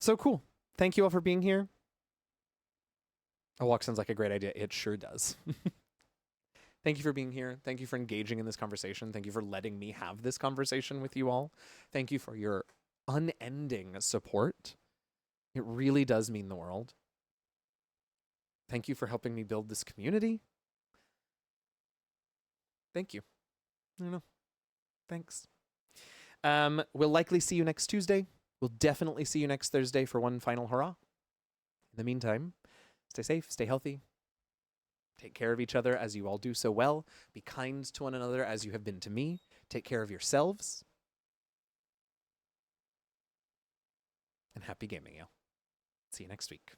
So cool. Thank you all for being here. A walk sounds like a great idea. It sure does. Thank you for being here. Thank you for engaging in this conversation. Thank you for letting me have this conversation with you all. Thank you for your unending support. It really does mean the world. Thank you for helping me build this community. Thank you. I don't know. Thanks. We'll likely see you next Tuesday. We'll definitely see you next Thursday for one final hurrah. In the meantime, stay safe, stay healthy. Take care of each other as you all do so well. Be kind to one another as you have been to me. Take care of yourselves. And happy gaming, y'all. See you next week.